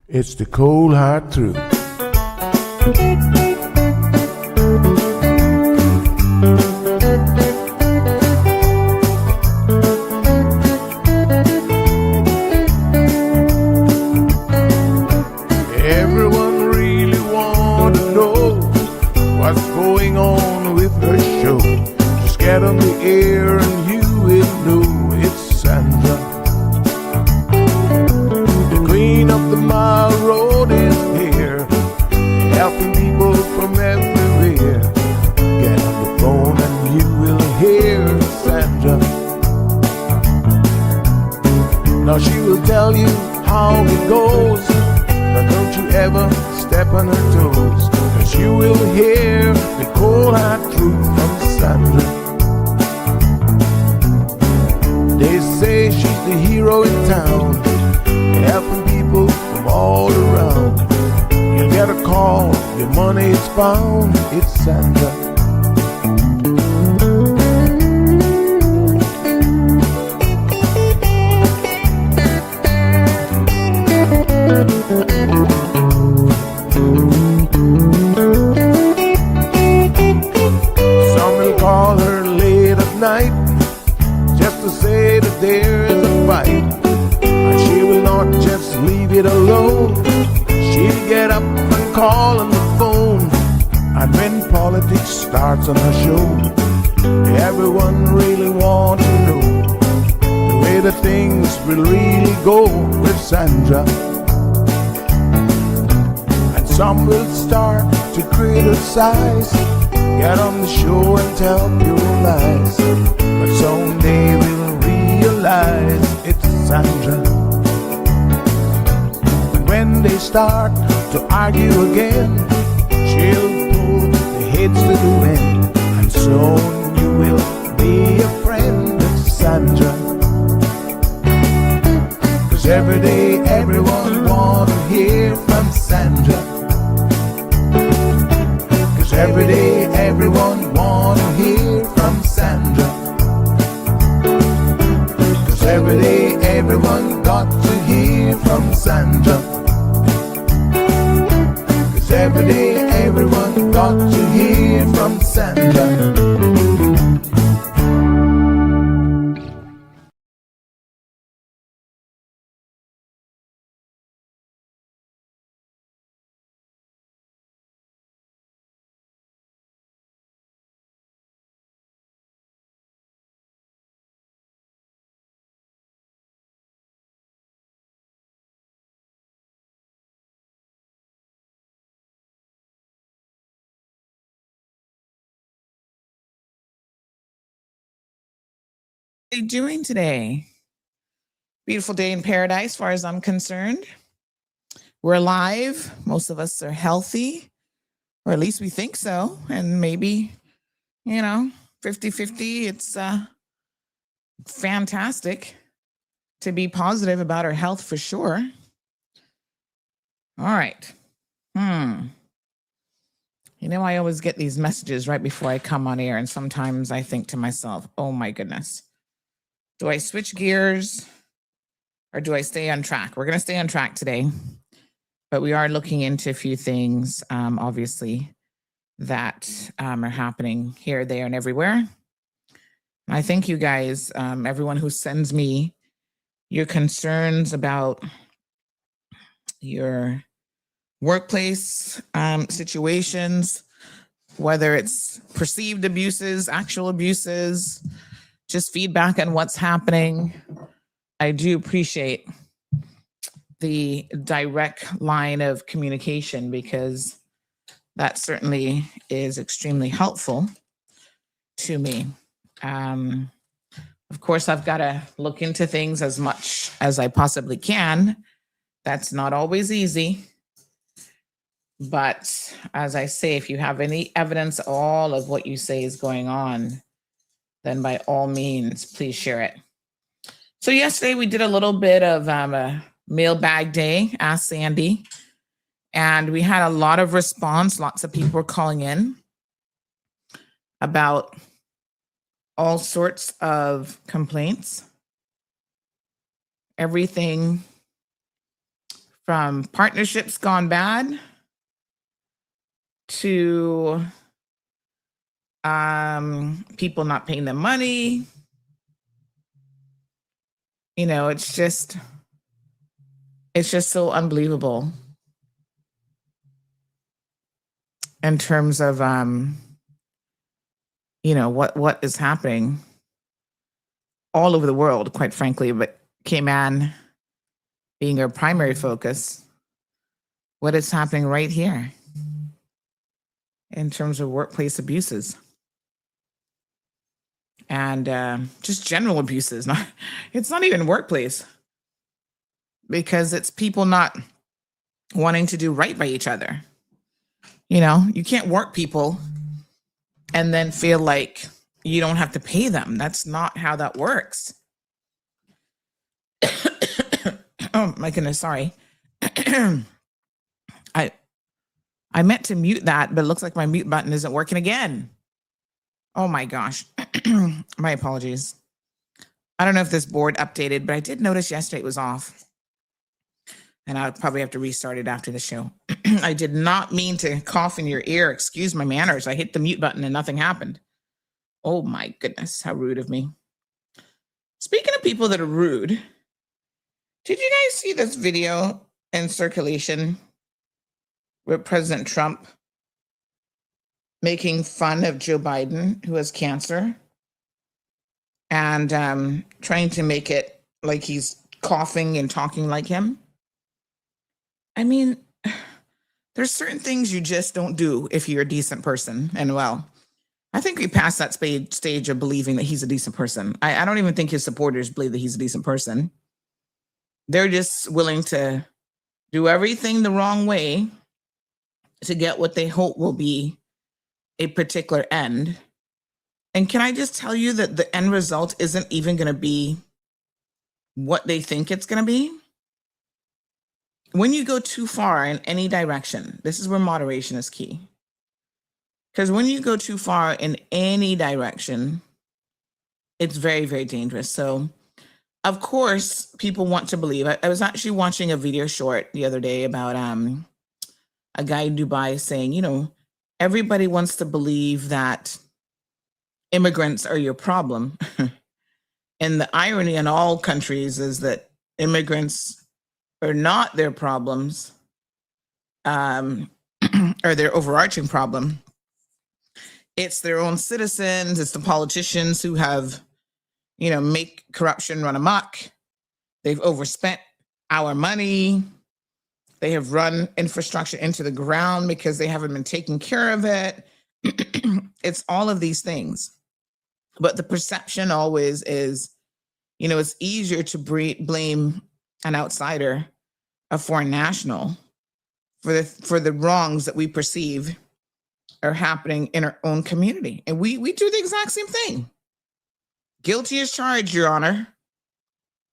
It's the cold hard truth. Everyone really want to know what's going on with her show. Just get on the air and you will know it's Sandra. The queen of the mile road is here, helping people from everywhere. Get on the phone and you will hear Sandra. Now she will tell you how it goes, but don't you ever step on her toes, 'cause you will hear the cold hard truth from Sandra. They say she's the hero in town, helping people from all around. You get a call, your money is found, it's Sandra. Some will call her late at night just to say that there is a fight, and she will not just leave it alone. She'll get up and call on the phone, and when politics starts on her show, everyone really wants to know the way the things will really go with Sandra. Some will start to criticize, get on the show and tell pure lies, but someday we'll realize it's Sandra. And when they start to argue again, she'll pull the heads to the wind, and soon you will be a friend of Sandra. 'Cause every day everyone wanna hear from Sandra. Every day everyone wanna hear from Sandra. 'Cause every day everyone got to hear from Sandra. 'Cause every day everyone got to hear from Sandra. How are you doing today? Beautiful day in paradise, as far as I'm concerned. We're alive. Most of us are healthy, or at least we think so. And maybe, 50-50. It's fantastic to be positive about our health for sure. All right. I always get these messages right before I come on air, and sometimes I think to myself, oh my goodness, do I switch gears or do I stay on track? We're going to stay on track today, but we are looking into a few things, obviously, that are happening here, there, and everywhere. And I thank you guys, everyone who sends me your concerns about your workplace situations, whether it's perceived abuses, actual abuses, just feedback on what's happening. I do appreciate the direct line of communication, because that certainly is extremely helpful to me. Of course, I've got to look into things as much as I possibly can. That's not always easy. But as I say, if you have any evidence, all of what you say is going on, then by all means, please share it. So yesterday we did a little bit of a mailbag day, Ask Sandy, and we had a lot of response. Lots of people were calling in about all sorts of complaints. Everything from partnerships gone bad to people not paying them money. You know, it's just so unbelievable in terms of you know, what is happening all over the world, quite frankly, but Cayman being our primary focus, what is happening right here in terms of workplace abuses and just general abuses. It's not even workplace, because it's people not wanting to do right by each other. You know, you can't work people and then feel like you don't have to pay them. That's not how that works. Oh my goodness, sorry. I meant to mute that, but it looks like my mute button isn't working again. Oh my gosh. My apologies. I don't know if this board updated, but I did notice yesterday it was off. And I'll probably have to restart it after the show. I did not mean to cough in your ear. Excuse my manners. I hit the mute button and nothing happened. Oh my goodness, how rude of me. Speaking of people that are rude, did you guys see this video in circulation with President Trump making fun of Joe Biden, who has cancer, and trying to make it like he's coughing and talking like him? I mean, there's certain things you just don't do if you're a decent person. And well, I think we passed that stage of believing that he's a decent person. I don't even think his supporters believe that he's a decent person. They're just willing to do everything the wrong way to get what they hope will be a particular end. And can I just tell you that the end result isn't even going to be what they think it's going to be? When you go too far in any direction, this is where moderation is key. Because when you go too far in any direction, it's very, very dangerous. So, of course, people want to believe. I was actually watching a video short the other day about a guy in Dubai saying, you know, everybody wants to believe that immigrants are your problem. And the irony in all countries is that immigrants are not their problems, or their overarching problem. It's their own citizens. It's the politicians who have, you know, make corruption run amok. They've overspent our money. They have run infrastructure into the ground because they haven't been taking care of it. It's all of these things. But the perception always is, you know, it's easier to blame an outsider, a foreign national, for the wrongs that we perceive are happening in our own community. And we do the exact same thing. Guilty as charged, Your Honor.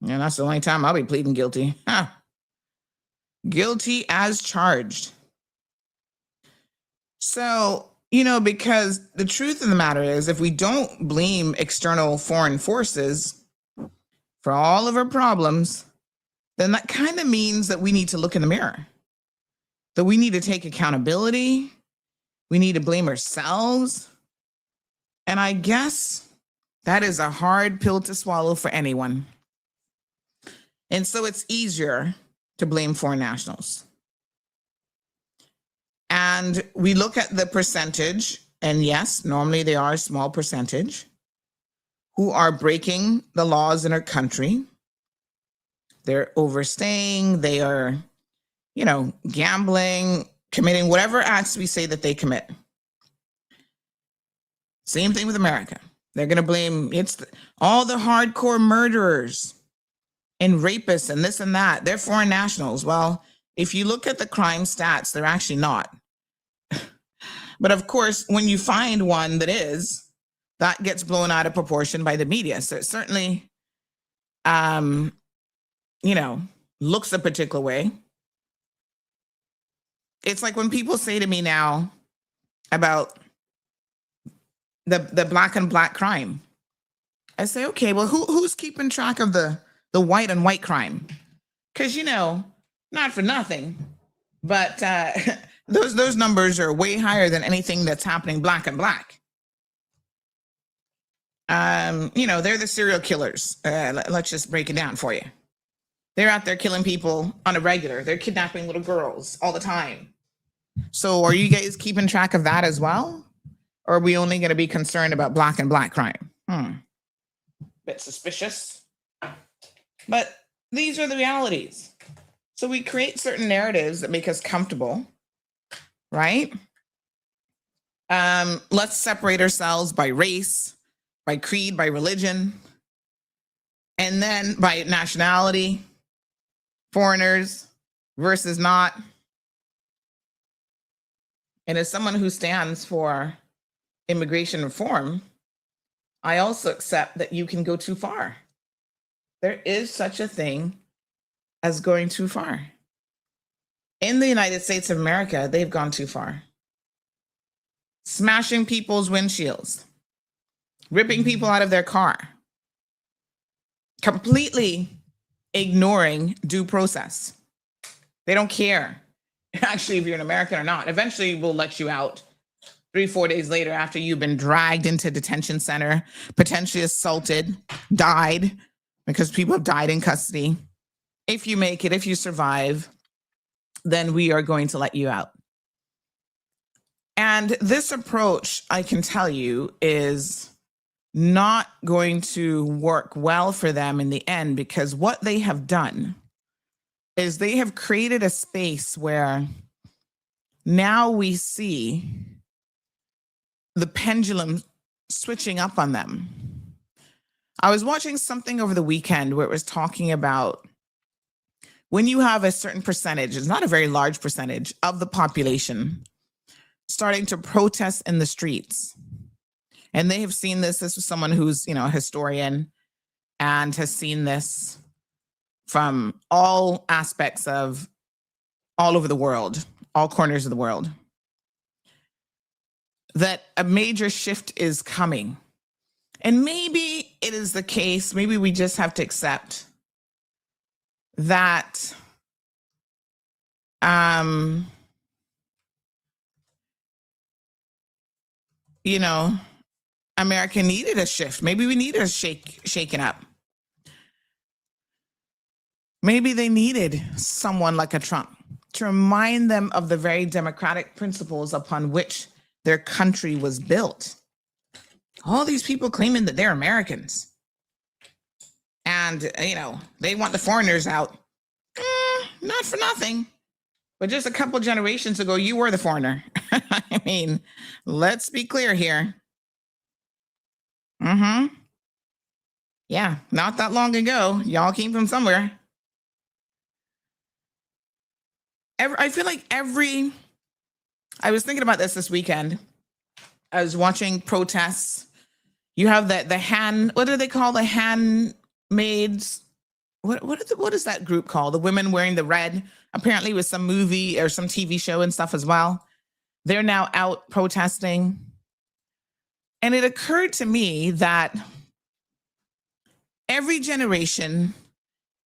And that's the only time I'll be pleading guilty. Huh. Guilty as charged. So, you know, because the truth of the matter is, if we don't blame external foreign forces for all of our problems, then that kind of means that we need to look in the mirror, that we need to take accountability. We need to blame ourselves. And I guess that is a hard pill to swallow for anyone. And so it's easier to blame foreign nationals. And we look at the percentage, and yes, normally they are a small percentage, who are breaking the laws in our country. They're overstaying, they are, you know, gambling, committing whatever acts we say that they commit. Same thing with America. They're going to blame all the hardcore murderers and rapists and this and that. They're foreign nationals. Well, if you look at the crime stats, they're actually not. But of course, when you find one that is, that gets blown out of proportion by the media. So it certainly, you know, looks a particular way. It's like when people say to me now about the black and black crime, I say, okay, well, who's keeping track of the white and white crime? Because, you know, Not for nothing, but those numbers are way higher than anything that's happening black and black. They're the serial killers. Let's just break it down for you. They're out there killing people on a regular. They're kidnapping little girls all the time. So are you guys keeping track of that as well? Or are we only going to be concerned about black and black crime? Bit suspicious. But these are the realities. So we create certain narratives that make us comfortable, right? Let's separate ourselves by race, by creed, by religion, and then by nationality, foreigners versus not. And as someone who stands for immigration reform, I also accept that you can go too far. There is such a thing as going too far. In the United States of America, they've gone too far. Smashing people's windshields, ripping people out of their car, completely ignoring due process. They don't care, actually, if you're an American or not. Eventually, we'll let you out 3-4 days later after you've been dragged into detention center, potentially assaulted, died, because people have died in custody. If you make it, if you survive, then we are going to let you out. And this approach, I can tell you, is not going to work well for them in the end, because what they have done is they have created a space where now we see the pendulum switching up on them. I was watching something over the weekend where it was talking about when you have a certain percentage, it's not a very large percentage of the population starting to protest in the streets. And they have seen this. This is someone who's, a historian and has seen this from all aspects of all over the world, all corners of the world, that a major shift is coming. And maybe it is the case, maybe we just have to accept that America needed a shift. Maybe we needed a shaking up. Maybe they needed someone like a Trump to remind them of the very democratic principles upon which their country was built. All these people claiming that they're Americans and, they want the foreigners out. Not for nothing. But just a couple generations ago, you were the foreigner. I mean, let's be clear here. Yeah, not that long ago, y'all came from somewhere. I feel like I was thinking about this weekend. I was watching protests. You have what do they call the handmaids? What is that group called? The women wearing the red, apparently with some movie or some TV show and stuff as well. They're now out protesting. And it occurred to me that every generation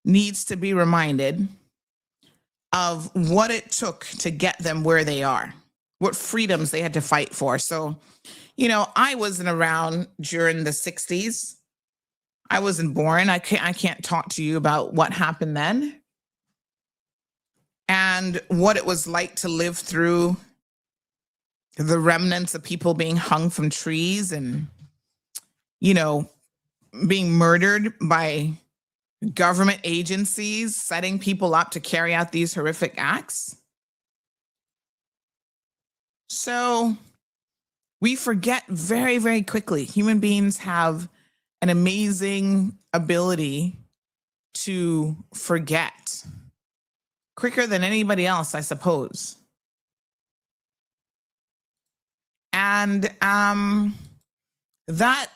needs to be reminded of what it took to get them where they are, what freedoms they had to fight for. So, I wasn't around during the 60s. I wasn't born. I can't talk to you about what happened then and what it was like to live through the remnants of people being hung from trees and, being murdered by government agencies, setting people up to carry out these horrific acts. So we forget very, very quickly. Human beings have an amazing ability to forget quicker than anybody else, I suppose. And that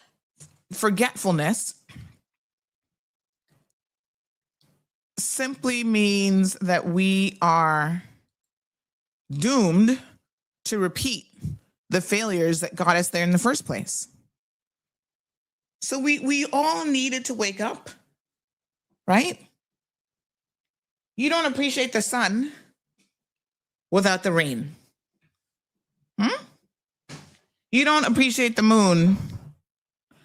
forgetfulness simply means that we are doomed to repeat the failures that got us there in the first place. So we all needed to wake up, right? You don't appreciate the sun without the rain. You don't appreciate the moon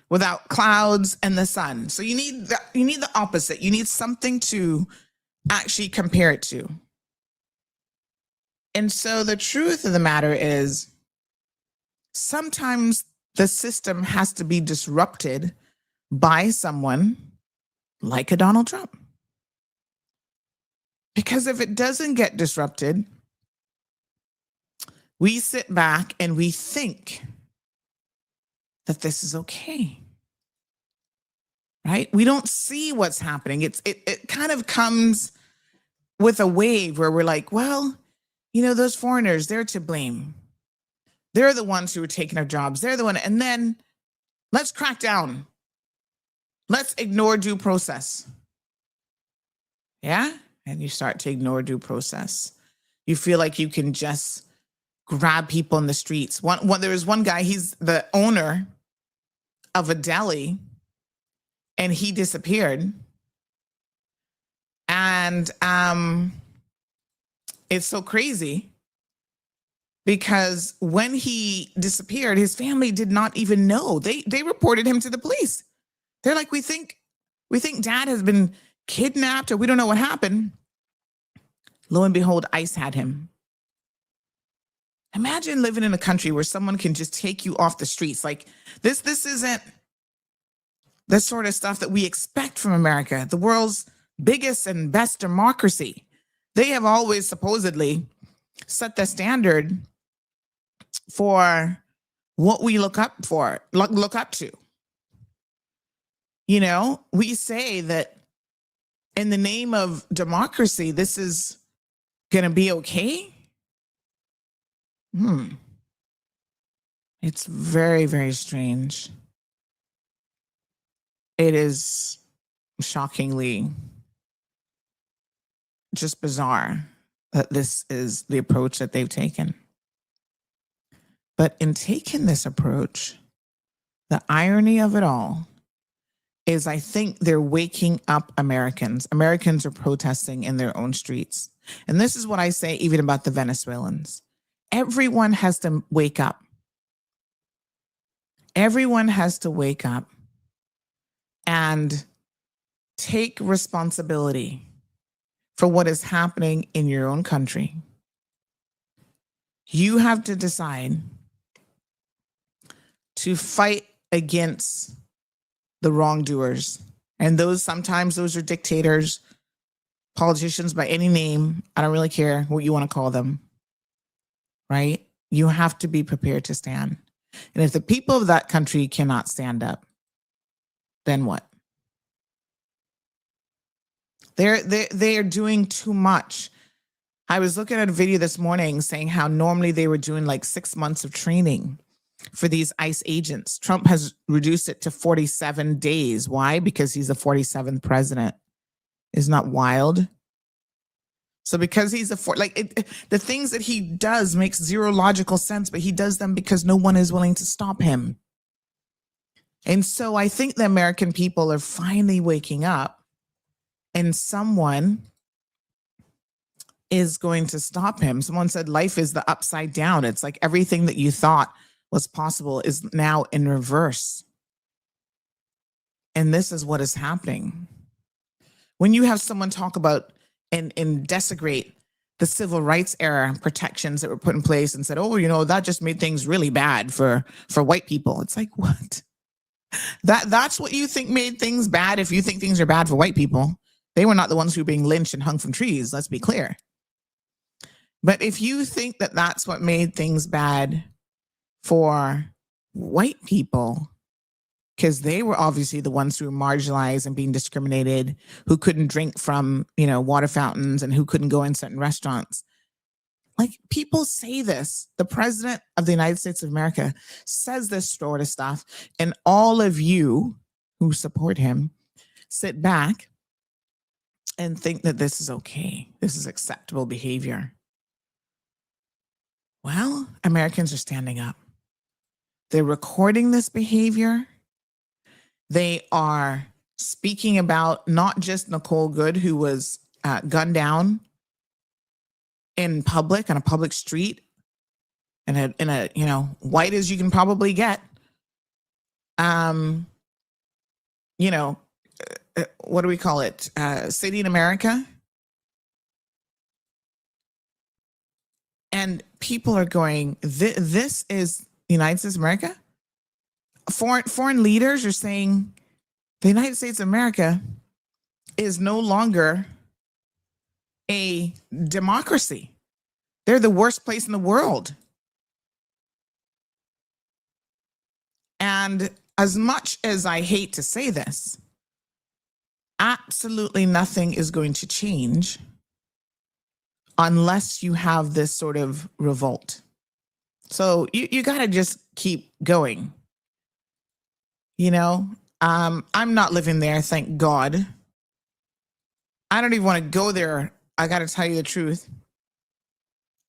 without clouds and the sun. So you need the opposite. You need something to actually compare it to. And so the truth of the matter is sometimes the system has to be disrupted by someone like a Donald Trump. Because if it doesn't get disrupted, we sit back and we think that this is okay. Right? We don't see what's happening. It kind of comes with a wave where we're like, well, you know, those foreigners, they're to blame. They're the ones who are taking our jobs. They're the one. And then let's crack down. Let's ignore due process. Yeah? And you start to ignore due process. You feel like you can just grab people in the streets. There was one guy, he's the owner of a deli, and he disappeared. And it's so crazy because when he disappeared, his family did not even know. They reported him to the police. They're like, we think dad has been kidnapped or we don't know what happened. Lo and behold, ICE had him. Imagine living in a country where someone can just take you off the streets. Like this isn't the sort of stuff that we expect from America, the world's biggest and best democracy. They have always supposedly set the standard for what we look up to. You know, we say that in the name of democracy, this is going to be okay. It's very, very strange. It is shockingly just bizarre that this is the approach that they've taken. But in taking this approach, the irony of it all is I think they're waking up Americans. Americans are protesting in their own streets. And this is what I say even about the Venezuelans. Everyone has to wake up. Everyone has to wake up and take responsibility for what is happening in your own country. You have to decide to fight against the wrongdoers. And sometimes those are dictators, politicians by any name. I don't really care what you want to call them, right? You have to be prepared to stand. And if the people of that country cannot stand up, then what? They are doing too much. I was looking at a video this morning saying how normally they were doing like 6 months of training for these ICE agents. Trump has reduced it to 47 days. Why? Because he's the 47th president. Isn't that wild? So because he's the things that he does makes zero logical sense, but he does them because no one is willing to stop him. And so I think the American people are finally waking up, and someone is going to stop him. Someone said life is the upside down. It's like everything that you thought was possible is now in reverse. And this is what is happening. When you have someone talk about and desecrate the civil rights era protections that were put in place and said, oh, you know, that just made things really bad for white people. It's like, what? That's what you think made things bad if you think things are bad for white people. They were not the ones who were being lynched and hung from trees, let's be clear. But if you think that that's what made things bad for white people, because they were obviously the ones who were marginalized and being discriminated, who couldn't drink from, water fountains and who couldn't go in certain restaurants. Like, people say this. The president of the United States of America says this sort of stuff. And all of you who support him sit back and think that this is okay. This is acceptable behavior. Well, Americans are standing up. They're recording this behavior. They are speaking about not just Nicole Good, who was gunned down in public on a public street in a white as you can probably get. What do we call it? City in America. And people are going, this is the United States of America? Foreign leaders are saying the United States of America is no longer a democracy. They're the worst place in the world. And as much as I hate to say this, absolutely nothing is going to change unless you have this sort of revolt. So you got to just keep going. I'm not living there, thank God. I don't even want to go there. I got to tell you the truth.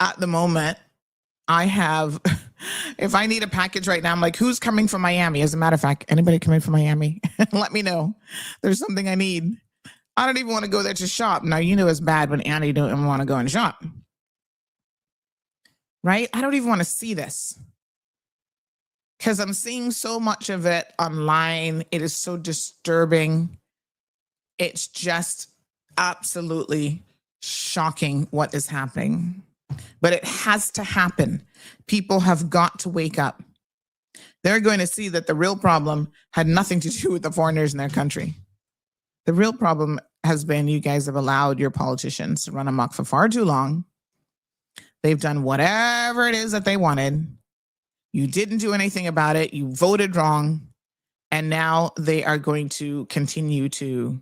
At the moment, I have, if I need a package right now, I'm like, who's coming from Miami? As a matter of fact, anybody coming from Miami? Let me know. There's something I need. I don't even want to go there to shop. Now, it's bad when Annie don't want to go and shop. Right? I don't even want to see this. Because I'm seeing so much of it online. It is so disturbing. It's just absolutely shocking what is happening. But it has to happen. People have got to wake up. They're going to see that the real problem had nothing to do with the foreigners in their country. The real problem has been you guys have allowed your politicians to run amok for far too long. They've done whatever it is that they wanted. You didn't do anything about it. You voted wrong. And now they are going to continue to,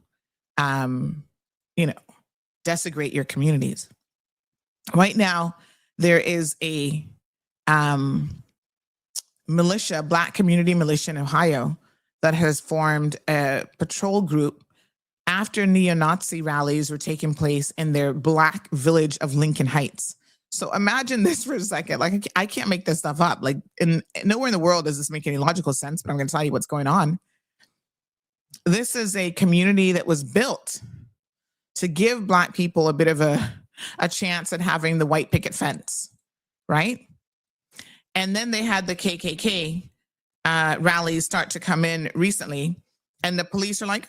desecrate your communities. Right now, there is a militia, Black community militia in Ohio that has formed a patrol group after neo-Nazi rallies were taking place in their Black village of Lincoln Heights. So imagine this for a second. Like, I can't make this stuff up. Like, nowhere in the world does this make any logical sense, but I'm going to tell you what's going on. This is a community that was built to give Black people a bit of a chance at having the white picket fence, right? And then they had the KKK rallies start to come in recently, and the police are like,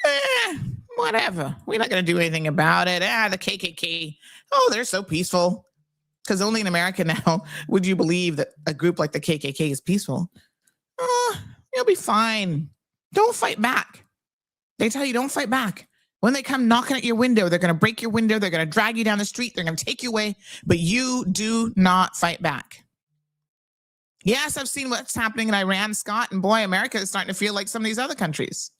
whatever. We're not going to do anything about it. The KKK, they're so peaceful. Because only in America now would you believe that a group like the KKK is peaceful. You'll be fine. Don't fight back. They tell you don't fight back. When they come knocking at your window, they're going to break your window. They're going to drag you down the street. They're going to take you away. But you do not fight back. Yes, I've seen what's happening in Iran, Scott. And boy, America is starting to feel like some of these other countries.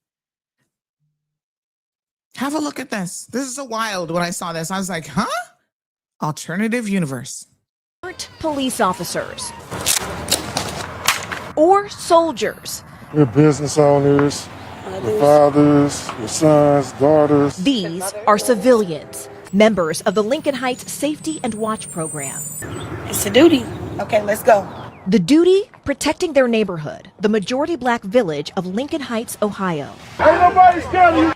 Have a look at this. This is so wild. When I saw this, I was like, huh? Alternative universe. Police officers or soldiers. They're business owners, their fathers, their sons, daughters. These are civilians, members of the Lincoln Heights Safety and Watch Program. It's a duty. Okay, let's go. The duty, protecting their neighborhood, the majority Black village of Lincoln Heights, Ohio.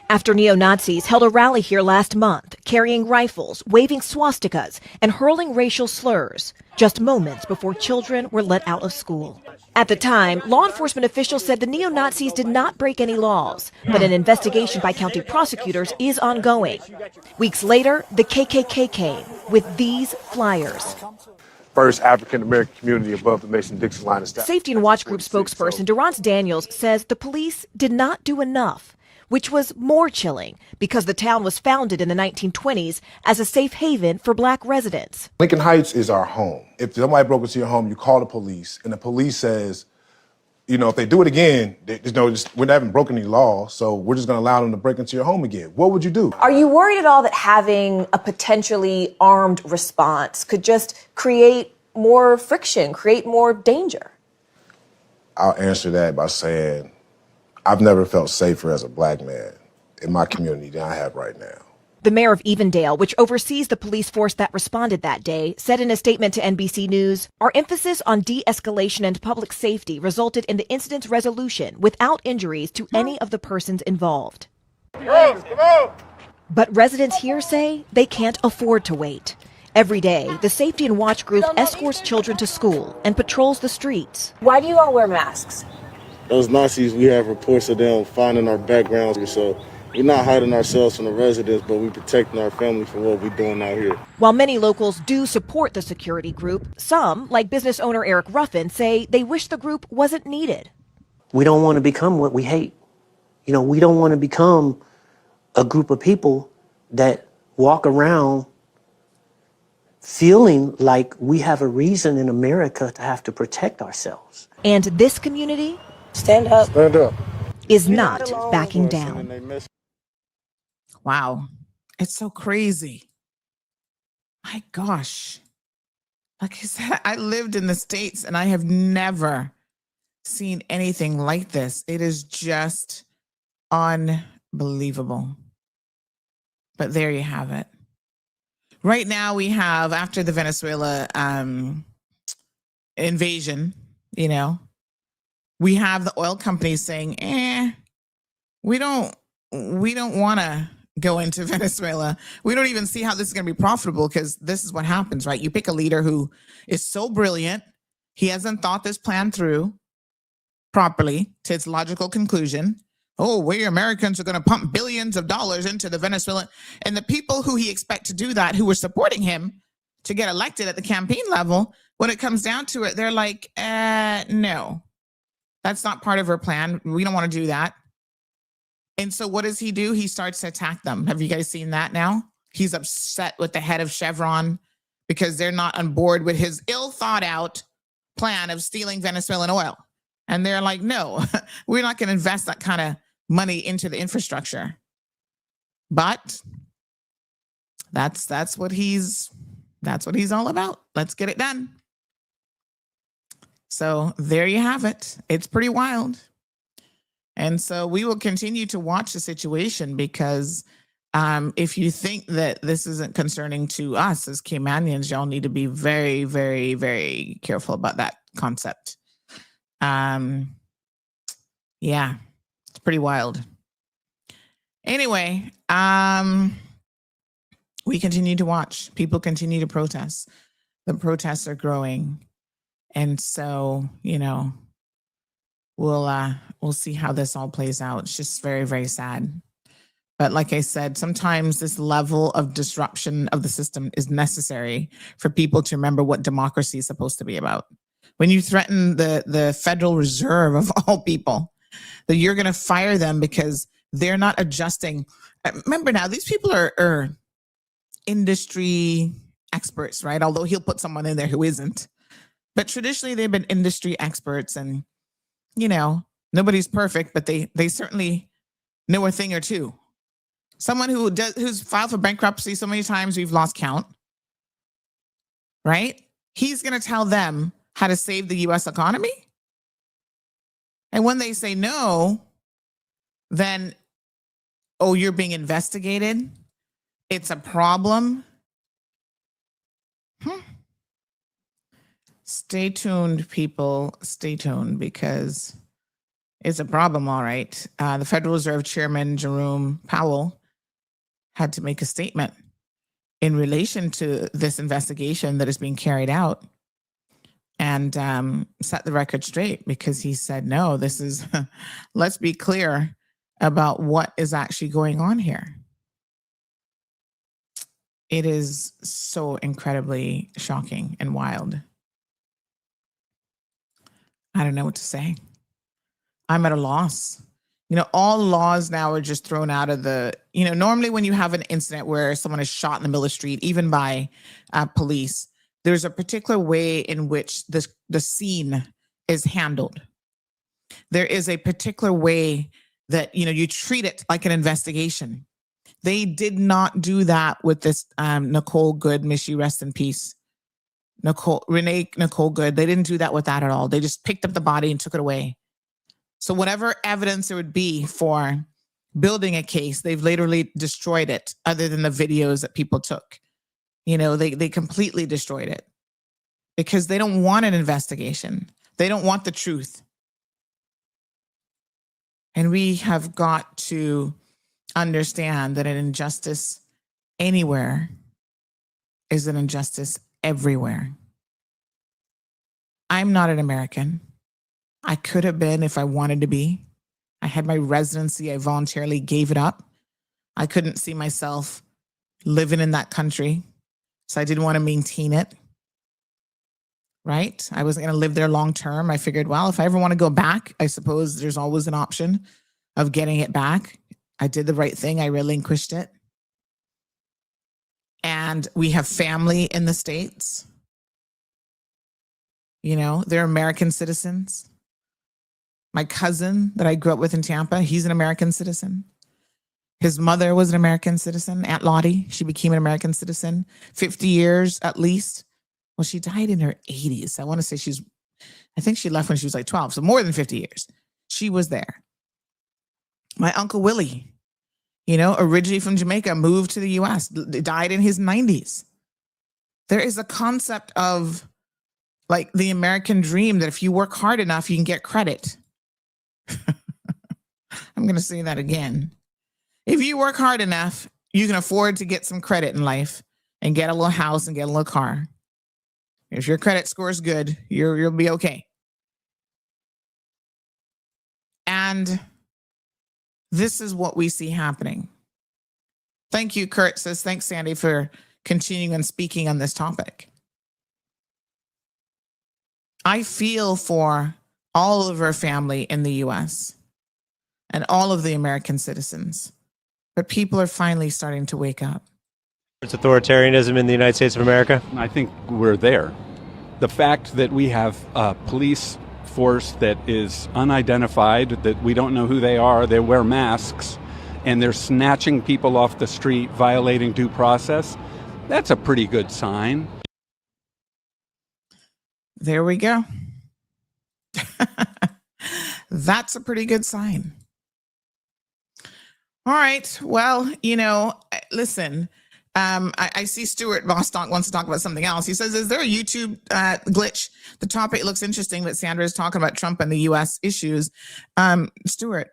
After neo-Nazis held a rally here last month, carrying rifles, waving swastikas, and hurling racial slurs, just moments before children were let out of school. At the time, law enforcement officials said the neo-Nazis did not break any laws, but an investigation by county prosecutors is ongoing. Weeks later, the KKK came with these flyers. First African-American community above the Mason-Dixon line of staff. Safety and Watch Group spokesperson Durrance Daniels says the police did not do enough, which was more chilling because the town was founded in the 1920s as a safe haven for Black residents. Lincoln Heights is our home. If somebody broke into your home, you call the police, and the police says, if they do it again, we haven't broken any law, so we're just going to allow them to break into your home again. What would you do? Are you worried at all that having a potentially armed response could just create more friction, create more danger? I'll answer that by saying I've never felt safer as a Black man in my community than I have right now. The mayor of Evendale, which oversees the police force that responded that day, said in a statement to NBC News, "Our emphasis on de-escalation and public safety resulted in the incident's resolution without injuries to any of the persons involved." But residents here say they can't afford to wait. Every day, the Safety and Watch group escorts children to school and patrols the streets. Why do you all wear masks? Those Nazis, we have reports of them finding our backgrounds, so we're not hiding ourselves from the residents, but we're protecting our family from what we're doing out here. While many locals do support the security group, some, like business owner Eric Ruffin, say they wish the group wasn't needed. We don't want to become what we hate. You know, we don't want to become a group of people that walk around feeling like we have a reason in America to have to protect ourselves. And this community Stand up. Stand up. is not backing down. Wow. It's so crazy. My gosh. Like I said, I lived in the States and I have never seen anything like this. It is just unbelievable. But there you have it. Right now we have, after the Venezuela invasion, you know, we have the oil companies saying, we don't want to go into Venezuela. We don't even see how this is going to be profitable, because this is what happens, right? You pick a leader who is so brilliant. He hasn't thought this plan through properly to its logical conclusion. Oh, we Americans are going to pump billions of dollars into the Venezuelan. And the people who he expect to do that, who were supporting him to get elected at the campaign level, when it comes down to it, they're like, no, that's not part of our plan. We don't want to do that. And so what does he do? He starts to attack them. Have you guys seen that now? He's upset with the head of Chevron because they're not on board with his ill thought out plan of stealing Venezuelan oil. And they're like, no, we're not going to invest that kind of money into the infrastructure. But that's what he's all about. Let's get it done. So there you have it. It's pretty wild. And so we will continue to watch the situation, because if you think that this isn't concerning to us as Caymanians, y'all need to be very, very, very careful about that concept. Yeah, it's pretty wild. Anyway, we continue to watch. People continue to protest. The protests are growing. And so, you know, we'll see how this all plays out. It's just very, very sad. But like I said, sometimes this level of disruption of the system is necessary for people to remember what democracy is supposed to be about. When you threaten the Federal Reserve of all people, that you're going to fire them because they're not adjusting. Remember now, these people are industry experts, right? Although he'll put someone in there who isn't. But traditionally, they've been industry experts, and, you know, nobody's perfect, but they certainly know a thing or two. Someone who's filed for bankruptcy so many times we've lost count, right? He's going to tell them how to save the U.S. economy. And when they say no, then, oh, you're being investigated. It's a problem. Stay tuned, people. Stay tuned, because it's a problem, all right. The Federal Reserve Chairman, Jerome Powell, had to make a statement in relation to this investigation that is being carried out, and set the record straight, because he said, no, this is, let's be clear about what is actually going on here. It is so incredibly shocking and wild. I don't know what to say. I'm at a loss. You know, all laws now are just thrown out of the, you know, normally when you have an incident where someone is shot in the middle of the street, even by police, there's a particular way in which the scene is handled. There is a particular way that, you know, you treat it like an investigation. They did not do that with this Nicole Good, may she rest in peace. Renee Nicole Good. They didn't do that with that at all. They just picked up the body and took it away. So whatever evidence there would be for building a case, they've literally destroyed it, other than the videos that people took. You know, they completely destroyed it because they don't want an investigation. They don't want the truth. And we have got to understand that an injustice anywhere is an injustice everywhere. I'm not an American. I could have been if I wanted to be. I had my residency. I voluntarily gave it up. I couldn't see myself living in that country, so I didn't want to maintain it. Right? I wasn't going to live there long term. I figured, well, if I ever want to go back, I suppose there's always an option of getting it back. I did the right thing. I relinquished it. And we have family in the States. You know, they're American citizens. My cousin that I grew up with in Tampa, he's an American citizen. His mother was an American citizen, Aunt Lottie. She became an American citizen, 50 years at least. Well, she died in her 80s. I want to say I think she left when she was like 12, so more than 50 years. She was there. My Uncle Willie, you know, originally from Jamaica, moved to the US, died in his 90s. There is a concept of like the American dream that if you work hard enough, you can get credit. I'm going to say that again. If you work hard enough, you can afford to get some credit in life and get a little house and get a little car. If your credit score is good, you'll be okay. And this is what we see happening. Thank you, Kurt says, thanks, Sandy, for continuing and speaking on this topic. I feel for all of our family in the US and all of the American citizens, but people are finally starting to wake up. It's authoritarianism in the United States of America? I think we're there. The fact that we have a police force that is unidentified, that we don't know who they are, they wear masks, and they're snatching people off the street, violating due process, that's a pretty good sign. There we go. That's a pretty good sign. All right. Well, you know, listen, I see Stuart Bostock wants to talk about something else. He says, is there a YouTube glitch? The topic looks interesting, but Sandra is talking about Trump and the U.S. issues. Stuart,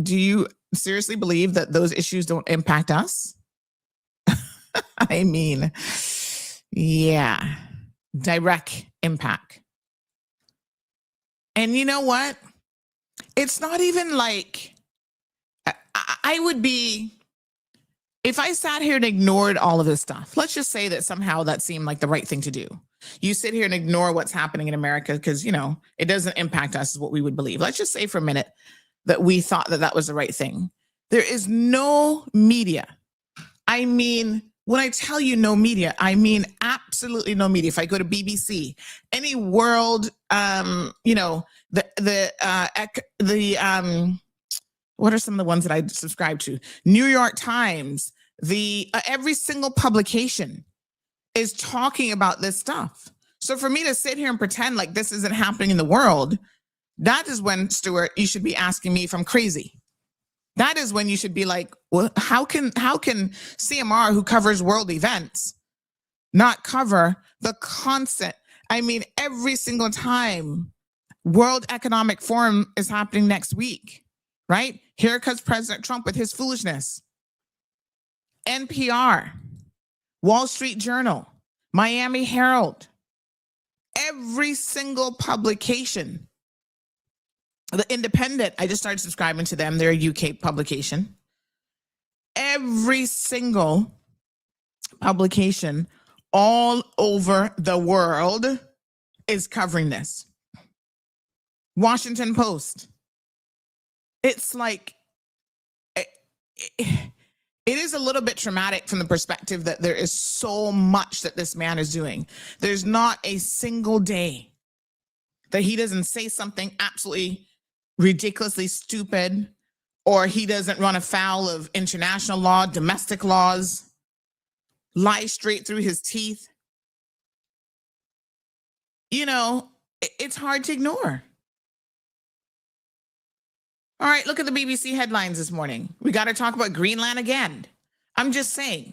do you seriously believe that those issues don't impact us? I mean, yeah, direct impact. And you know what? It's not even like I would be, if I sat here and ignored all of this stuff, let's just say that somehow that seemed like the right thing to do. You sit here and ignore what's happening in America because, you know, it doesn't impact us is what we would believe. Let's just say for a minute that we thought that that was the right thing. There is no media. I mean, when I tell you no media, I mean absolutely no media. If I go to BBC, any world, you know, what are some of the ones that I subscribe to? New York Times, every single publication is talking about this stuff. So for me to sit here and pretend like this isn't happening in the world, that is when, Stuart, you should be asking me if I'm crazy. That is when you should be like, well, how can CMR, who covers world events, not cover the constant? I mean, every single time World Economic Forum is happening next week, right? Here comes President Trump with his foolishness. NPR, Wall Street Journal, Miami Herald, every single publication. The Independent, I just started subscribing to them. They're a UK publication. Every single publication all over the world is covering this. Washington Post. It's like, it is a little bit traumatic from the perspective that there is so much that this man is doing. There's not a single day that he doesn't say something absolutely ridiculously stupid, or he doesn't run afoul of international law, domestic laws, lie straight through his teeth. You know, it's hard to ignore. All right, look at the BBC headlines this morning. We got to talk about Greenland again. I'm just saying,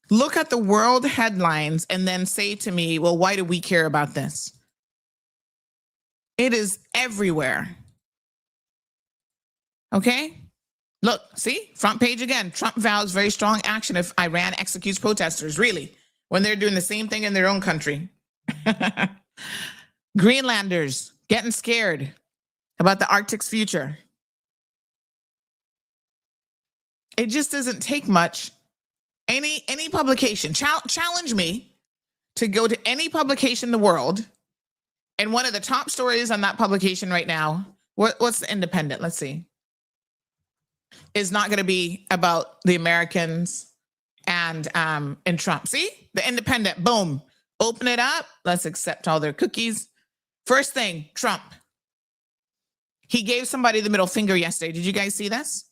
look at the world headlines and then say to me, well, why do we care about this? It is everywhere. Okay? Look, see, front page again. Trump vows very strong action if Iran executes protesters. Really, when they're doing the same thing in their own country. Greenlanders getting scared about the Arctic's future. It just doesn't take much. Any publication, challenge me to go to any publication in the world, and one of the top stories on that publication right now, what's the Independent? Let's see. Is not going to be about the Americans and Trump. See, the Independent, boom, open it up. Let's accept all their cookies. First thing, Trump. He gave somebody the middle finger yesterday. Did you guys see this?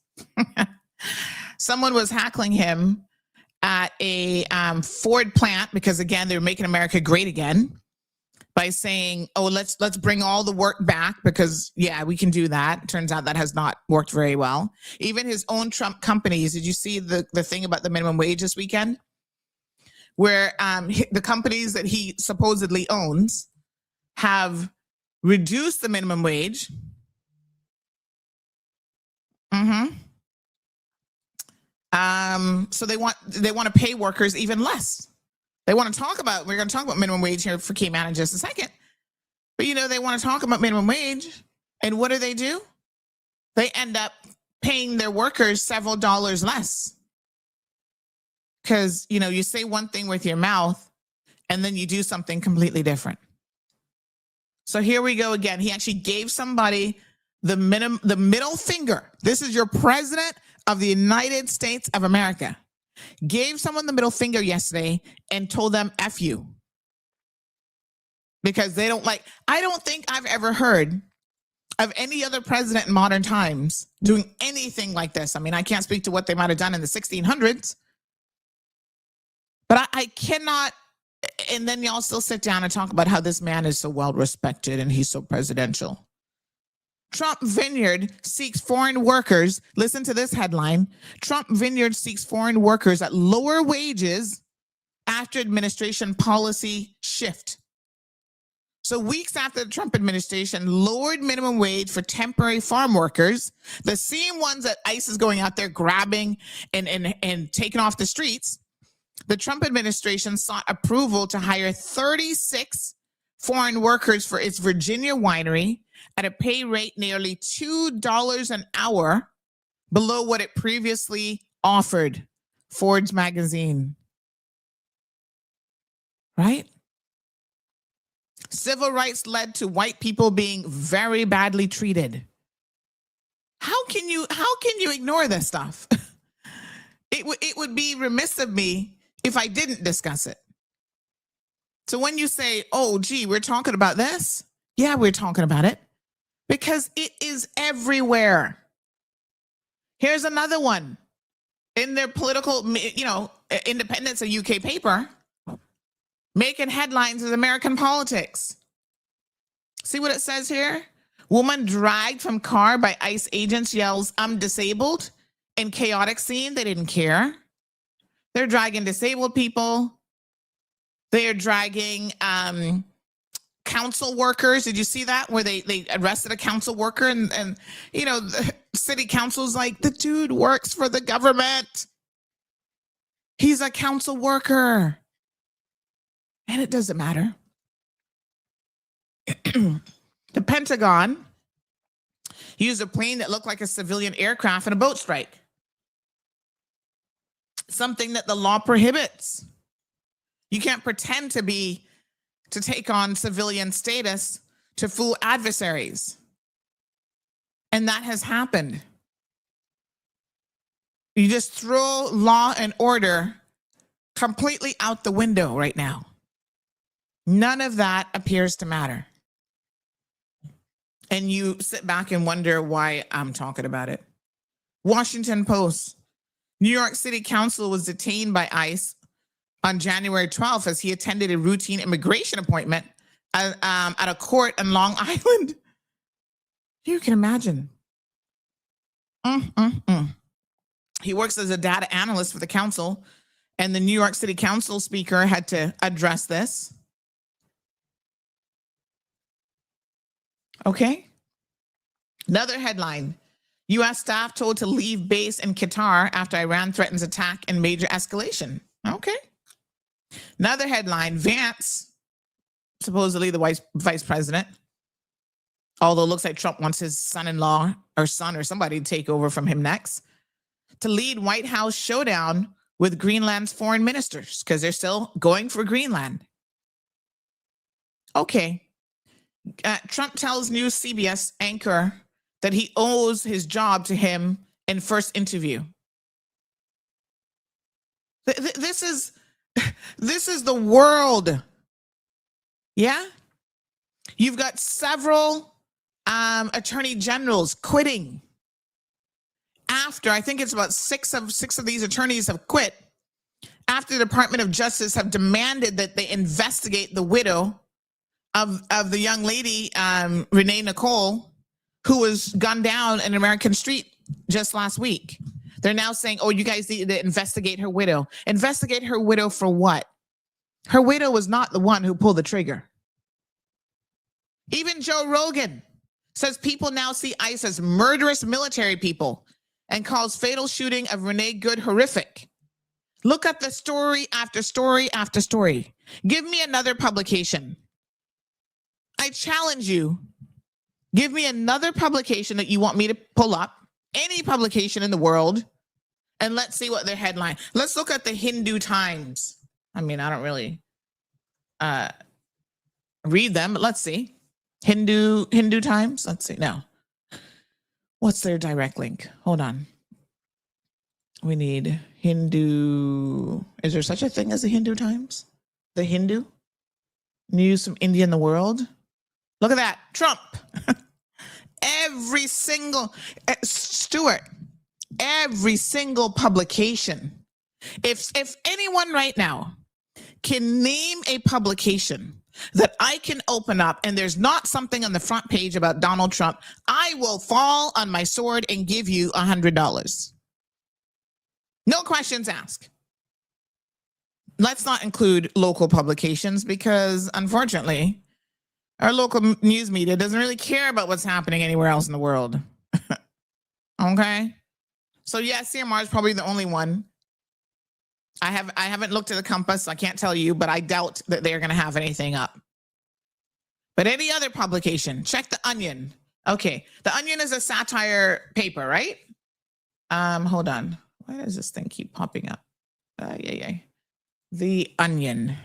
Someone was hackling him at a Ford plant because, again, they're making America great again by saying, oh, let's bring all the work back because, yeah, we can do that. Turns out that has not worked very well. Even his own Trump companies, did you see the thing about the minimum wage this weekend? Where the companies that he supposedly owns have reduced the minimum wage. So they want to pay workers even less. They want to talk about, we're going to talk about minimum wage here for Cayman in just a second. But, they want to talk about minimum wage. And what do? They end up paying their workers several dollars less. Because, you say one thing with your mouth and then you do something completely different. So here we go again. He actually gave somebody the middle finger. This is your president of the United States of America. Gave someone the middle finger yesterday and told them F you. Because they don't like, I don't think I've ever heard of any other president in modern times doing anything like this. I mean, I can't speak to what they might have done in the 1600s. But I cannot, and then y'all still sit down and talk about how this man is so well respected and he's so presidential. Trump Vineyard seeks foreign workers. Listen to this headline. Trump Vineyard seeks foreign workers at lower wages after administration policy shift. So weeks after the Trump administration lowered minimum wage for temporary farm workers, the same ones that ICE is going out there grabbing and taking off the streets, the Trump administration sought approval to hire 36 foreign workers for its Virginia winery at a pay rate nearly $2 an hour below what it previously offered, Forbes magazine. Right? Civil rights led to white people being very badly treated. How can you ignore this stuff? It would be remiss of me if I didn't discuss it. So when you say, oh, gee, we're talking about this. Yeah, we're talking about it because it is everywhere. Here's another one in their political, Independence, a UK paper, making headlines with American politics. See what it says here? Woman dragged from car by ICE agents yells, I'm disabled. In chaotic scene, they didn't care. They're dragging disabled people. They are dragging council workers. Did you see that? Where they arrested a council worker and the city council's like, the dude works for the government. He's a council worker. And it doesn't matter. The Pentagon used a plane that looked like a civilian aircraft in a boat strike. Something that the law prohibits. You can't pretend to take on civilian status to fool adversaries. And that has happened. You just throw law and order completely out the window right now. None of that appears to matter. And you sit back and wonder why I'm talking about it. Washington Post. New York City Council was detained by ICE on January 12th as he attended a routine immigration appointment at a court in Long Island. You can imagine. He works as a data analyst for the council, and the New York City Council speaker had to address this. Okay. Another headline. U.S. staff told to leave base in Qatar after Iran threatens attack and major escalation. Okay. Another headline, Vance, supposedly the vice president, although it looks like Trump wants his son-in-law or son or somebody to take over from him next, to lead White House showdown with Greenland's foreign ministers because they're still going for Greenland. Okay. Trump tells new CBS anchor that he owes his job to him in first interview. This is the world. Yeah. You've got several attorney generals quitting after, I think it's about six of these attorneys have quit after the Department of Justice have demanded that they investigate the widow of the young lady, Renee Nicole, who was gunned down in an American street just last week. They're now saying, oh, you guys need to investigate her widow. Investigate her widow for what? Her widow was not the one who pulled the trigger. Even Joe Rogan says people now see ICE as murderous military people and calls fatal shooting of Renee Good horrific. Look at the story after story after story. Give me another publication. I challenge you. Give me another publication that you want me to pull up, any publication in the world, and let's see what their headline. Let's look at the Hindu Times. I mean, I don't really read them, but let's see. Hindu Times. Let's see. No. What's their direct link? Hold on. We need Hindu. Is there such a thing as the Hindu Times? The Hindu? News from India and the world? Look at that. Trump. Every single, Stuart, every single publication. If anyone right now can name a publication that I can open up and there's not something on the front page about Donald Trump, I will fall on my sword and give you $100. No questions asked. Let's not include local publications because, unfortunately, our local news media doesn't really care about what's happening anywhere else in the world. Okay? So yes, CMR is probably the only one. I haven't looked at the Compass. I can't tell you, but I doubt that they're going to have anything up. But any other publication, check The Onion. Okay, The Onion is a satire paper, right? Hold on. Why does this thing keep popping up? The Onion.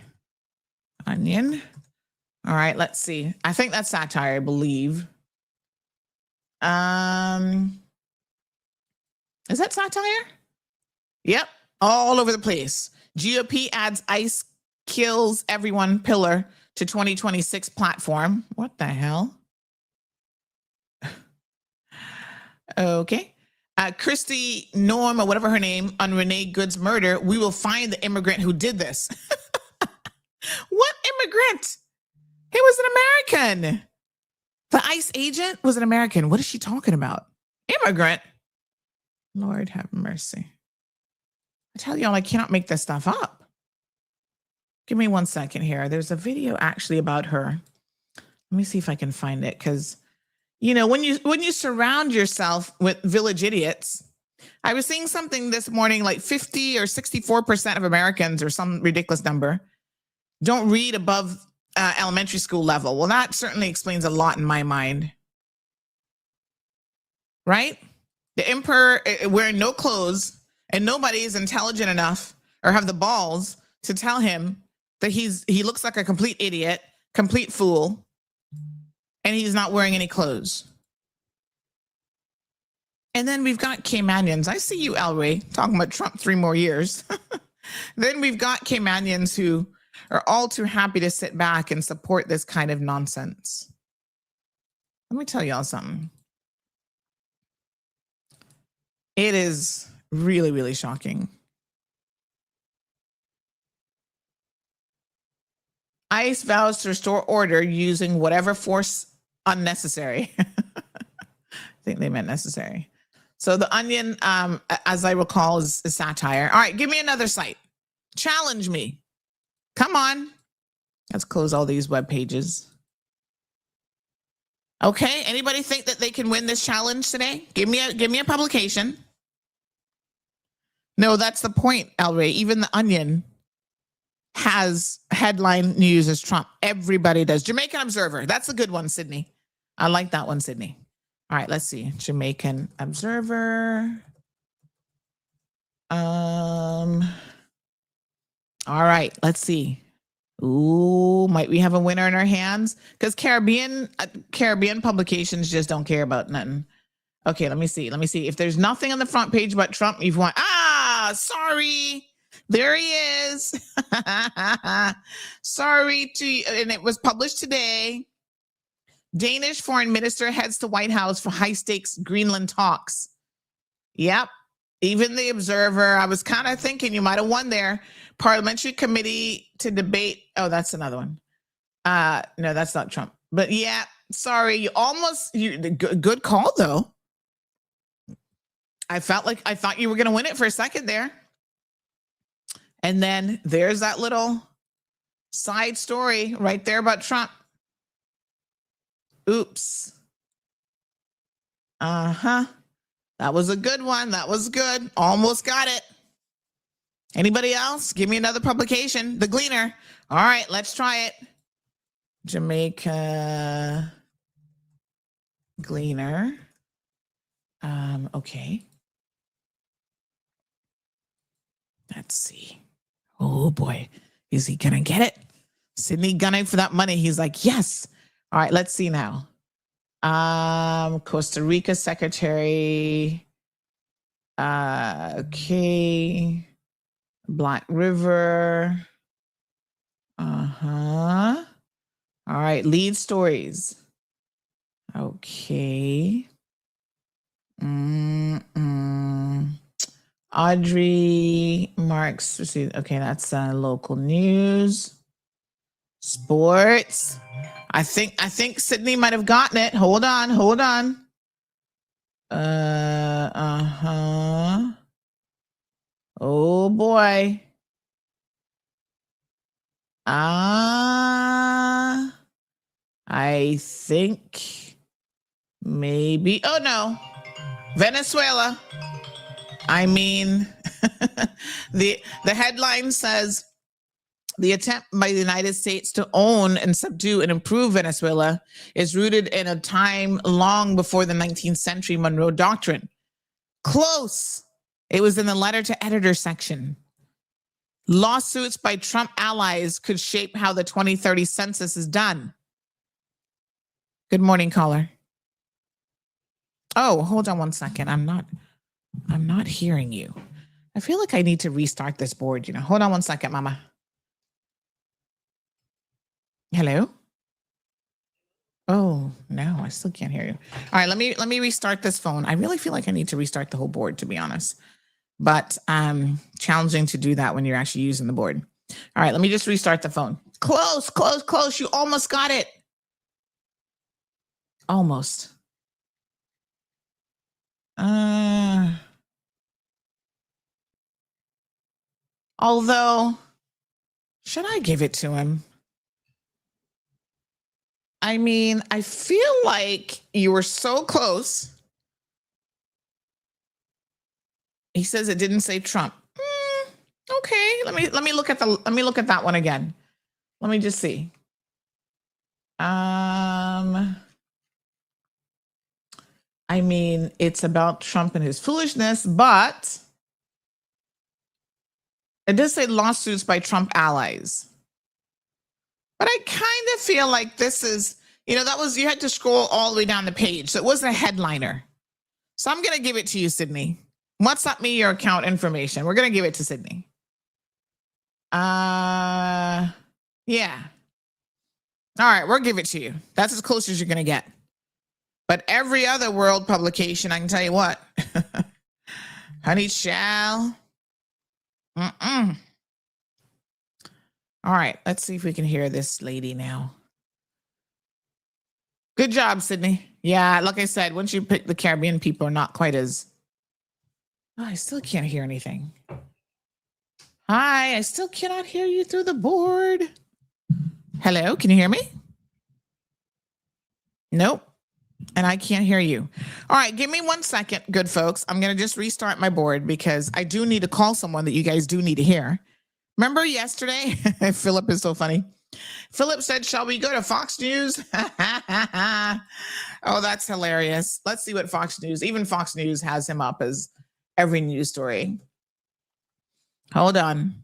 Onion. All right, let's see. I think that's satire, I believe. Is that satire? Yep, all over the place. GOP adds ICE kills everyone pillar to 2026 platform. What the hell? Okay. Christy Norm, or whatever her name, on Renee Good's murder. We will find the immigrant who did this. What immigrant? He was an American. The ICE agent was an American. What is she talking about? Immigrant? Lord have mercy. I tell y'all, I cannot make this stuff up. Give me 1 second here. There's a video actually about her. Let me see if I can find it. Because, you know, when you surround yourself with village idiots, I was seeing something this morning, like 50 or 64% of Americans, or some ridiculous number, don't read above elementary school level. Well, that certainly explains a lot in my mind. Right? The emperor wearing no clothes, and nobody is intelligent enough or have the balls to tell him that he looks like a complete idiot, complete fool, and he's not wearing any clothes. And then we've got Caymanians. I see you, Elray, talking about Trump 3 more years. Then we've got Caymanians who are all too happy to sit back and support this kind of nonsense. Let me tell y'all something. It is really, really shocking. ICE vows to restore order using whatever force unnecessary. I think they meant necessary. So The Onion, as I recall, is satire. All right, give me another site. Challenge me. Come on. Let's close all these web pages. Okay. Anybody think that they can win this challenge today? Give me a publication. No, that's the point, El Rey. Even the Onion has headline news as Trump. Everybody does. Jamaican Observer. That's a good one, Sydney. I like that one, Sydney. All right, let's see. Jamaican Observer. All right, let's see. Ooh, might we have a winner in our hands? Because Caribbean publications just don't care about nothing. Okay, let me see. If there's nothing on the front page about Trump, you've won. Ah, sorry. There he is. Sorry to you. And it was published today. Danish foreign minister heads to White House for high stakes Greenland talks. Yep. Even the Observer. I was kind of thinking you might have won there. Parliamentary committee to debate. Oh, that's another one. No, that's not Trump. But yeah, sorry. Good call though. I thought you were going to win it for a second there. And then there's that little side story right there about Trump. Oops. That was a good one. That was good. Almost got it. Anybody else? Give me another publication. The Gleaner. All right, let's try it. Jamaica Gleaner. Okay. Let's see. Oh boy, is he gonna get it? Sydney gunning for that money. He's like, yes. All right, let's see now. Costa Rica Secretary. Okay. Black River. All right, lead stories. Okay. Audrey Marks. Okay, that's local news. Sports. I think Sydney might have gotten it. Hold on. Oh boy. I think maybe. Oh no. Venezuela. I mean, the headline says the attempt by the United States to own and subdue and improve Venezuela is rooted in a time long before the 19th century Monroe Doctrine. Close. It was in the letter to editor section. Lawsuits by Trump allies could shape how the 2030 census is done. Good morning, caller. Oh, hold on one second. I'm not hearing you. I feel like I need to restart this board, Hold on one second, mama. Hello? Oh, no, I still can't hear you. All right, let me restart this phone. I really feel like I need to restart the whole board, to be honest. But challenging to do that when you're actually using the board. All right, let me just restart the phone. Close. You almost got it. Almost. Although, should I give it to him? I mean, I feel like you were so close. He says it didn't say Trump. Okay, let me look at that one again. Let me just see. I mean, it's about Trump and his foolishness, but it does say lawsuits by Trump allies. But I kind of feel like this is, you had to scroll all the way down the page. So it wasn't a headliner. So I'm going to give it to you, Sydney. WhatsApp me your account information. We're going to give it to Sydney. Yeah. All right, we'll give it to you. That's as close as you're going to get. But every other world publication, I can tell you what. Honey child. All right, let's see if we can hear this lady now. Good job, Sydney. Yeah, like I said, once you pick the Caribbean, people are not quite as... Oh, I still can't hear anything. Hi, I still cannot hear you through the board. Hello, can you hear me? Nope. And I can't hear you. All right, give me 1 second, good folks. I'm going to just restart my board because I do need to call someone that you guys do need to hear. Remember yesterday? Philip is so funny. Philip said, shall we go to Fox News? Oh, that's hilarious. Let's see what Fox News, even Fox News has him up as every news story. Hold on.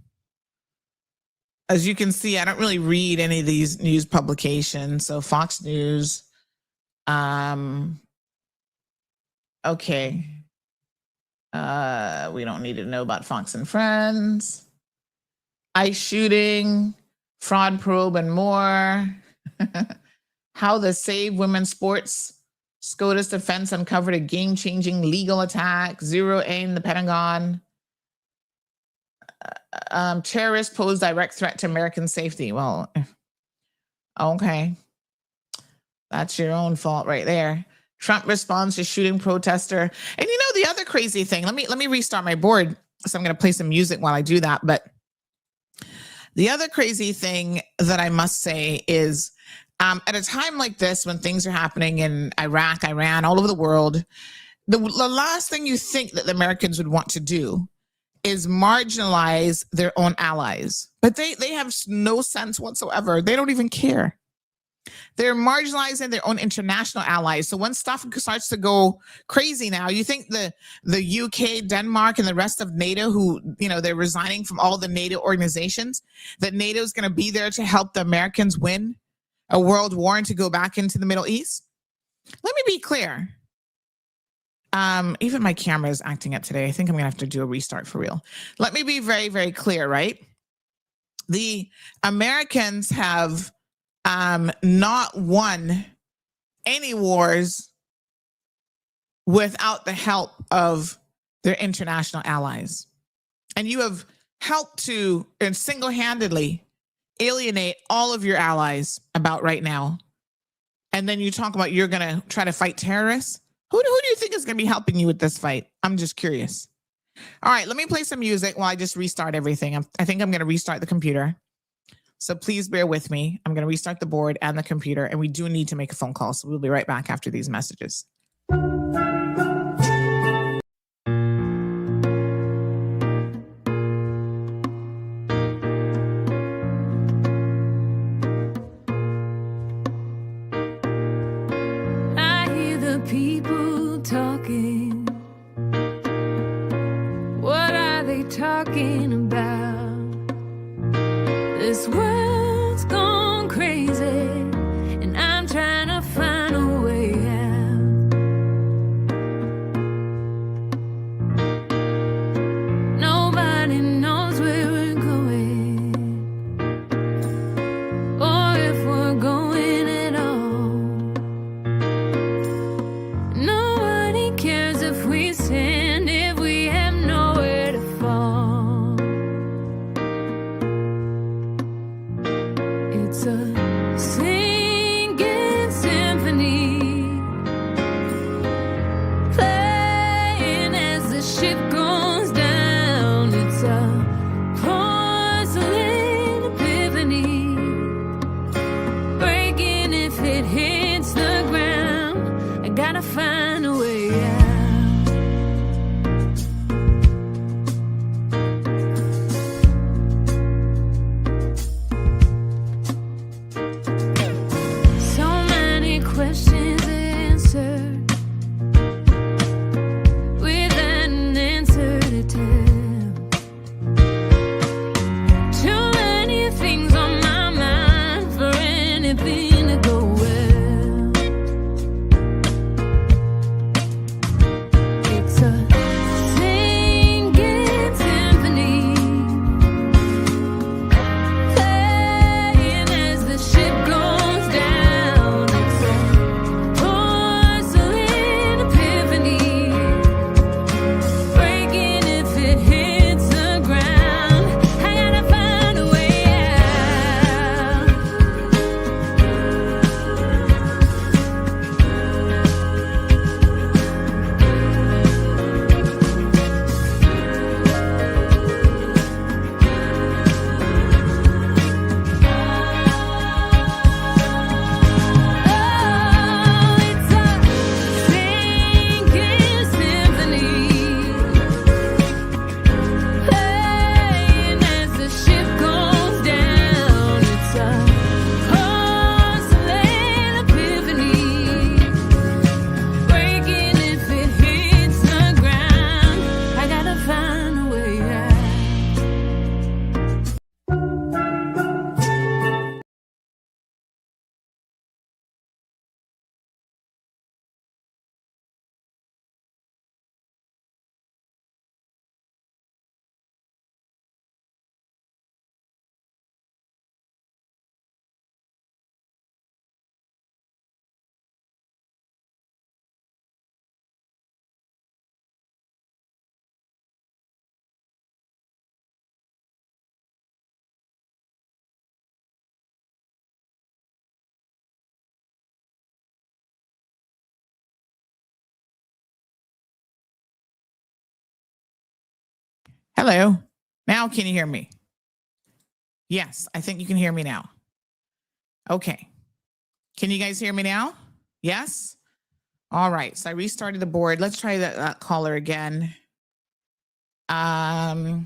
As you can see, I don't really read any of these news publications. So Fox News, okay. We don't need to know about Fox and Friends. ICE shooting, fraud probe, and more. How the Save Women's Sports SCOTUS defense uncovered a game-changing legal attack. Zero aim the Pentagon. Terrorists pose direct threat to American safety. Well, okay. That's your own fault right there. Trump responds to shooting protester. And you know the other crazy thing, let me restart my board. So I'm going to play some music while I do that. But the other crazy thing that I must say is at a time like this, when things are happening in Iraq, Iran, all over the world, the last thing you think that the Americans would want to do is marginalize their own allies. But they have no sense whatsoever. They don't even care. They're marginalizing their own international allies. So when stuff starts to go crazy now, you think the UK, Denmark, and the rest of NATO, who, you know, they're resigning from all the NATO organizations, that NATO is going to be there to help the Americans win a world war and to go back into the Middle East? Let me be clear. Even my camera is acting up today. I think I'm going to have to do a restart for real. Let me be very, very clear, right? The Americans have not won any wars without the help of their international allies. And you have helped to single-handedly alienate all of your allies about right now. And then you talk about you're going to try to fight terrorists. Who do you think is going to be helping you with this fight? I'm just curious. All right, let me play some music while I just restart everything. I think I'm going to restart the computer. So please bear with me. I'm going to restart the board and the computer, and we do need to make a phone call. So we'll be right back after these messages. I hear the people talking. What are they talking about? This world's gone crazy, and I'm trying to find a way out. Nobody knows where we're going, or if we're going at all. Nobody cares if we stand, if we have nowhere to fall. It's a singing symphony, playing as the ship goes down. It's a porcelain epiphany, breaking if it hits the ground. I gotta find a way out. So many questions answered without an answer to tell. Too many things on my mind for anything to go well. Hello. Now can you hear me? Yes, I think you can hear me now. Okay. Can you guys hear me now? Yes? All right. So I restarted the board. Let's try that caller again. Aha.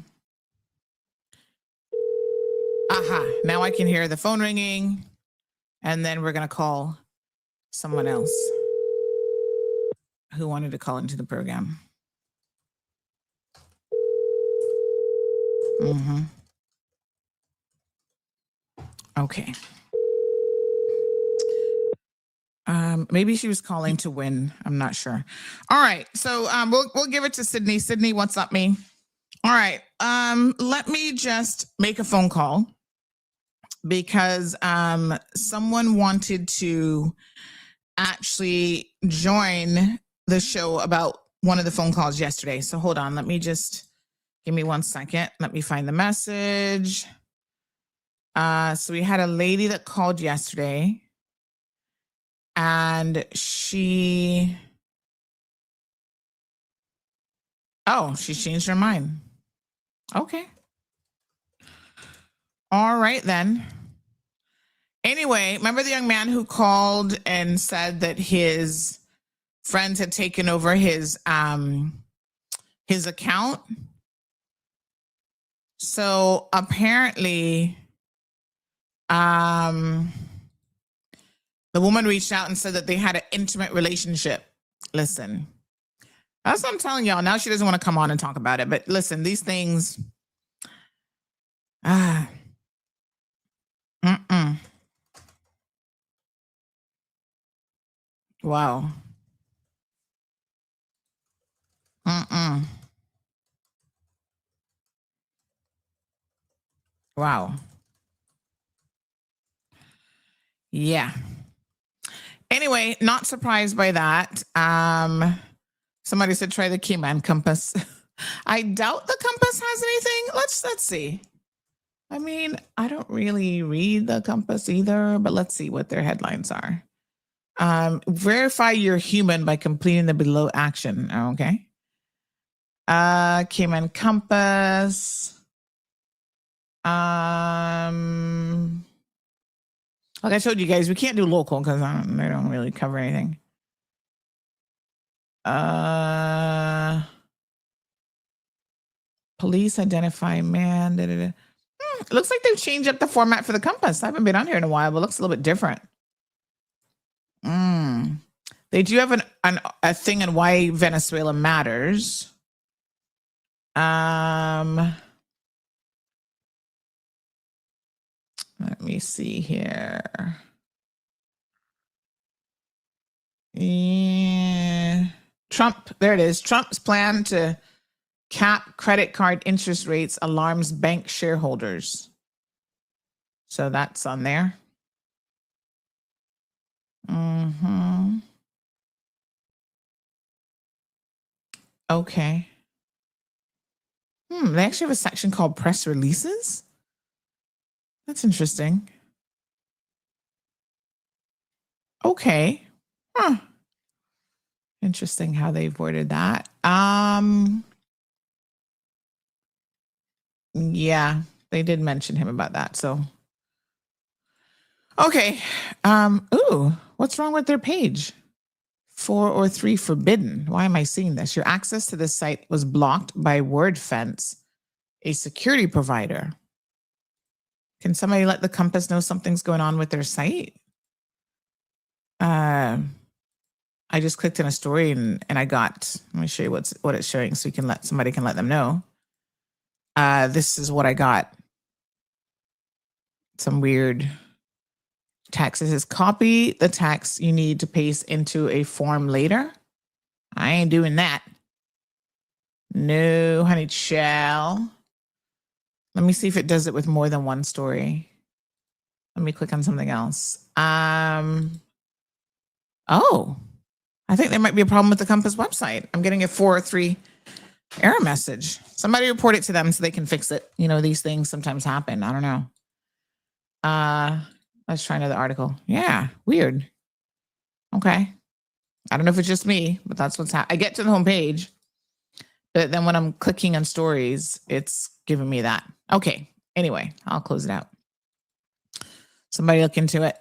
Now I can hear the phone ringing. And then we're going to call someone else who wanted to call into the program. Okay. Maybe she was calling to win. I'm not sure. All right. So we'll give it to Sydney. Sydney, what's up, me? All right. Let me just make a phone call because someone wanted to actually join the show about one of the phone calls yesterday. So hold on. Let me just give me 1 second. Let me find the message. So we had a lady that called yesterday. And she changed her mind. Okay. All right, then. Anyway, remember the young man who called and said that his friends had taken over his account? So apparently, the woman reached out and said that they had an intimate relationship. Listen, that's what I'm telling y'all. Now she doesn't want to come on and talk about it. But listen, these things. Wow. Wow. Yeah. Anyway, not surprised by that. Somebody said try the Keyman compass. I doubt the compass has anything. Let's see. I mean, I don't really read the compass either, but let's see what their headlines are. Verify you're human by completing the below action. Okay. Keyman compass. Like I told you guys, we can't do local because they don't really cover anything. Police identify man. It looks like they've changed up the format for the compass. I haven't been on here in a while, but it looks a little bit different. They do have a thing on why Venezuela matters. Let me see here. Yeah. Trump, there it is. Trump's plan to cap credit card interest rates alarms bank shareholders. So that's on there. Okay. They actually have a section called press releases. That's interesting. Okay. Interesting how they've worded that. Yeah, they did mention him about that. So, okay. Ooh, what's wrong with their page? 4 or 3 forbidden. Why am I seeing this? Your access to this site was blocked by WordFence, a security provider. Can somebody let the Compass know something's going on with their site? I just clicked in a story and I got, let me show you what it's showing so you can somebody can let them know. This is what I got. Some weird text. It says copy the text you need to paste into a form later. I ain't doing that. No, honey child. Let me see if it does it with more than one story. Let me click on something else. Oh, I think there might be a problem with the Compass website. I'm getting a 403 error message. Somebody report it to them so they can fix it. You know, these things sometimes happen. I don't know. Let's try another article. Yeah, weird. Okay. I don't know if it's just me, but that's what's happening. I get to the homepage But then when I'm clicking on stories, it's giving me that. Okay. Anyway, I'll close it out. Somebody look into it.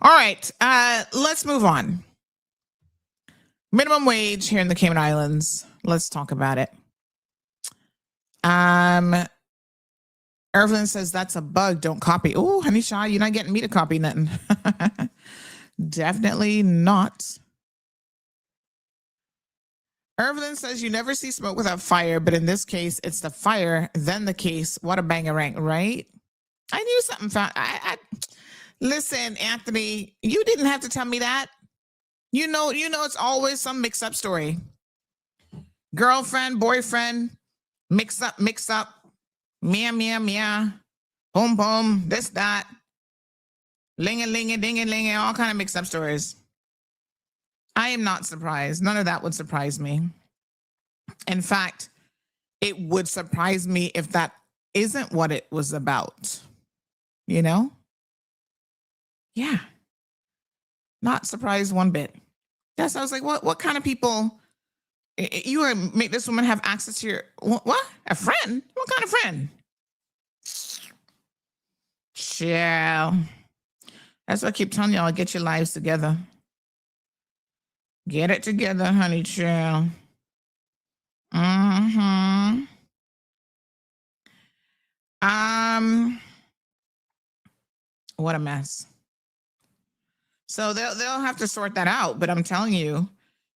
All right. Let's move on. Minimum wage here in the Cayman Islands. Let's talk about it. Irvin says that's a bug. Don't copy. Oh, honey Shaw, you're not getting me to copy nothing. Definitely not. Irvin says you never see smoke without fire, but in this case, it's the fire, then the case. What a bangarang, right? I knew something found. Listen, Anthony, you didn't have to tell me that. You know, it's always some mix-up story. Girlfriend, boyfriend, mix up, meow, boom, boom, this, that, ling-a-ling-a, ding-a-ling-a, all kind of mix-up stories. I am not surprised. None of that would surprise me. In fact, it would surprise me if that isn't what it was about. You know? Yeah. Not surprised one bit. Yes, I was like, what kind of people? You would make this woman have access to your, what? A friend? What kind of friend? Chill. That's what I keep telling y'all. Get your lives together. Get it together, honey, chill. Mm-hmm. What a mess. So they'll have to sort that out. But I'm telling you,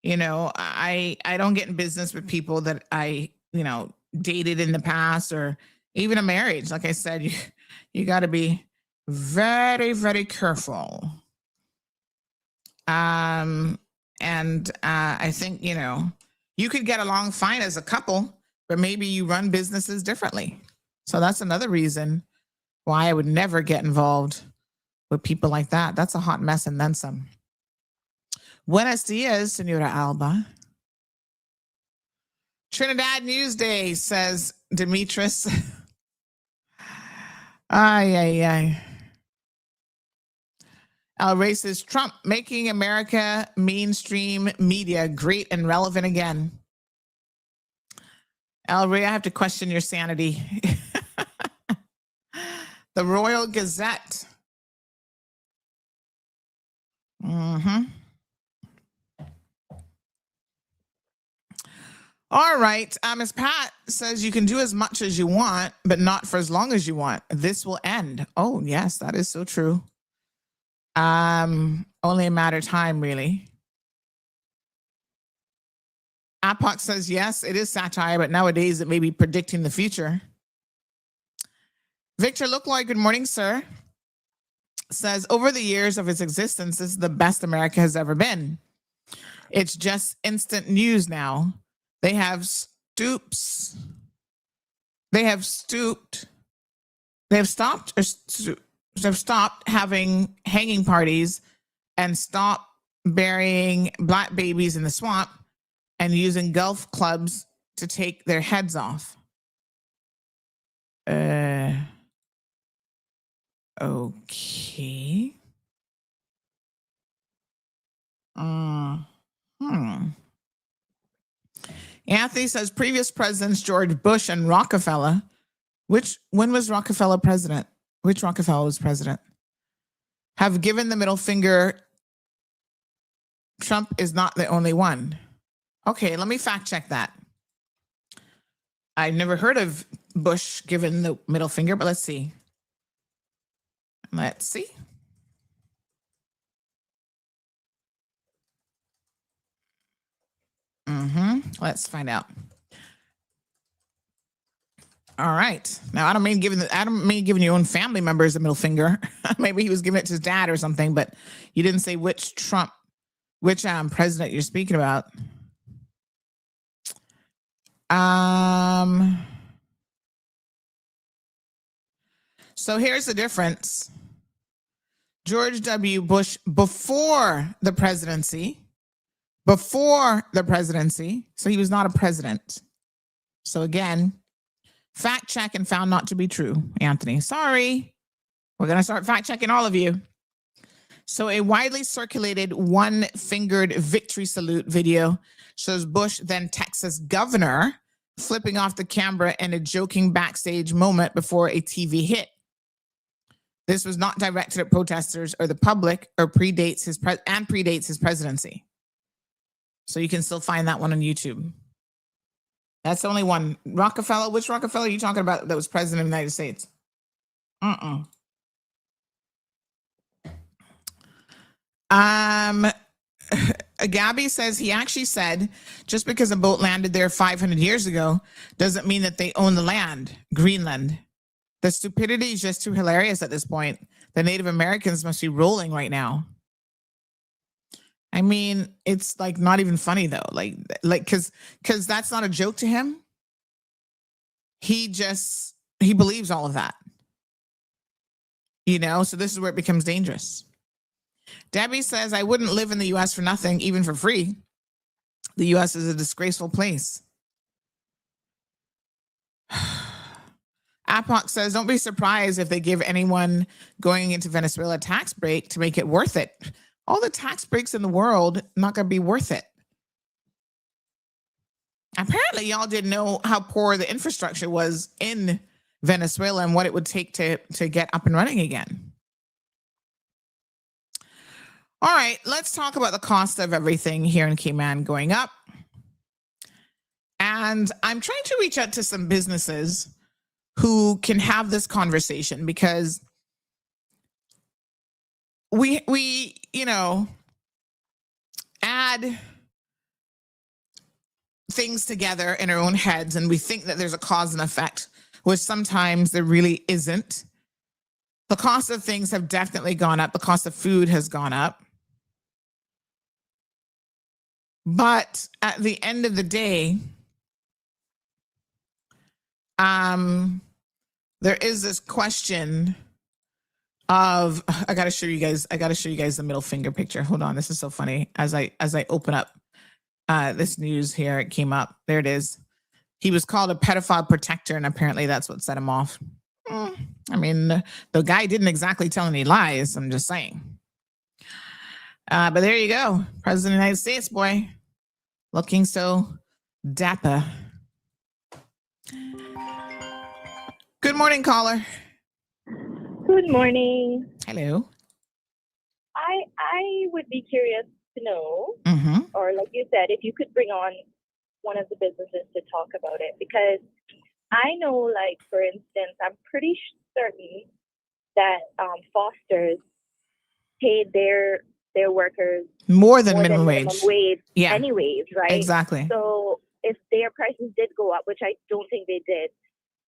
I don't get in business with people that I, dated in the past or even a marriage. Like I said, you got to be very, very careful. And I think, you could get along fine as a couple, but maybe you run businesses differently. So that's another reason why I would never get involved with people like that. That's a hot mess and then some. Buenos dias, Senora Alba. Trinidad Newsday, says Demetrius. Ay. El Rey says, Trump making America mainstream media great and relevant again. El Rey, I have to question your sanity. The Royal Gazette. Mm-hmm. All right. Miss Pat says you can do as much as you want, but not for as long as you want. This will end. Oh, yes, that is so true. Only a matter of time, really. Apoc says, yes, it is satire, but nowadays it may be predicting the future. Victor Lookloy, good morning, sir. Says, over the years of its existence, this is the best America has ever been. It's just instant news now. They have stopped having hanging parties and stopped burying black babies in the swamp and using golf clubs to take their heads off. Okay. Anthony says previous presidents, George Bush and Rockefeller. When was Rockefeller president? Which Rockefeller was president? Have given the middle finger. Trump is not the only one. Okay, let me fact check that. I've never heard of Bush giving the middle finger, but let's see. Let's see. Let's find out. All right. Now, I don't mean giving your own family members a middle finger. Maybe he was giving it to his dad or something, but you didn't say which president you're speaking about. So here's the difference. George W. Bush before the presidency, so he was not a president. So again, fact check and found not to be true, Anthony. Sorry. We're going to start fact checking all of you. So a widely circulated one-fingered victory salute video Shows Bush, then Texas governor, flipping off the camera in a joking backstage moment before a TV hit. This was not directed at protesters or the public, or predates his presidency. So you can still find that one on YouTube. That's the only one. Rockefeller, which Rockefeller are you talking about that was president of the United States? Gabby says he actually said just because a boat landed there 500 years ago doesn't mean that they own the land, Greenland. The stupidity is just too hilarious at this point. The Native Americans must be rolling right now. I mean, it's like not even funny though. Like because that's not a joke to him. He believes all of that. You know, so this is where it becomes dangerous. Debbie says, I wouldn't live in the US for nothing, even for free. The US is a disgraceful place. Apoc says, don't be surprised if they give anyone going into Venezuela a tax break to make it worth it. All the tax breaks in the world, not going to be worth it. Apparently, y'all didn't know how poor the infrastructure was in Venezuela and what it would take to get up and running again. All right, let's talk about the cost of everything here in Cayman going up. And I'm trying to reach out to some businesses who can have this conversation, because we you know, add things together in our own heads and we think that there's a cause and effect, which sometimes there really isn't. The cost of things have definitely gone up. The cost of food has gone up. But at the end of the day, there is this question of, I gotta show you guys the middle finger picture. Hold on, this is so funny. As I open up this news here, it came up. There it is. He was called a pedophile protector, and apparently that's what set him off. I mean, the guy didn't exactly tell any lies. I'm just saying. But there you go, President of the United States, boy, looking so dapper. Good morning, caller. Good morning. Hello. I would be curious to know, or like you said, if you could bring on one of the businesses to talk about it, because I know, like, for instance, I'm pretty certain that Foster's paid their workers more than minimum wage yeah, anyways, right? Exactly. So if their prices did go up, which I don't think they did,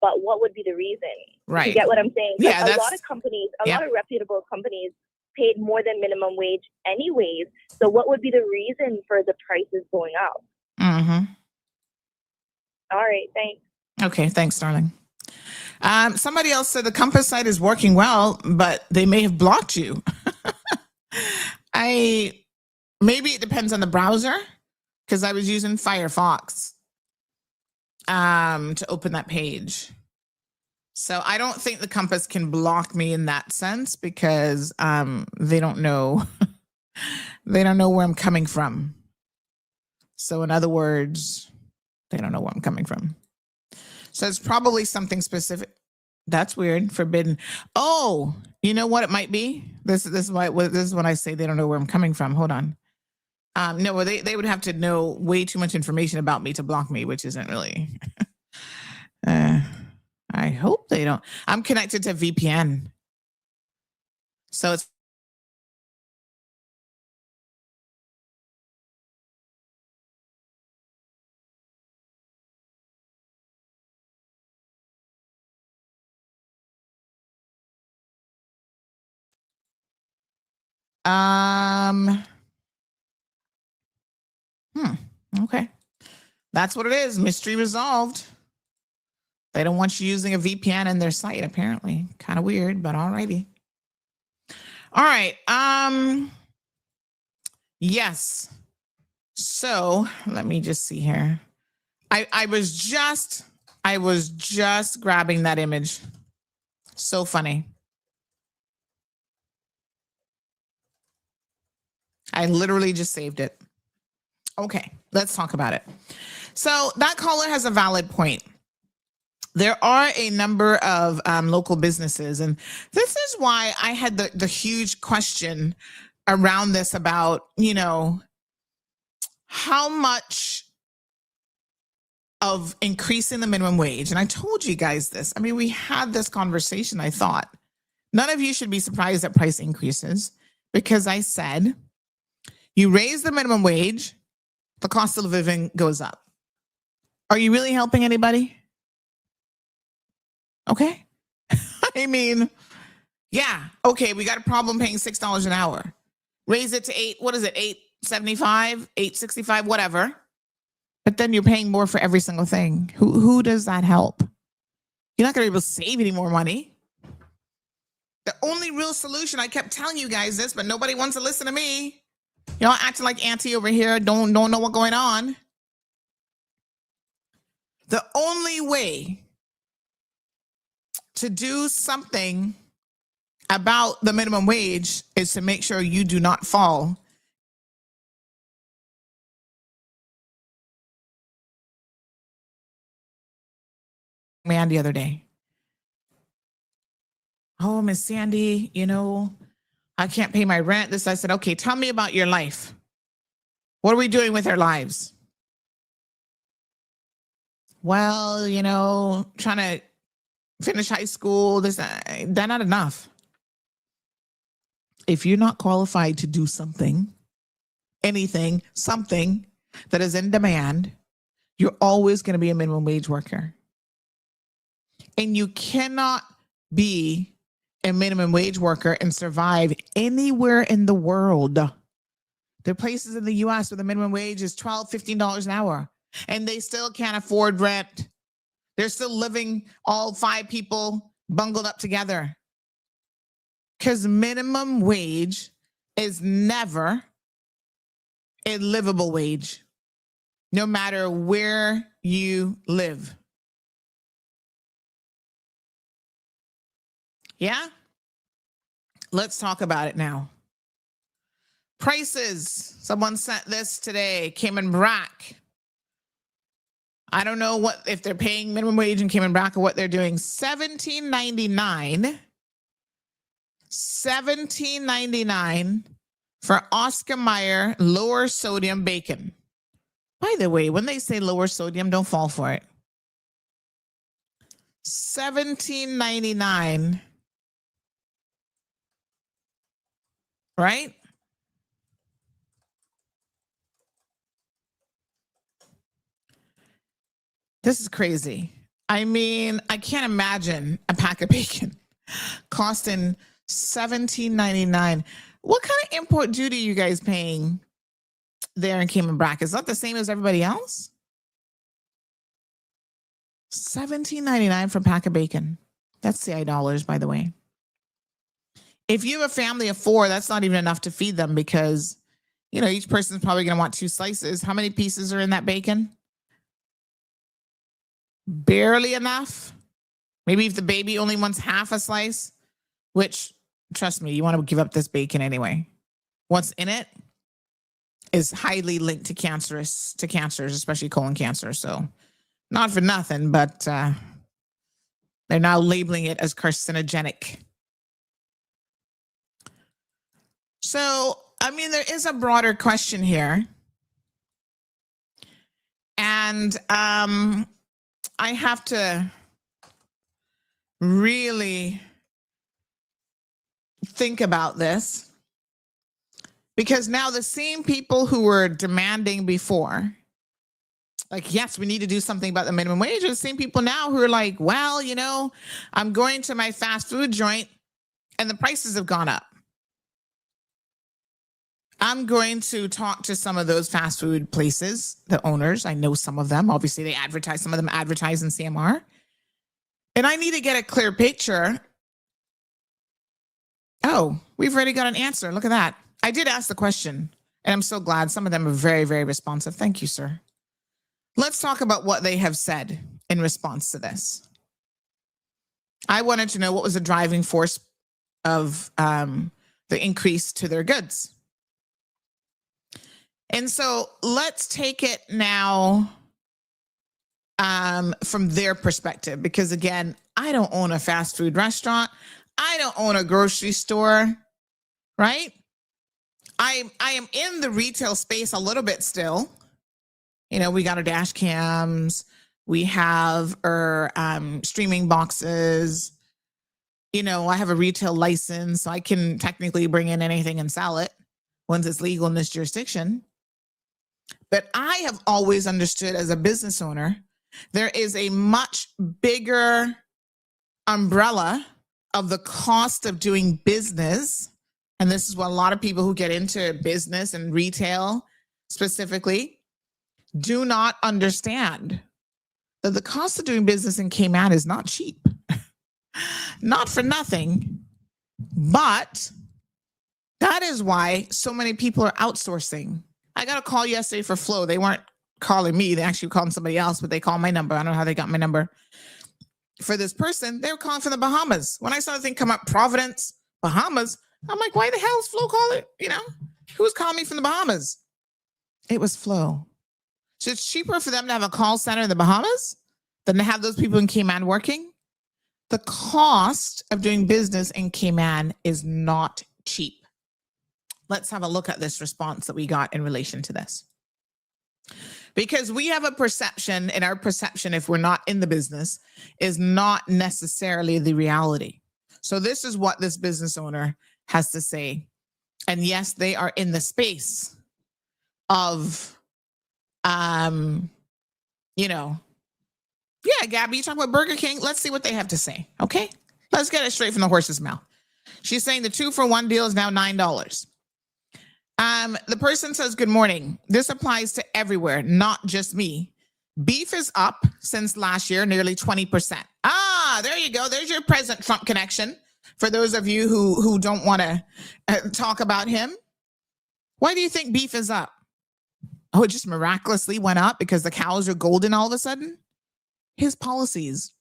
but what would be the reason? Right. You get what I'm saying? Yeah, a lot of companies, lot of reputable companies paid more than minimum wage anyways. So what would be the reason for the prices going up? All right, thanks. Okay, thanks, darling. Somebody else said the Compass site is working well, but they may have blocked you. Maybe it depends on the browser, because I was using Firefox to open that page. So I don't think the Compass can block me in that sense, because they don't know they don't know where I'm coming from. So in other words, they don't know where I'm coming from. So it's probably something specific. That's weird. Forbidden. Oh, you know what it might be? This is when I say they don't know where I'm coming from. Hold on. No, well, they would have to know way too much information about me to block me, which isn't really. I hope they don't. I'm connected to VPN. So it's. Okay. That's what it is. Mystery resolved. They don't want you using a VPN in their site, apparently. Kind of weird, but alrighty. All right. Yes. So let me just see here. I was just grabbing that image. So funny. I literally just saved it. Okay, let's talk about it. So that caller has a valid point. There are a number of local businesses, and this is why I had the huge question around this about, how much of increasing the minimum wage. And I told you guys this. I mean, we had this conversation, I thought. None of you should be surprised at price increases because I said, you raise the minimum wage, the cost of living goes up. Are you really helping anybody? Okay. I mean, yeah. Okay, we got a problem paying $6 an hour. Raise it to $8.75, $8.65, whatever. But then you're paying more for every single thing. Who does that help? You're not going to be able to save any more money. The only real solution, I kept telling you guys this, but nobody wants to listen to me. Y'all acting like auntie over here, don't know what's going on. The only way to do something about the minimum wage is to make sure you do not fall. Man, the other day, oh, Miss Sandy, I can't pay my rent. I said, okay, tell me about your life. What are we doing with our lives? Well, trying to finish high school. They're not enough. If you're not qualified to do something, anything, something that is in demand, you're always going to be a minimum wage worker. And you cannot be a minimum wage worker and survive anywhere in the world. There are places in the US where the minimum wage is $12, $15 an hour, and they still can't afford rent. They're still living, all 5 people bungled up together. Because minimum wage is never a livable wage, no matter where you live. Yeah? Let's talk about it now. Prices. Someone sent this today. Cayman Brack. I don't know if they're paying minimum wage in Cayman Brack or what they're doing. $17.99. $17.99 for Oscar Mayer lower sodium bacon. By the way, when they say lower sodium, don't fall for it. $17.99. Right? This is crazy. I mean, I can't imagine a pack of bacon costing $17.99. What kind of import duty are you guys paying there in Cayman Brack? Is that the same as everybody else? $17.99 for a pack of bacon. That's CI dollars, by the way. If you have a family of 4, that's not even enough to feed them because, each person's probably going to want 2 slices. How many pieces are in that bacon? Barely enough. Maybe if the baby only wants half a slice, which, trust me, you want to give up this bacon anyway. What's in it is highly linked to cancers, especially colon cancer. So not for nothing, but they're now labeling it as carcinogenic. So, I mean, there is a broader question here. And I have to really think about this because now the same people who were demanding before, like, yes, we need to do something about the minimum wage, are the same people now who are like, well, I'm going to my fast food joint and the prices have gone up. I'm going to talk to some of those fast food places, the owners. I know some of them. Obviously, they advertise. Some of them advertise in CMR. And I need to get a clear picture. Oh, we've already got an answer. Look at that. I did ask the question, and I'm so glad. Some of them are very, very responsive. Thank you, sir. Let's talk about what they have said in response to this. I wanted to know what was the driving force of the increase to their goods. And so let's take it now from their perspective, because again, I don't own a fast food restaurant. I don't own a grocery store, right? I am in the retail space a little bit still. You know, we got our dash cams, we have our streaming boxes. You know, I have a retail license, so I can technically bring in anything and sell it once it's legal in this jurisdiction. But I have always understood as a business owner, there is a much bigger umbrella of the cost of doing business. And this is what a lot of people who get into business and retail specifically do not understand, that the cost of doing business in Cayman is not cheap. Not for nothing, but that is why so many people are outsourcing. I got a call yesterday for Flow. They weren't calling me. They actually called somebody else, but they called my number. I don't know how they got my number. For this person, they were calling from the Bahamas. When I saw the thing come up, Providence, Bahamas, I'm like, why the hell is Flow calling? You know, who's calling me from the Bahamas? It was Flow. So it's cheaper for them to have a call center in the Bahamas than to have those people in Cayman working. The cost of doing business in Cayman is not cheap. Let's have a look at this response that we got in relation to this. Because we have a perception, and our perception, if we're not in the business, is not necessarily the reality. So this is what this business owner has to say. And yes, they are in the space of, you know, yeah, Gabby, you talk about Burger King. Let's see what they have to say. Okay, let's get it straight from the horse's mouth. She's saying the 2-for-1 deal is now $9. The person says, good morning. This applies to everywhere, not just me. Beef is up since last year, nearly 20%. Ah, there you go. There's your President Trump connection. For those of you who don't want to talk about him. Why do you think beef is up? Oh, it just miraculously went up because the cows are golden all of a sudden? His policies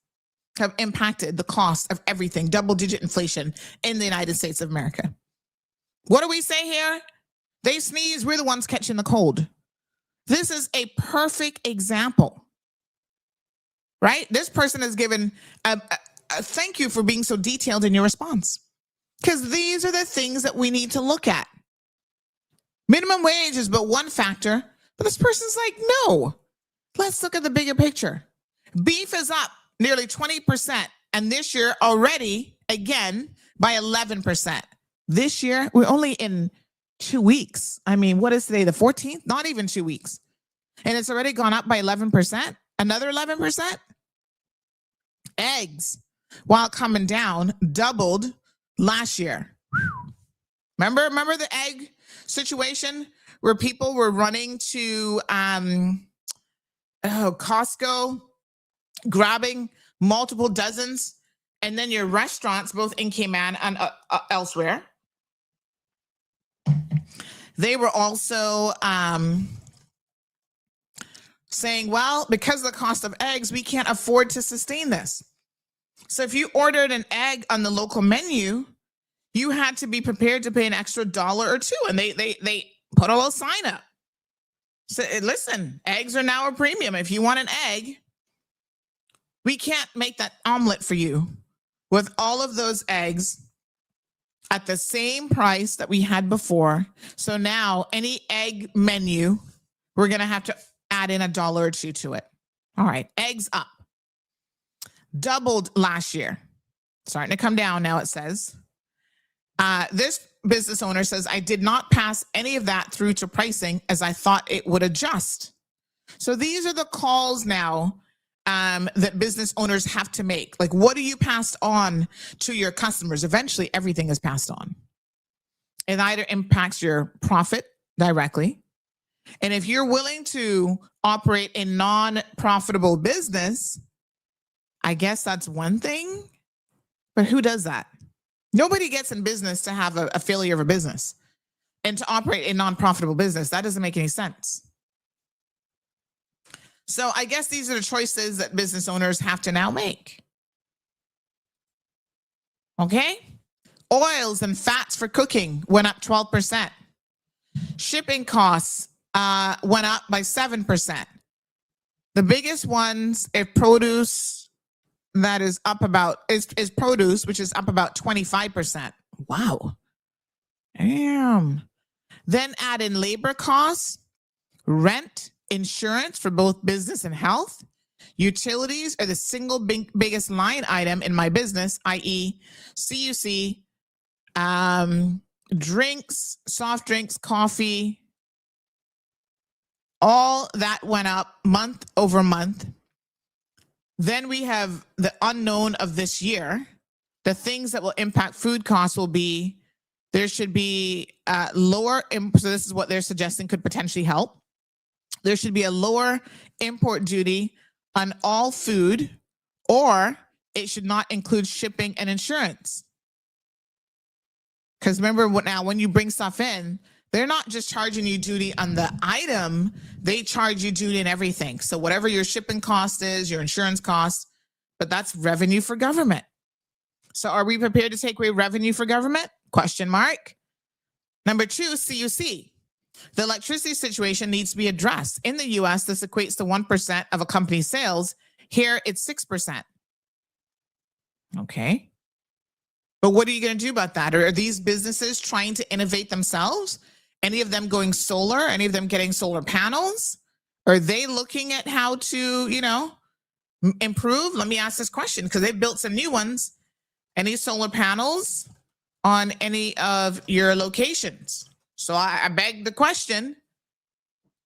have impacted the cost of everything, double-digit inflation in the United States of America. What do we say here? They sneeze, we're the ones catching the cold. This is a perfect example, right? This person has given a thank you for being so detailed in your response, because these are the things that we need to look at. Minimum wage is but one factor, but this person's like, no, let's look at the bigger picture. Beef is up nearly 20%, and this year already, again, by 11%. This year, we're only in 2 weeks. I mean, what is today, the 14th? Not even 2 weeks. And it's already gone up by 11%, another 11%. Eggs, while coming down, doubled last year. Remember the egg situation where people were running to Costco, grabbing multiple dozens, and then your restaurants, both in Cayman and elsewhere, they were also saying, well, because of the cost of eggs, we can't afford to sustain this. So if you ordered an egg on the local menu, you had to be prepared to pay an extra $1 or $2. And they put a little sign up. So listen, eggs are now a premium. If you want an egg, we can't make that omelet for you with all of those eggs at the same price that we had before. So now any egg menu, we're going to have to add in $1 or $2 to it. All right, eggs up. Doubled last year. Starting to come down now, it says. This business owner says, I did not pass any of that through to pricing as I thought it would adjust. So these are the calls now that business owners have to make. Like, what do you pass on to your customers? Eventually, everything is passed on. It either impacts your profit directly. And if you're willing to operate a non-profitable business, I guess that's one thing. But who does that? Nobody gets in business to have a failure of a business and to operate a non-profitable business. That doesn't make any sense. So I guess these are the choices that business owners have to now make. Okay? Oils and fats for cooking went up 12%. Shipping costs went up by 7%. The biggest ones, if produce, that is up about, is produce, which is up about 25%. Wow. Damn. Then add in labor costs, rent, insurance for both business and health. Utilities are the single biggest line item in my business, i.e. CUC, drinks, soft drinks, coffee, all that went up month over month. Then we have the unknown of this year. The things that will impact food costs will be, there should be lower, so this is what they're suggesting could potentially help. There should be a lower import duty on all food, or it should not include shipping and insurance. Because remember, now when you bring stuff in, they're not just charging you duty on the item, they charge you duty on everything. So whatever your shipping cost is, your insurance cost, but that's revenue for government. So are we prepared to take away revenue for government? Question mark. Number 2, CUC. The electricity situation needs to be addressed. In the US, this equates to 1% of a company's sales. Here, it's 6%. Okay. But what are you going to do about that? Are these businesses trying to innovate themselves? Any of them going solar? Any of them getting solar panels? Are they looking at how to, improve? Let me ask this question, because they've built some new ones. Any solar panels on any of your locations? So I beg the question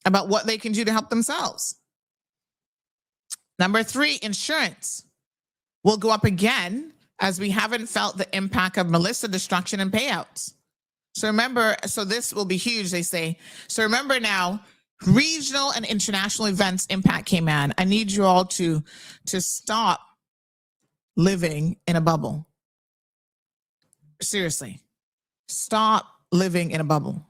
about what they can do to help themselves. Number 3, insurance will go up again, as we haven't felt the impact of Melissa destruction and payouts. So remember, so this will be huge, they say. So remember now, regional and international events impact came in. I need you all to stop living in a bubble. Seriously, stop living in a bubble.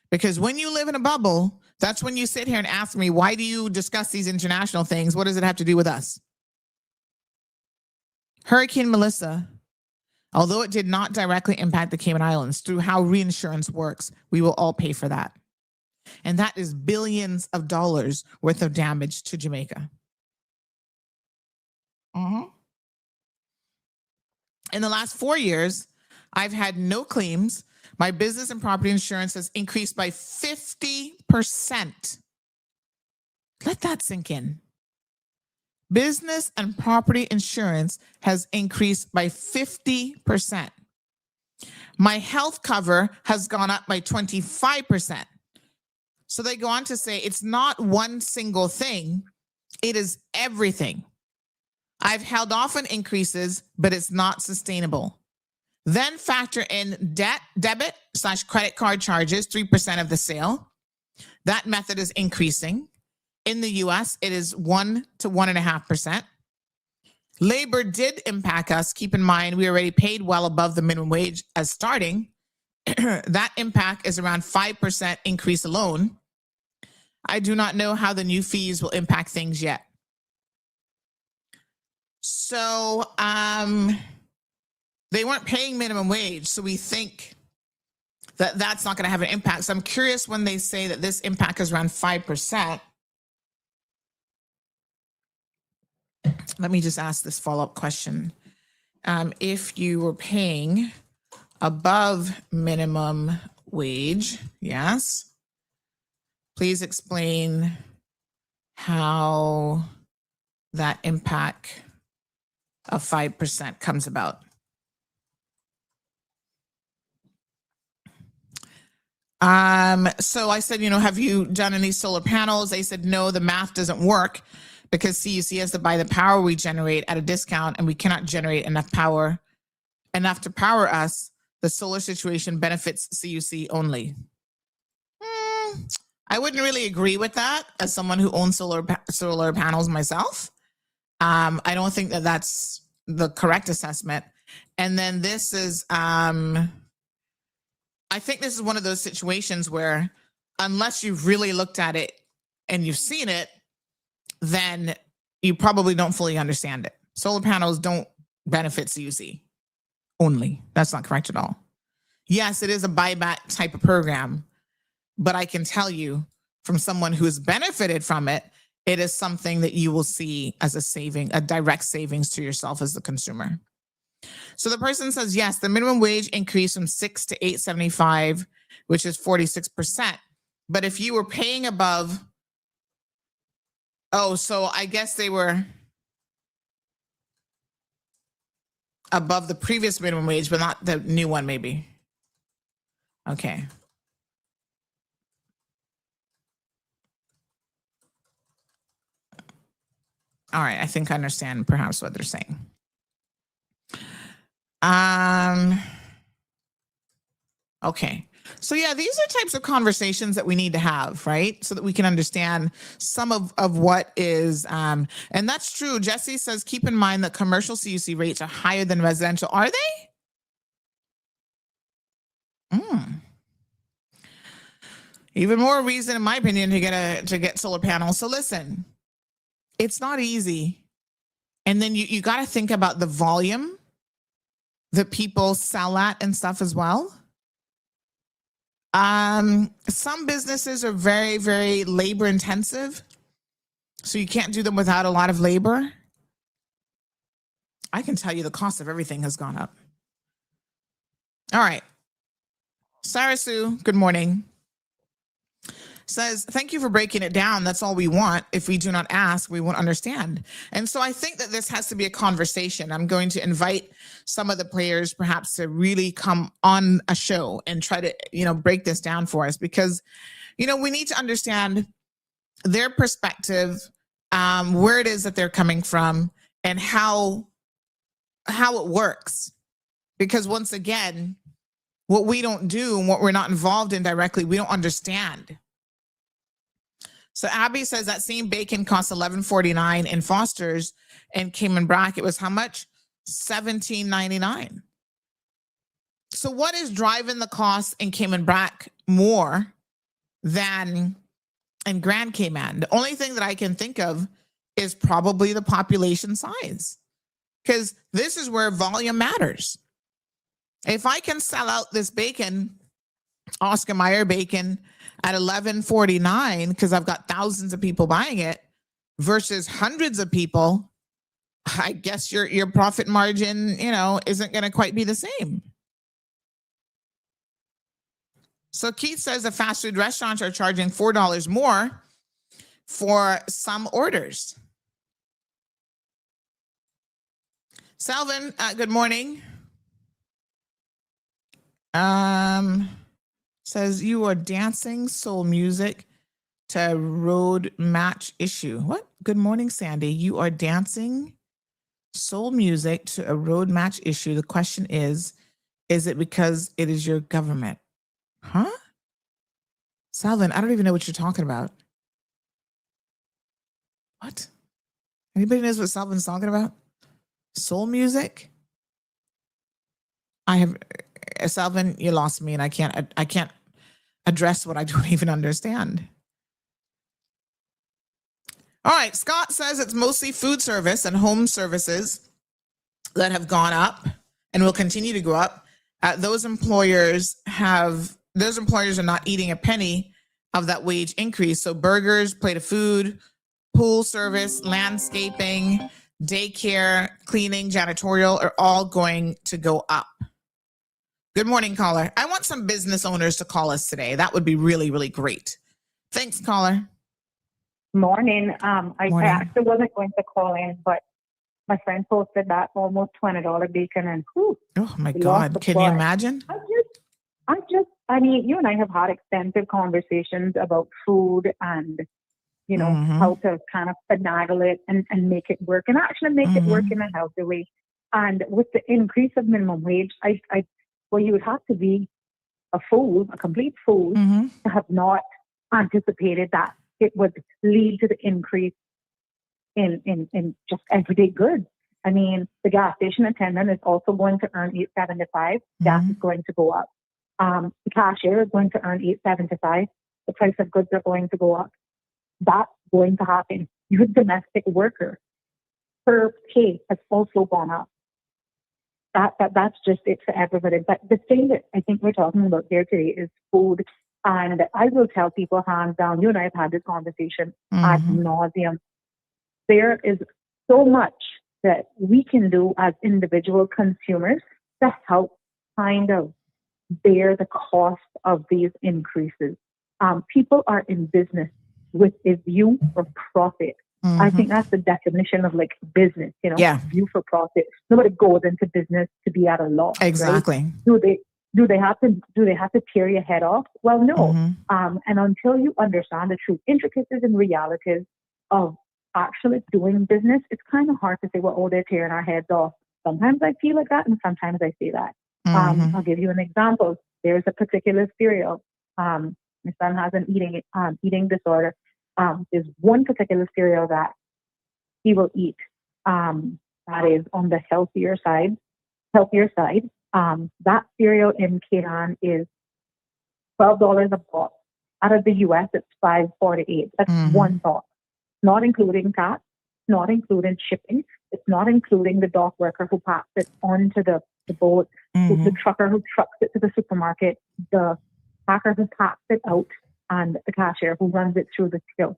Because when you live in a bubble, that's when you sit here and ask me, why do you discuss these international things? What does it have to do with us? Hurricane Melissa, although it did not directly impact the Cayman Islands, through how reinsurance works, we will all pay for that. And that is billions of dollars worth of damage to Jamaica. In the last 4 years, I've had no claims. My business and property insurance has increased by 50%. Let that sink in. Business and property insurance has increased by 50%. My health cover has gone up by 25%. So they go on to say it's not one single thing, it is everything. I've held off on increases, but it's not sustainable. Then factor in debit/credit card charges, 3% of the sale. That method is increasing. In the US, it is 1 to 1.5%. Labor did impact us. Keep in mind, we already paid well above the minimum wage as starting. That impact is around 5% increase alone. I do not know how the new fees will impact things yet. So they weren't paying minimum wage, so we think that that's not going to have an impact. So I'm curious when they say that this impact is around 5%. Let me just ask this follow-up question. If you were paying above minimum wage, yes, please explain how that impact of 5% comes about. So I said, have you done any solar panels? They said, no, the math doesn't work because CUC has to buy the power we generate at a discount, and we cannot generate enough to power us. The solar situation benefits CUC only. I wouldn't really agree with that as someone who owns solar panels myself. I don't think that that's the correct assessment. And then this is, I think this is one of those situations where unless you've really looked at it and you've seen it, then you probably don't fully understand it. Solar panels don't benefit CUC only. That's not correct at all. Yes, it is a buyback type of program, but I can tell you from someone who has benefited from it, it is something that you will see as a direct savings to yourself as the consumer. So the person says, yes, the minimum wage increased from $6 to $8.75, which is 46%. But if you were paying above, so I guess they were above the previous minimum wage, but not the new one, maybe. Okay. All right, I think I understand perhaps what they're saying. Okay. So yeah, these are types of conversations that we need to have, right? So that we can understand some of what is, and that's true. Jesse says, keep in mind that commercial CUC rates are higher than residential. Are they? Even more reason, in my opinion, to get solar panels. So listen, it's not easy. And then you got to think about the volume that people sell at and stuff as well. Some businesses are very, very labor intensive. So you can't do them without a lot of labor. I can tell you the cost of everything has gone up. All right. Sarah Sue, good morning. Says, thank you for breaking it down. That's all we want. If we do not ask, we won't understand. And so I think that this has to be a conversation. I'm going to invite some of the players perhaps to really come on a show and try to, break this down for us, because, we need to understand their perspective, where it is that they're coming from, and how it works. Because once again, what we don't do and what we're not involved in directly, we don't understand. So Abby says that same bacon costs $11.49 in Foster's, and Cayman Brack, it was how much? $17.99. So what is driving the cost in Cayman Brack more than in Grand Cayman? The only thing that I can think of is probably the population size, because this is where volume matters. If I can sell out this bacon, Oscar Mayer bacon, at $11.49 because I've got thousands of people buying it versus hundreds of people, I guess your profit margin, isn't going to quite be the same. So Keith says the fast food restaurants are charging $4 more for some orders. Selvin, good morning. Says you are dancing soul music to road match issue. What? Good morning, Sandy. You are dancing soul music to a road match issue. The question is it because it is your government? Huh? Salvin, I don't even know what you're talking about. What? Anybody knows what Salvin's talking about? Soul music? Salvin, you lost me, and I can't address what I don't even understand. All right, Scott says it's mostly food service and home services that have gone up and will continue to go up. Those employers are not eating a penny of that wage increase. So burgers, plate of food, pool service, landscaping, daycare, cleaning, janitorial are all going to go up. Good morning, caller. I want some business owners to call us today. That would be really, really great. Thanks, caller. Morning. I actually wasn't going to call in, but my friend posted that almost $20 bacon, and oh my God, can you imagine? I mean, you and I have had extensive conversations about food and, how to kind of finagle it and make it work, and actually make it work in a healthy way. And with the increase of minimum wage, you would have to be a complete fool to have not anticipated that it would lead to the increase in just everyday goods. I mean, the gas station attendant is also going to earn $8.75. Gas is going to go up. The cashier is going to earn $8.75. The price of goods are going to go up. That's going to happen. Your domestic worker, her pay has also gone up. That's just it for everybody. But the thing that I think we're talking about here today is food And I will tell people hands down, you and I have had this conversation ad nauseum. There is so much that we can do as individual consumers to help kind of bear the cost of these increases. People are in business with a view for profit. I think that's the definition of like business, view for profit. Nobody goes into business to be at a loss. Exactly. Right? Do they have to tear your head off? Well, no. And until you understand the true intricacies and realities of actually doing business, it's kind of hard to say, well, they're tearing our heads off. Sometimes I feel like that, and sometimes I say that. I'll give you an example. There's a particular cereal. My son has an eating disorder. There's one particular cereal that he will eat that is on the healthier side. That cereal in Canaan is $12 a box. Out of the US, it's $5.48. That's one box, not including tax, not including shipping. It's not including the dock worker who packs it onto the boat, the trucker who trucks it to the supermarket, the packer who packs it out, and the cashier who runs it through the till.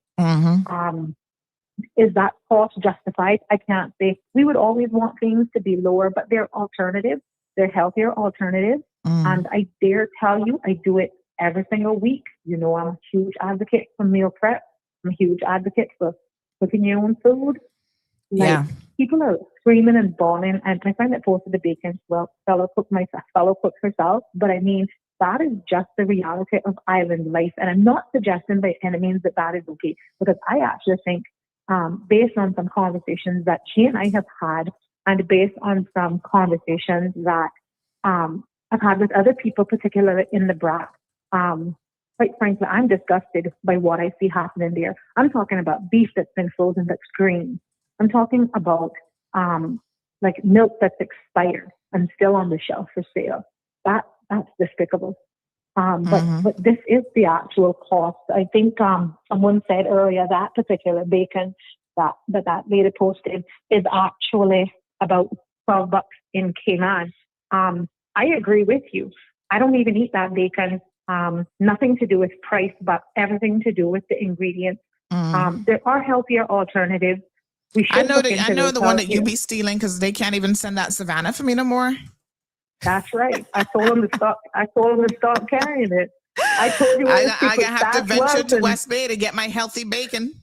Is that cost justified? I can't say. We would always want things to be lower, but they're alternatives. They're healthier alternatives. And I dare tell you, I do it every single week. I'm a huge advocate for meal prep. I'm a huge advocate for cooking your own food. People are screaming and bawling, and my friend that posted the bacon, fellow cook herself. But I mean, that is just the reality of island life. And I'm not suggesting by any means that is okay, because I actually think, based on some conversations that she and I have had, and based on some conversations that I've had with other people, particularly in the BRAC, quite frankly, I'm disgusted by what I see happening there. I'm talking about beef that's been frozen that's green. I'm talking about like milk that's expired and still on the shelf for sale. That's despicable. But this is the actual cost. I think someone said earlier that particular bacon that lady posted is actually about $12 in Cayman. I agree with you. I don't even eat that bacon. Nothing to do with price, but everything to do with the ingredients. There are healthier alternatives. I know the one that you be stealing because they can't even send that Savannah for me no more. That's right. I told them to stop carrying it. I told you I have to venture to West Bay to get my healthy bacon.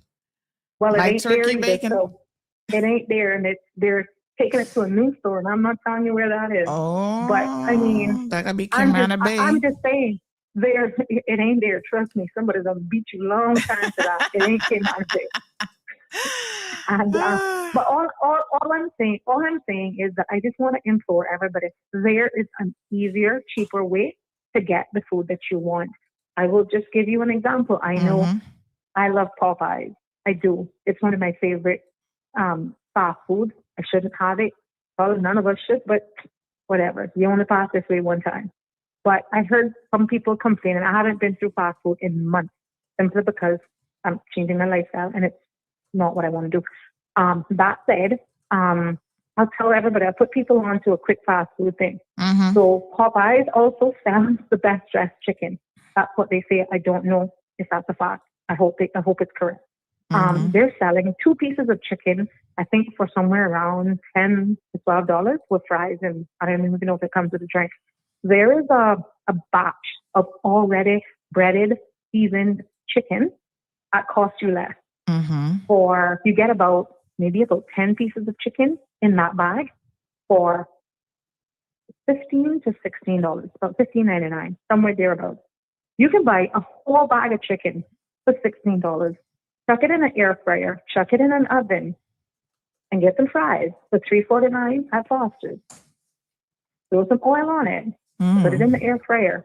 Well, my it ain't turkey there bacon. So it ain't there, and they're taking it to a new store, and I'm not telling you where that is. Oh, but I mean, that could be Cayman Bay. I'm just saying, it ain't there. Trust me, somebody's gonna beat you long time for that. It ain't Cayman Bay. And but all I'm saying is that I just want to implore everybody: there is an easier, cheaper way to get the food that you want. I will just give you an example. I know I love Popeyes. I do. It's one of my favorite fast food. I shouldn't have it. Probably none of us should, but whatever. You only pass this way one time. But I heard some people complaining. I haven't been through fast food in months simply because I'm changing my lifestyle and it's not what I want to do. That said, I'll tell everybody, I'll put people on to a quick fast food thing. So Popeyes also sells the best dressed chicken. That's what they say. I don't know if that's a fact. I hope it's correct. They're selling 2 pieces of chicken, I think for somewhere around $10 to $12 with fries, and I don't even know if it comes with a drink. There is a batch of already breaded, seasoned chicken that costs you less. For you get maybe about 10 pieces of chicken in that bag for $15 to $16, about $15.99, somewhere thereabouts. You can buy a whole bag of chicken for $16. Chuck it in an air fryer, chuck it in an oven, and get some fries for $3.49 at Foster's. Throw some oil on it, put it in the air fryer,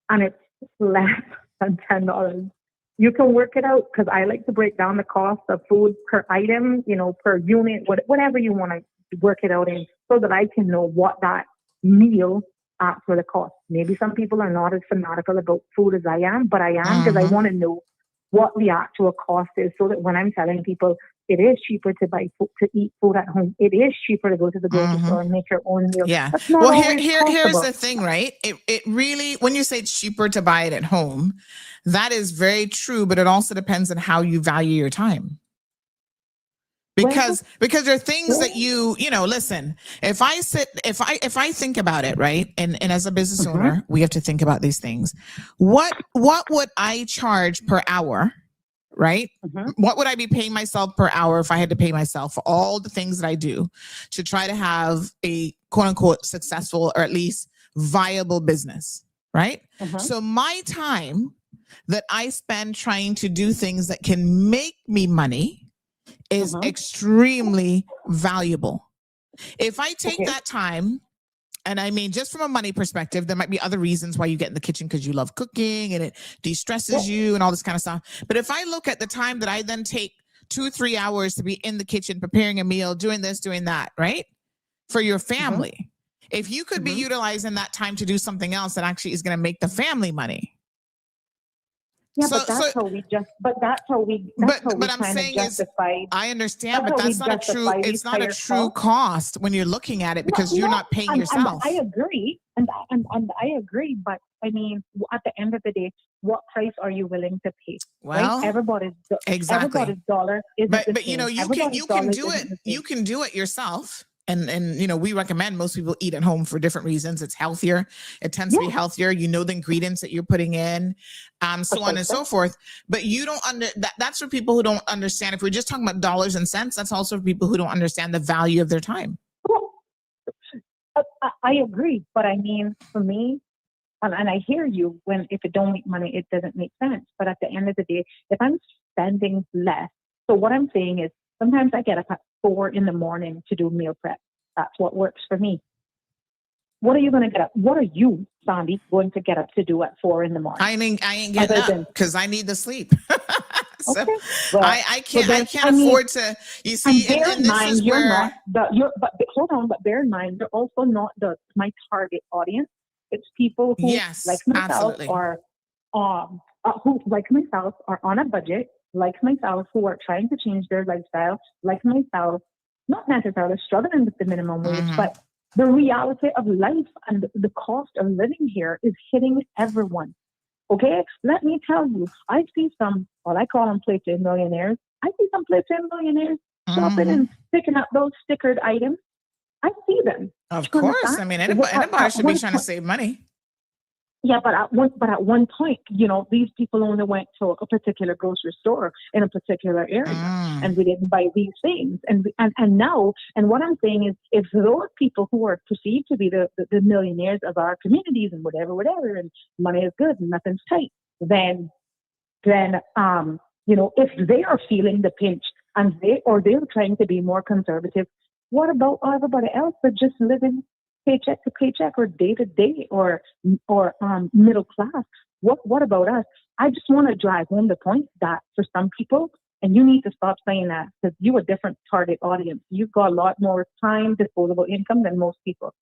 and it's less than $10. You can work it out because I like to break down the cost of food per item, per unit, whatever you want to work it out in, so that I can know what that meal actually costs. Maybe some people are not as fanatical about food as I am, but I am because I want to know what the actual cost is, so that when I'm telling people It is cheaper to buy food, to eat food at home. It is cheaper to go to the grocery store and make your own meal. Yeah. That's not Well, always here's possible. the thing, right? It really, when you say it's cheaper to buy it at home, that is very true, but it also depends on how you value your time. Because there are things that you know, listen, if I think about it, right? And as a business owner, we have to think about these things. What would I charge per hour? Right? What would I be paying myself per hour if I had to pay myself for all the things that I do to try to have a quote unquote successful or at least viable business? Right? So my time that I spend trying to do things that can make me money is extremely valuable. If I take that time, and I mean, just from a money perspective, there might be other reasons why you get in the kitchen because you love cooking and it de-stresses you and all this kind of stuff. But if I look at the time that I then take 2-3 hours to be in the kitchen, preparing a meal, doing this, doing that, right? For your family, if you could be utilizing that time to do something else that actually is going to make the family money. Yeah, but that's how we just. But that's how we. That's how we but I'm kind of saying justify. I understand, but that's not a true. It's not a true cost when you're looking at it because you're not paying yourself. I agree, and I agree. But I mean, at the end of the day, what price are you willing to pay? Well, right? Everybody's dollar isn't the but you know, same. you can do it. You can do it yourself. And you know, we recommend most people eat at home for different reasons. It's healthier. It tends to be healthier. You know the ingredients that you're putting in, so on and so forth. But you don't that's for people who don't understand. If we're just talking about dollars and cents, that's also for people who don't understand the value of their time. I agree, but I mean, for me, and I hear you when if it don't make money, it doesn't make sense. But at the end of the day, if I'm spending less, so what I'm saying is sometimes I get up at 4 a.m. to do meal prep. That's what works for me. What are you going to get up? What are you, Sandy, going to get up to do at 4 a.m? I ain't getting up because I need to sleep. So okay. Well, I can't afford to. You see, and this is where. But hold on. But bear in mind, you're also not my target audience. It's people who, like myself, are who, like myself, are on a budget. Like myself, who are trying to change their lifestyle. Like myself, not necessarily struggling with the minimum wage, but the reality of life and the cost of living here is hitting everyone. Okay, let me tell you, I see some, well, I call them play-to millionaires. I see some play-to millionaires shopping and picking up those stickered items. I see them. Of course, I mean, anybody should be trying to save money. Yeah, but at one point, you know, these people only went to a particular grocery store in a particular area, and we didn't buy these things. And now, and what I'm saying is, if those people who are perceived to be the millionaires of our communities and whatever, and money is good and nothing's tight, then you know, if they are feeling the pinch and they're trying to be more conservative, what about everybody else that just living paycheck to paycheck or day to day or middle class? What about us? I just want to drive home the point that for some people, and you need to stop saying that because you're a different target audience. You've got a lot more time, disposable income than most people.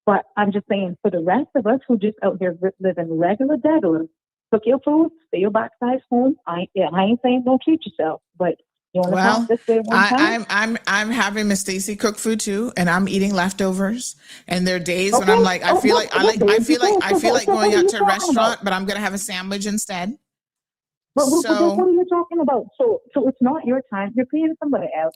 But I'm just saying for the rest of us who just out here living regular deadlines, cook your food, stay your backside home. I ain't saying don't treat yourself, but well, I'm having Miss Stacy cook food too, and I'm eating leftovers. And there are days when I'm like, I feel like going out to a restaurant, but I'm gonna have a sandwich instead. But what are you talking about? So it's not your time. You're paying somebody else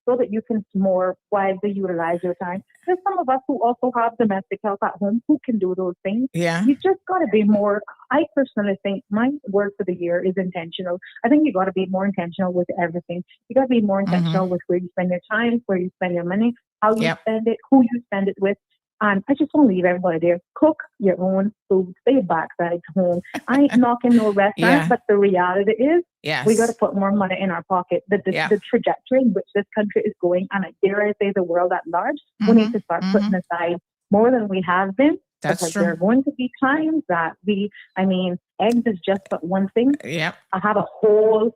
so that you can more wisely utilize your time. There's some of us who also have domestic help at home who can do those things. Yeah. You just got to be more. I personally think my word for the year is intentional. I think you got to be more intentional with everything. You got to be more intentional with where you spend your time, where you spend your money, how you spend it, who you spend it with. And I just want to leave everybody there. Cook your own food. Stay backside home. I ain't knocking no restaurant, but the reality is we got to put more money in our pocket. The trajectory in which this country is going, and I dare I say the world at large, we need to start putting aside more than we have been. Because there are going to be times that eggs is just but one thing. Yeah. I have a whole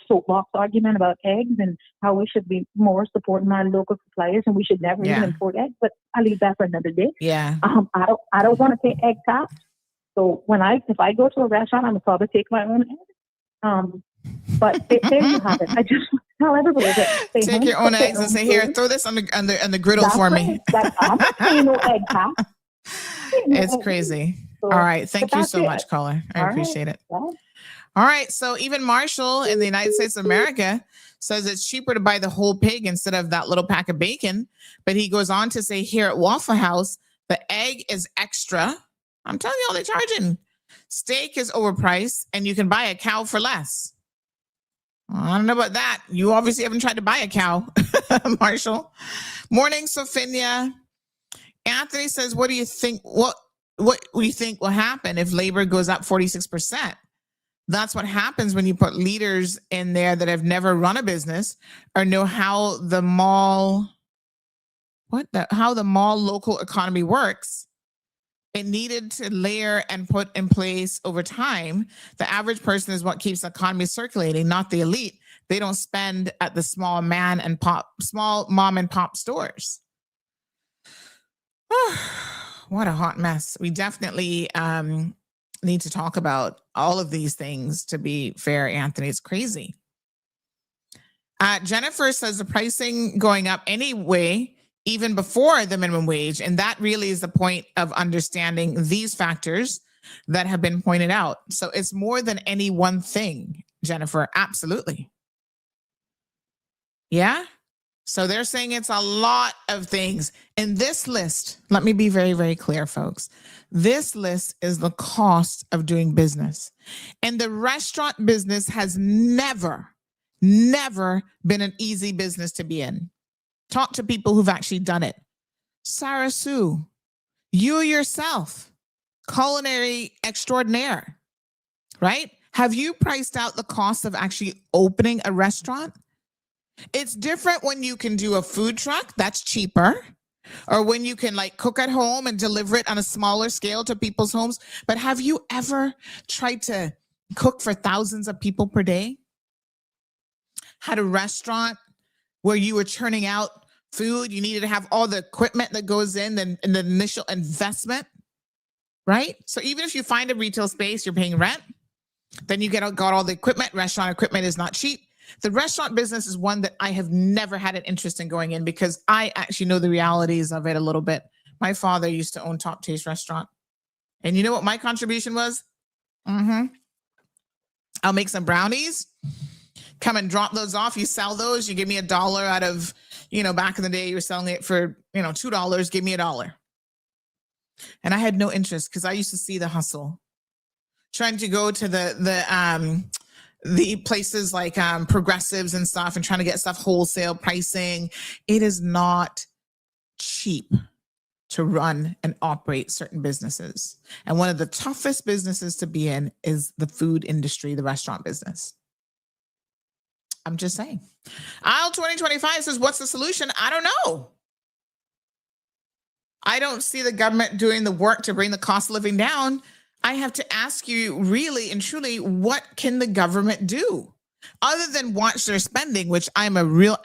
soapbox argument about eggs and how we should be more supporting our local suppliers and we should never even import eggs. But I'll leave that for another day. Yeah. I don't want to pay egg tax. So if I go to a restaurant, I'm gonna probably take my own eggs. But there you have it. tell everybody that stay Take home, your own cook their eggs and own say, here, food. throw this on the griddle That's for right. me. I'm not paying no egg tax. It's crazy. So, All right. Thank but you that's so it. much, caller. I All right. appreciate it. Well, All right. So even Marshall in the United States of America says it's cheaper to buy the whole pig instead of that little pack of bacon. But he goes on to say here at Waffle House, the egg is extra. I'm telling you, all they're charging. Steak is overpriced, and you can buy a cow for less. I don't know about that. You obviously haven't tried to buy a cow, Marshall. Morning, Sophia. Anthony says, what do you think? What do you think will happen if labor goes up 46%? That's what happens when you put leaders in there that have never run a business or know how the mall local economy works. It needed to layer and put in place over time. The average person is what keeps the economy circulating, not the elite. They don't spend at the small mom and pop stores. What a hot mess. We definitely need to talk about all of these things, to be fair, Anthony. It's crazy. Jennifer says the pricing going up anyway, even before the minimum wage. And that really is the point of understanding these factors that have been pointed out. So it's more than any one thing, Jennifer. Absolutely. Yeah. So they're saying it's a lot of things. In this list, let me be very, very clear, folks. This list is the cost of doing business. And the restaurant business has never been an easy business to be in. Talk to people who've actually done it. Sarah Sue, you yourself, culinary extraordinaire, right? Have you priced out the cost of actually opening a restaurant? It's different when you can do a food truck, that's cheaper, or when you can like cook at home and deliver it on a smaller scale to people's homes. But have you ever tried to cook for thousands of people per day? Had a restaurant where you were churning out food, you needed to have all the equipment that goes in and the initial investment, right? So even if you find a retail space, you're paying rent, then you got all the equipment. Restaurant equipment is not cheap. The restaurant business is one that I have never had an interest in going in because I actually know the realities of it a little bit. My father used to own Top Taste Restaurant. And you know what my contribution was? I'll make some brownies, come and drop those off. You sell those, you give me $1 out of, back in the day, you were selling it for, $2, give me $1. And I had no interest because I used to see the hustle. Trying to go to the places like progressives and stuff and trying to get stuff wholesale pricing. It is not cheap to run and operate certain businesses. And one of the toughest businesses to be in is the food industry, the restaurant business. I'm just saying. Aisle 2025 says, what's the solution? I don't know. I don't see the government doing the work to bring the cost of living down. I have to ask you really and truly, what can the government do other than watch their spending, which I'm a real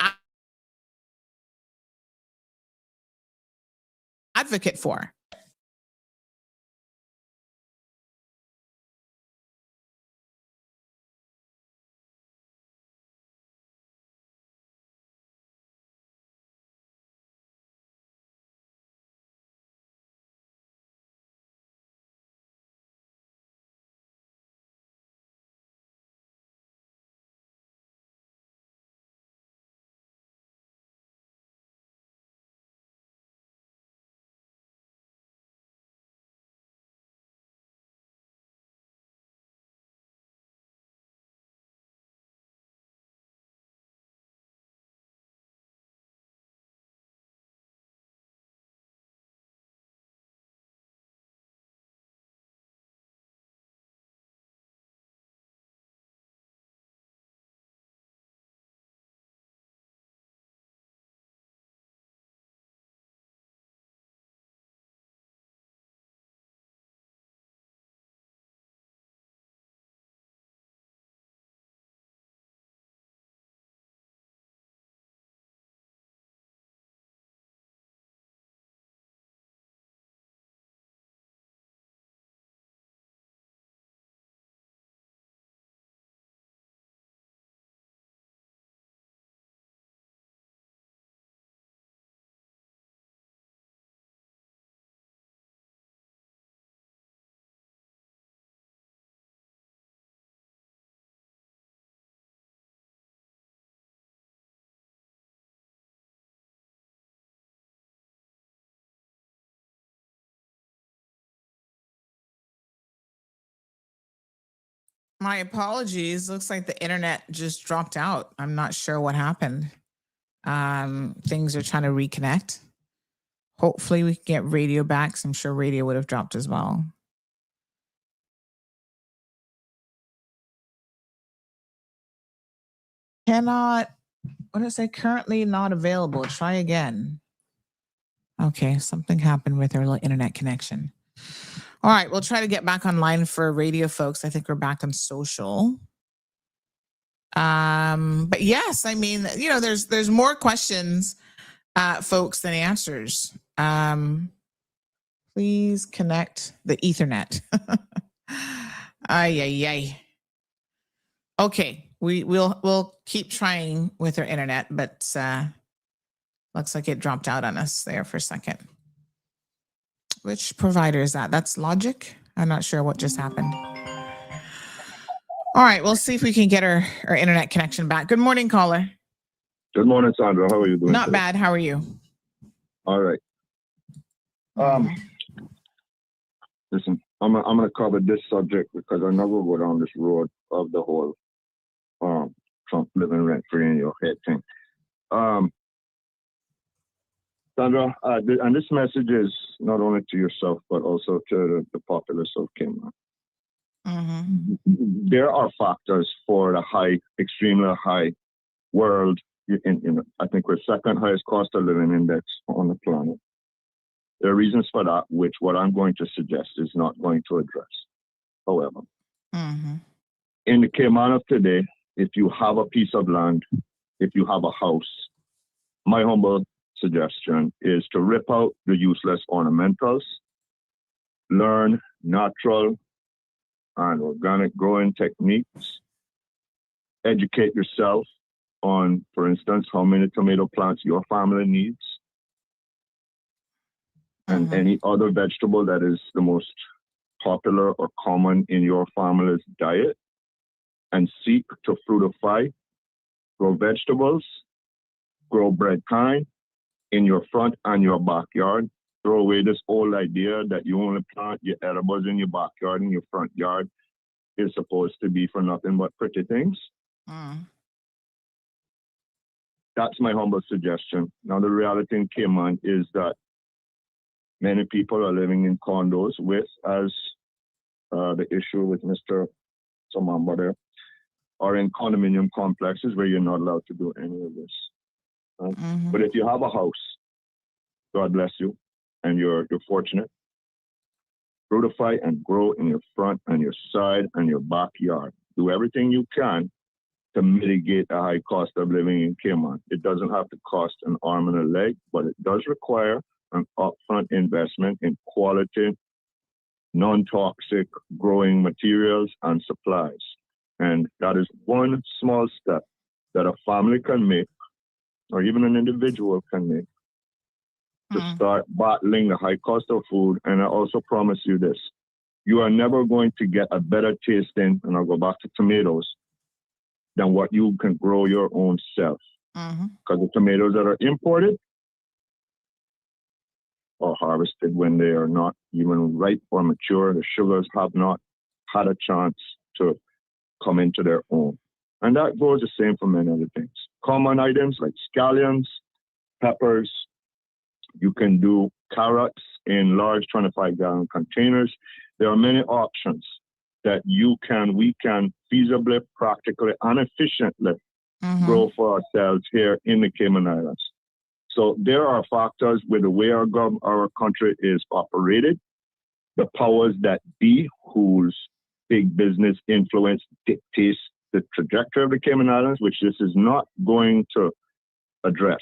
advocate for? My apologies. Looks like the internet just dropped out. I'm not sure what happened. Things are trying to reconnect. Hopefully we can get radio back. So I'm sure radio would have dropped as well. What did I say? Currently not available. Try again. Okay, something happened with our little internet connection. All right, we'll try to get back online for radio folks. I think we're back on social. But yes, I mean, there's more questions, folks, than answers. Please connect the Ethernet. Ay. Okay, we'll keep trying with our internet, but looks like it dropped out on us there for a second. Which provider is that? That's Logic? I'm not sure what just happened. All right, we'll see if we can get our internet connection back. Good morning, caller. Good morning, Sandra. How are you doing? Not bad. How are you? All right. Listen, I'm gonna cover this subject because I never go down this road of the whole Trump living rent free in your head thing. Sandra, and this message is not only to yourself but also to the populace of Kenya. There are factors for the extremely high world. I think we're second highest cost of living index on the planet. There are reasons for that, which what I'm going to suggest is not going to address. However, in the Cayman of today, if you have a piece of land, if you have a house, my humble suggestion is to rip out the useless ornamentals, learn natural and organic growing techniques, educate yourself on, for instance, how many tomato plants your family needs, and any other vegetable that is the most popular or common in your family's diet, and seek to fruitify, grow vegetables, grow bread kind in your front and your backyard. Throw away this old idea that you only plant your edibles in your backyard and your front yard is supposed to be for nothing but pretty things. That's my humble suggestion. Now, the reality in Cayman is that many people are living in condos with, as the issue with Mr. Samamba there, or in condominium complexes where you're not allowed to do any of this. But if you have a house, God bless you, and you're fortunate, fruitify and grow in your front and your side and your backyard. Do everything you can to mitigate the high cost of living in Cayman. It doesn't have to cost an arm and a leg, but it does require an upfront investment in quality, non-toxic growing materials and supplies. And that is one small step that a family can make, or even an individual can make, to start battling the high cost of food. And I also promise you this, you are never going to get a better tasting, and I'll go back to tomatoes, than what you can grow your own self. Because the tomatoes that are imported are harvested when they are not even ripe or mature. The sugars have not had a chance to come into their own. And that goes the same for many other things. Common items like scallions, peppers. You can do carrots in large 25-gallon containers. There are many options that we can feasibly, practically, and efficiently grow for ourselves here in the Cayman Islands. So there are factors with the way our country is operated, the powers that be, whose big business influence dictates the trajectory of the Cayman Islands, which this is not going to address.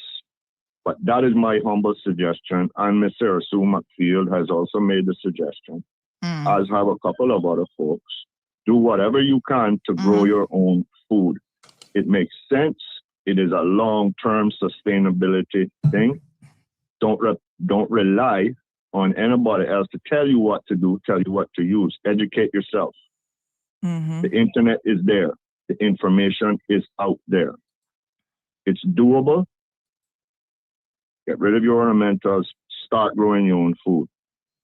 But that is my humble suggestion. And Ms. Sarah Sue McField has also made the suggestion, as have a couple of other folks. Do whatever you can to grow your own food. It makes sense. It is a long-term sustainability thing. Don't rely on anybody else to tell you what to do, tell you what to use. Educate yourself. The internet is there. The information is out there. It's doable. Get rid of your ornamentals. Start growing your own food.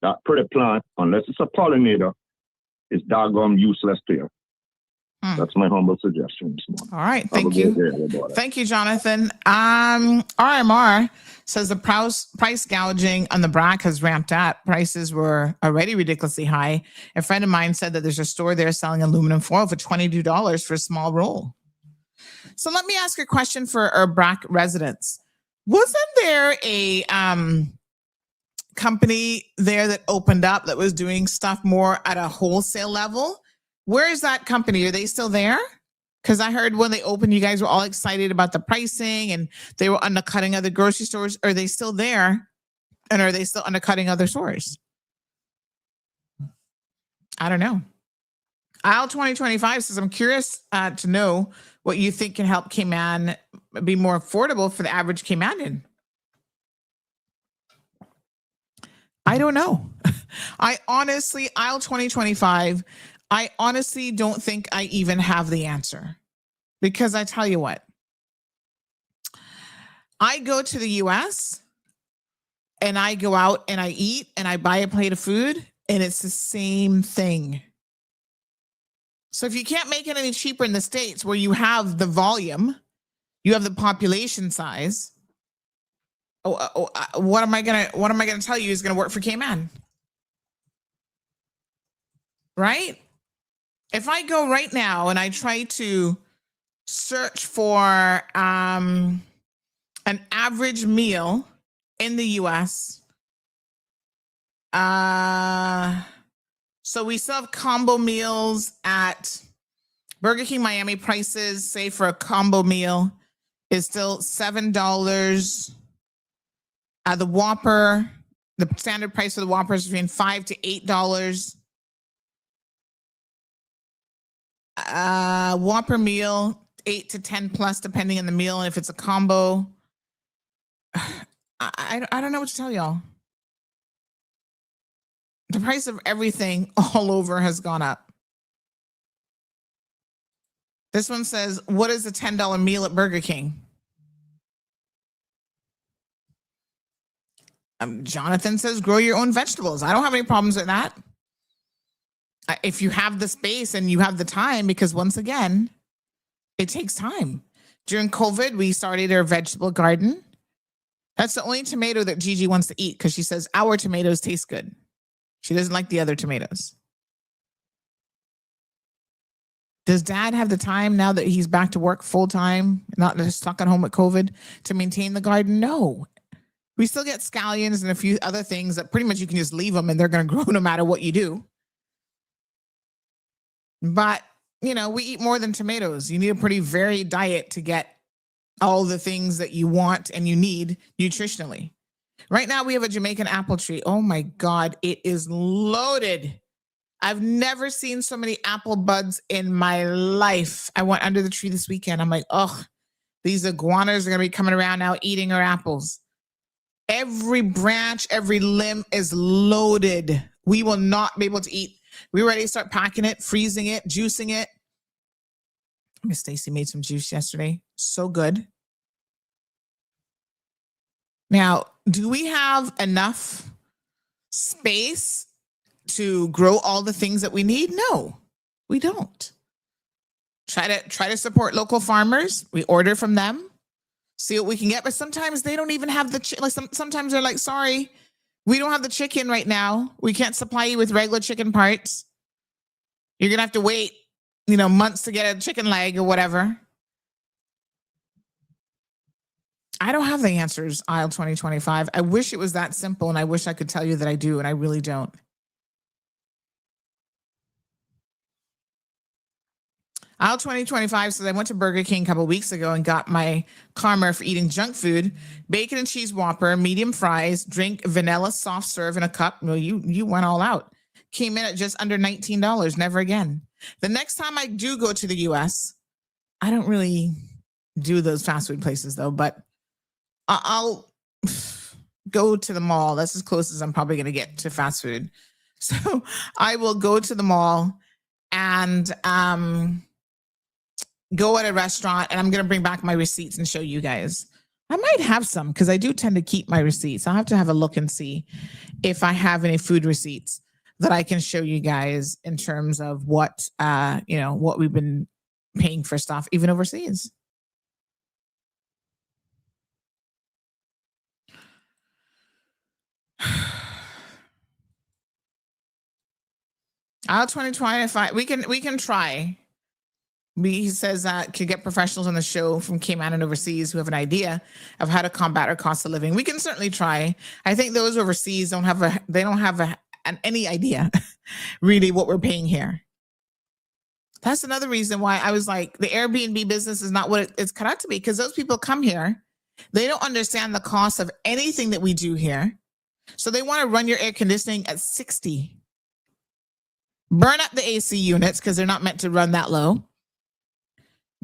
That pretty plant, unless it's a pollinator, is doggone useless to you. That's my humble suggestion this morning. All right. Have Thank a great you. day, everybody. Thank you, Jonathan. RMR says the price gouging on the BRAC has ramped up. Prices were already ridiculously high. A friend of mine said that there's a store there selling aluminum foil for $22 for a small roll. So let me ask a question for our BRAC residents. Wasn't there a company there that opened up that was doing stuff more at a wholesale level? Where is that company? Are they still there? Because I heard when they opened, you guys were all excited about the pricing and they were undercutting other grocery stores. Are they still there? And are they still undercutting other stores? I don't know. Aisle 2025 says, I'm curious to know what you think can help Cayman be more affordable for the average Caymanian. I don't know. Aisle 2025, I honestly don't think I even have the answer. Because I tell you what, I go to the US and I go out and I eat and I buy a plate of food and it's the same thing. So if you can't make it any cheaper in the States where you have the volume, you have the population size, what am I gonna tell you is gonna work for Cayman? Right? If I go right now and I try to search for an average meal in the US, so we still have combo meals at Burger King Miami. Prices, say for a combo meal, is still $7. The Whopper, the standard price for the Whopper is between $5 to $8. Whopper meal, 8 to 10 plus, depending on the meal. And if it's a combo, I don't know what to tell y'all. The price of everything all over has gone up. This one says, what is a $10 meal at Burger King? Jonathan says, grow your own vegetables. I don't have any problems with that. If you have the space and you have the time, because once again, it takes time. During COVID, we started our vegetable garden. That's the only tomato that Gigi wants to eat because she says our tomatoes taste good. She doesn't like the other tomatoes. Does dad have the time now that he's back to work full time, not just stuck at home with COVID, to maintain the garden? No. We still get scallions and a few other things that pretty much you can just leave them and they're going to grow no matter what you do. But, you know, we eat more than tomatoes. You need a pretty varied diet to get all the things that you want and you need nutritionally. Right now, we have a Jamaican apple tree. Oh my God, it is loaded. I've never seen so many apple buds in my life. I went under the tree this weekend. I'm like, oh, these iguanas are going to be coming around now eating our apples. Every branch, every limb is loaded. We will not be able to eat. We're ready to start packing it, freezing it, juicing it. Miss Stacy made some juice yesterday. So good. Now, do we have enough space to grow all the things that we need? No, we don't. Try to support local farmers. We order from them, see what we can get. But sometimes they don't even have the sometimes they're like, sorry, we don't have the chicken right now. We can't supply you with regular chicken parts. You're gonna have to wait, months to get a chicken leg or whatever. I don't have the answers, aisle 2025. I wish it was that simple, and I wish I could tell you that I do, and I really don't. Aisle 2025 says, I went to Burger King a couple weeks ago and got my karma for eating junk food, bacon and cheese Whopper, medium fries, drink vanilla soft serve in a cup. Well, you went all out. Came in at just under $19. Never again. The next time I do go to the US, I don't really do those fast food places though, but I'll go to the mall. That's as close as I'm probably going to get to fast food. So I will go to the mall and go at a restaurant, and I'm going to bring back my receipts and show you guys. I might have some because I do tend to keep my receipts. I'll have to have a look and see if I have any food receipts that I can show you guys in terms of what we've been paying for stuff, even overseas. Out 2025, we can try. He says that could get professionals on the show from Cayman and overseas who have an idea of how to combat our cost of living. We can certainly try. I think those overseas don't have any idea really what we're paying here. That's another reason why I was like, the Airbnb business is not what it's cut out to be, because those people come here, they don't understand the cost of anything that we do here. So they want to run your air conditioning at 60. Burn up the AC units because they're not meant to run that low.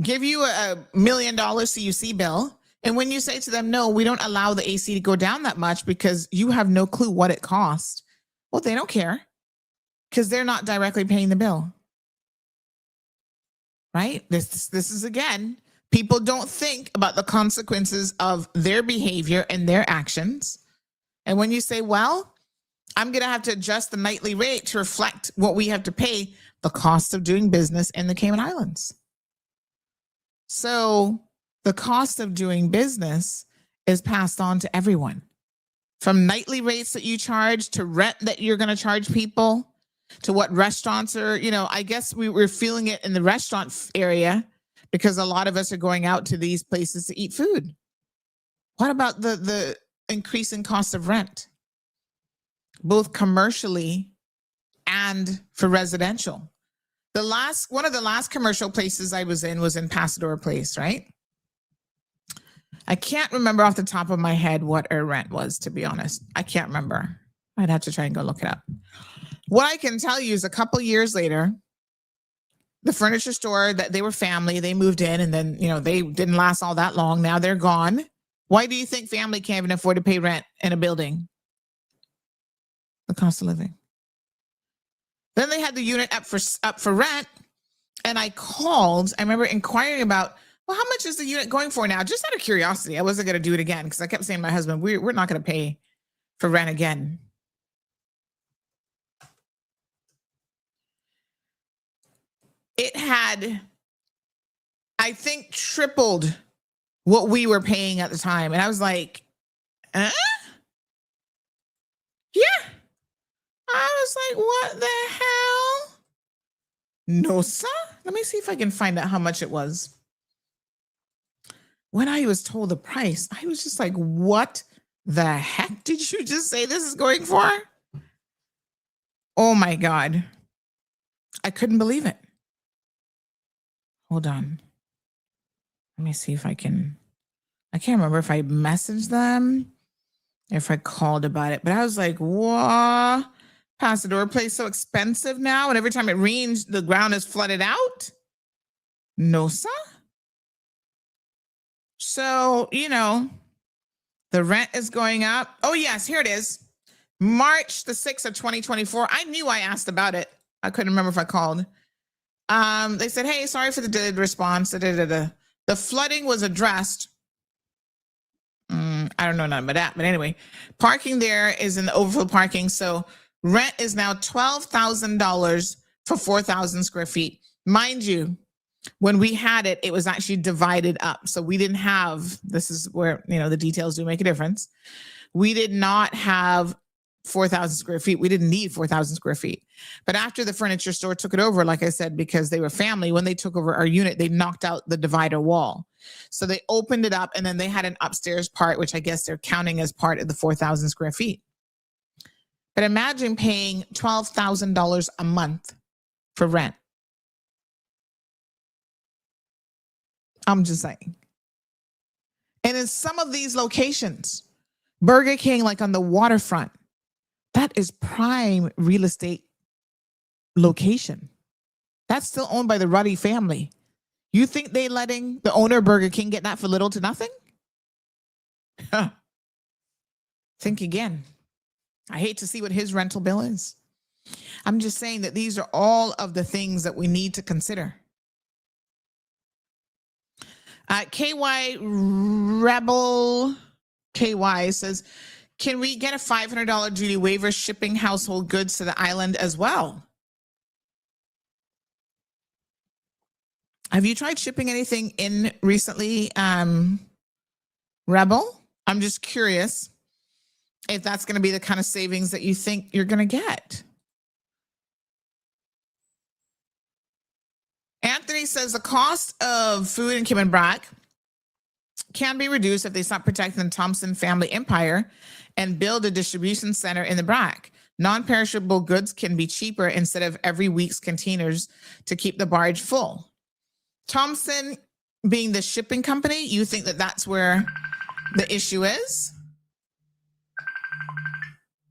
Give you $1 million CUC bill. And when you say to them, no, we don't allow the AC to go down that much because you have no clue what it costs. Well, they don't care because they're not directly paying the bill. Right? This is, again, people don't think about the consequences of their behavior and their actions. And when you say, well, I'm going to have to adjust the nightly rate to reflect what we have to pay, the cost of doing business in the Cayman Islands. So the cost of doing business is passed on to everyone, from nightly rates that you charge to rent that you're going to charge people to what restaurants are. I guess we're feeling it in the restaurant area because a lot of us are going out to these places to eat food. What about the increasing cost of rent, both commercially and for residential? One of the last commercial places I was in Pasadena Place, right? I can't remember off the top of my head what our rent was, to be honest. I can't remember. I'd have to try and go look it up. What I can tell you is a couple years later, the furniture store, that they were family, they moved in, and then, they didn't last all that long. Now they're gone. Why do you think family can't even afford to pay rent in a building? The cost of living. Then they had the unit up for rent, and I remember inquiring about, well, how much is the unit going for now? Just out of curiosity. I wasn't going to do it again because I kept saying to my husband, we're not going to pay for rent again. It had, I think, tripled what we were paying at the time. And I was like, Yeah. I was like, what the hell? No, sir. Let me see if I can find out how much it was. When I was told the price, I was just like, what the heck did you just say this is going for? Oh my God. I couldn't believe it. Hold on. Let me see if I can't remember if I messaged them, if I called about it, but I was like, what? Pasadena Place so expensive now, and every time it rains, the ground is flooded out? No, sir. So, the rent is going up. Oh, yes, here it is. March the 6th of 2024. I knew I asked about it. I couldn't remember if I called. They said, hey, sorry for the delayed response. The flooding was addressed. I don't know nothing about that. But anyway, parking there is in the overflow parking. So rent is now $12,000 for 4,000 square feet. Mind you, when we had it, it was actually divided up. So we didn't have, this is where, the details do make a difference. We did not have 4,000 square feet. We didn't need 4,000 square feet. But after the furniture store took it over, like I said, because they were family, when they took over our unit, they knocked out the divider wall. So they opened it up, and then they had an upstairs part, which I guess they're counting as part of the 4,000 square feet. But imagine paying $12,000 a month for rent. I'm just saying. And in some of these locations, Burger King, like on the waterfront, that is prime real estate location. That's still owned by the Ruddy family. You think they letting the owner of Burger King get that for little to nothing? Huh. Think again. I hate to see what his rental bill is. I'm just saying that these are all of the things that we need to consider. KY Rebel KY says, can we get a $500 duty waiver shipping household goods to the island as well? Have you tried shipping anything in recently, Rebel? I'm just curious if that's going to be the kind of savings that you think you're going to get. Anthony says the cost of food in Kim and Brack can be reduced if they stop protecting the Thompson family empire and build a distribution center in the Brack. Non-perishable goods can be cheaper instead of every week's containers to keep the barge full. Thompson being the shipping company, you think that that's where the issue is?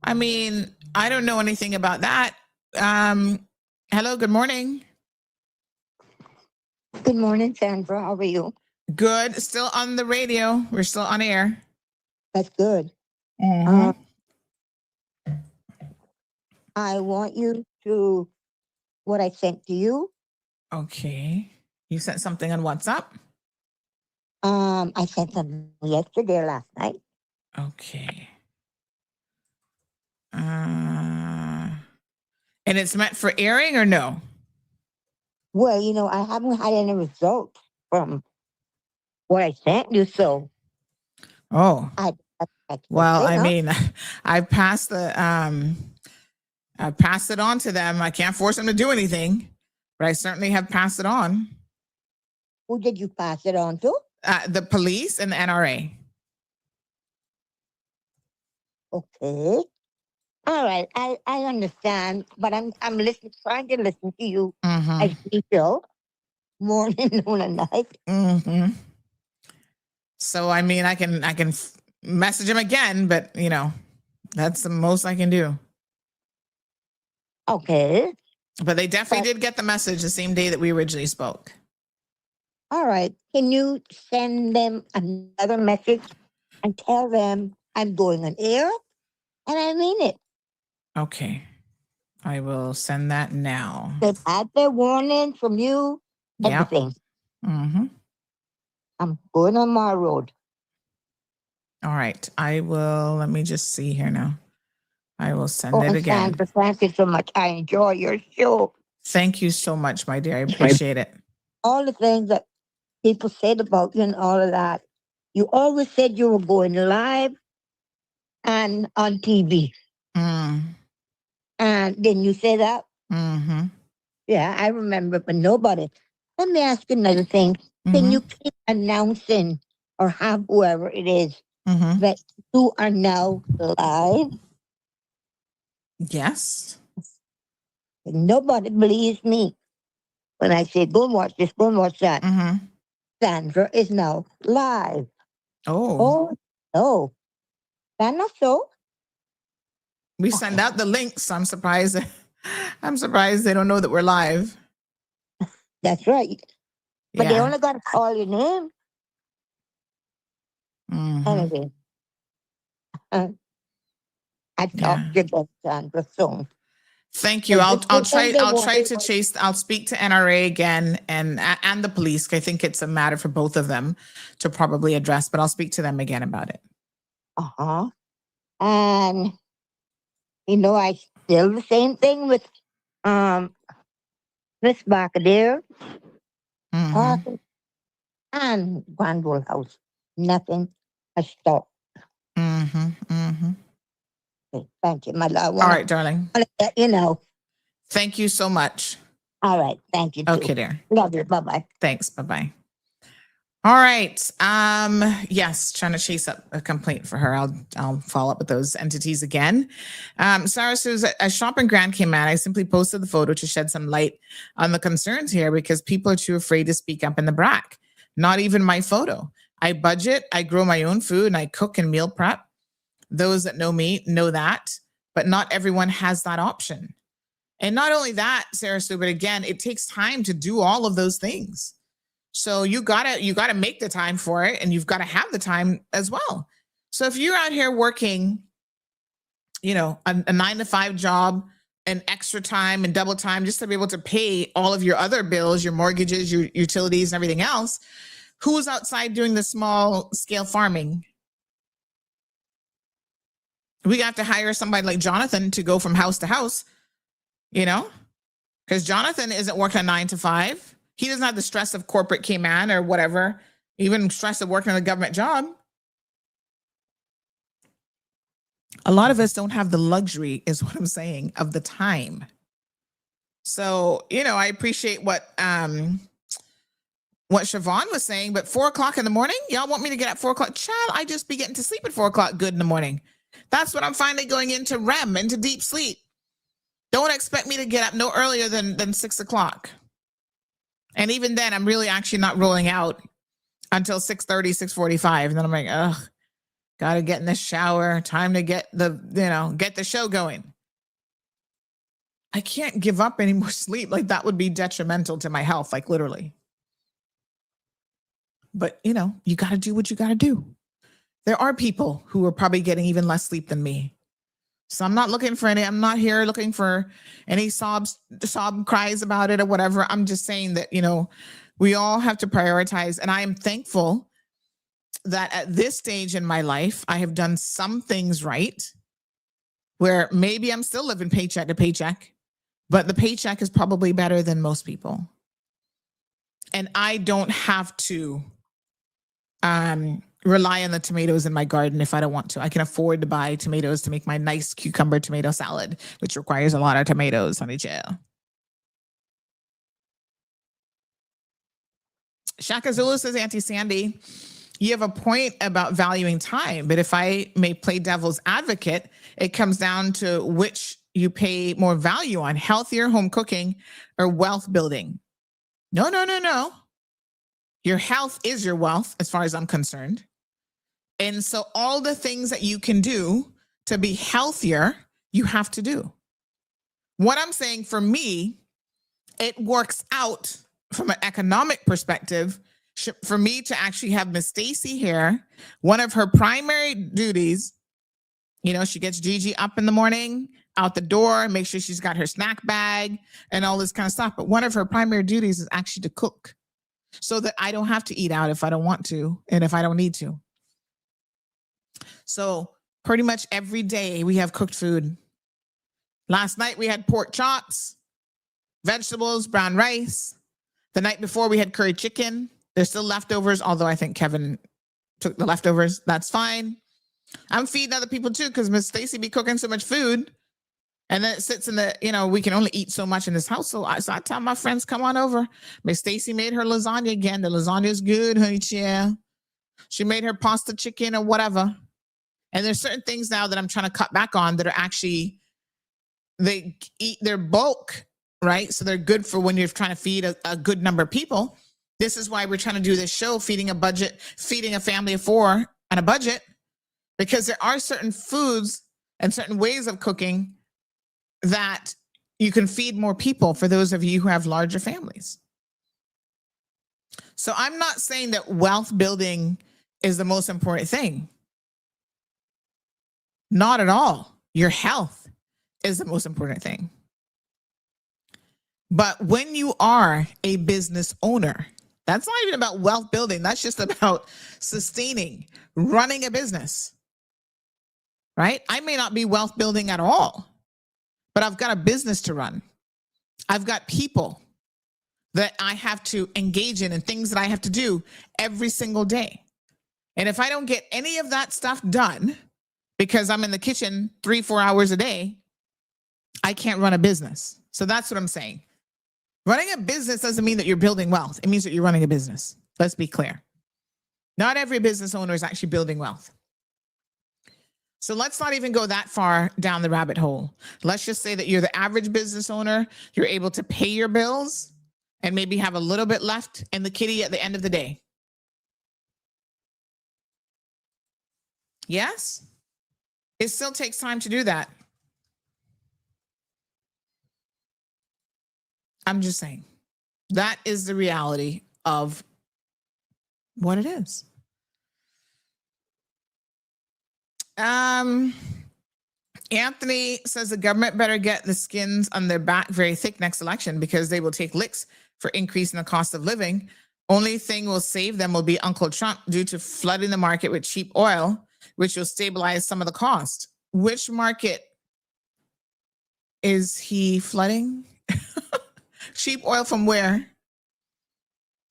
I mean, I don't know anything about that. Hello, good morning. Good morning, Sandra. How are you? Good. Still on the radio. We're still on air. That's good. Mhm. I want you to, what I sent to you. Okay. You sent something on WhatsApp? I sent them yesterday or last night. Okay. And it's meant for airing or no? Well, I haven't had any results from what I sent you, so. Oh. Well, I huh? mean, I passed it on to them. I can't force them to do anything, but I certainly have passed it on. Who did you pass it on to? The police and the NRA. Okay. All right. I understand, but I'm listening, trying to listen to you as usual, morning, noon, and night. Mm-hmm. So I mean, I can message him again, but that's the most I can do. Okay. But they definitely did get the message the same day that we originally spoke. All right. Can you send them another message and tell them I'm going on air and I mean it? Okay. I will send that now. They've had their warning from you, everything. Mm-hmm. I'm going on my road. All right. I will, let me just see here now. I will send it again. Sandra, thank you so much. I enjoy your show. Thank you so much, my dear. I appreciate it. All the things that people said about you and all of that. You always said you were going live and on TV. And then you say that? Mm-hmm. Yeah, I remember, but nobody. Let me ask you another thing. Can you keep announcing or have whoever it is that you are now live? Yes. Nobody believes me when I say, go and watch this, go and watch that. Sandra is now live. Oh. No. That's not so. We send out the links. I'm surprised. I'm surprised they don't know that we're live. That's right. But they only got to call your name. Anyway. I talked to you, Sandra, soon. Thank you. I'll try to chase. I'll speak to NRA again and the police. I think it's a matter for both of them to probably address, but I'll speak to them again about it. And I still the same thing with Miss Barkadir and Grandwell House. Nothing has stopped. Okay, thank you, my love. All right, darling. I'll let you know. Thank you so much. All right. Thank you. Okay, dear. Love you. Bye-bye. Thanks. Bye-bye. All right. Yes, trying to chase up a complaint for her. I'll follow up with those entities again. Sarah says, a shop in Grand Cayman, I simply posted the photo to shed some light on the concerns here because people are too afraid to speak up in the BRAC. Not even my photo. I budget, I grow my own food, and I cook and meal prep. Those that know me know that, but not everyone has that option. And not only that, Sarah Sue, but again, it takes time to do all of those things. So you gotta make the time for it, and you've got to have the time as well. So if you're out here working, a 9-to-5 job, and extra time and double time just to be able to pay all of your other bills, your mortgages, your utilities, and everything else, who's outside doing the small scale farming? We have to hire somebody like Jonathan to go from house to house, because Jonathan isn't working a 9 to 5. He doesn't have the stress of corporate Cayman or whatever, even stress of working on a government job. A lot of us don't have the luxury, is what I'm saying, of the time. So, I appreciate what Siobhan was saying, but 4 o'clock in the morning, y'all want me to get at 4 o'clock? Child, I just be getting to sleep at 4 o'clock good in the morning. That's when I'm finally going into REM, into deep sleep. Don't expect me to get up no earlier than 6 o'clock. And even then, I'm really actually not rolling out until 6:30, 6:45. And then I'm like, ugh, got to get in the shower. Time to get get the show going. I can't give up any more sleep. Like, that would be detrimental to my health, like literally. But, you got to do what you got to do. There are people who are probably getting even less sleep than me. So I'm not looking for I'm not here looking for any sob cries about it or whatever. I'm just saying that, we all have to prioritize. And I am thankful that at this stage in my life, I have done some things right where maybe I'm still living paycheck to paycheck, but the paycheck is probably better than most people. And I don't have to rely on the tomatoes in my garden if I don't want to. I can afford to buy tomatoes to make my nice cucumber tomato salad, which requires a lot of tomatoes, honey chill. Shaka Zulu says, Auntie Sandy, you have a point about valuing time, but if I may play devil's advocate, it comes down to which you pay more value on, healthier home cooking or wealth building. No. Your health is your wealth, as far as I'm concerned. And so all the things that you can do to be healthier, you have to do. What I'm saying, for me, it works out from an economic perspective for me to actually have Miss Stacy here. One of her primary duties, she gets Gigi up in the morning, out the door, make sure she's got her snack bag and all this kind of stuff. But one of her primary duties is actually to cook so that I don't have to eat out if I don't want to and if I don't need to. So pretty much every day we have cooked food. Last night we had pork chops, vegetables, brown rice. The night before we had curry chicken. There's still leftovers, although I think Kevin took the leftovers. That's fine. I'm feeding other people too, because Miss Stacy be cooking so much food. And then it sits in the, we can only eat so much in this house. So I tell my friends, come on over. Miss Stacy made her lasagna again. The lasagna is good, honey. Yeah. She made her pasta chicken or whatever. And there's certain things now that I'm trying to cut back on that are actually, they eat their bulk, right? So they're good for when you're trying to feed a good number of people. This is why we're trying to do this show, feeding a family of 4 on a budget, because there are certain foods and certain ways of cooking that you can feed more people for those of you who have larger families. So I'm not saying that wealth building is the most important thing. Not at all. Your health is the most important thing. But when you are a business owner, that's not even about wealth building. That's just about sustaining, running a business, right? I may not be wealth building at all, but I've got a business to run. I've got people that I have to engage in and things that I have to do every single day. And if I don't get any of that stuff done because I'm in the kitchen 3-4 hours a day, I can't run a business. So that's what I'm saying. Running a business doesn't mean that you're building wealth. It means that you're running a business. Let's be clear. Not every business owner is actually building wealth. So let's not even go that far down the rabbit hole. Let's just say that you're the average business owner. You're able to pay your bills and maybe have a little bit left in the kitty at the end of the day. Yes? It still takes time to do that. I'm just saying, that is the reality of what it is. Anthony says the government better get the skins on their back very thick next election because they will take licks for increasing the cost of living. Only thing will save them will be Uncle Trump due to flooding the market with cheap oil, which will stabilize some of the cost. Which market is he flooding? Cheap oil from where?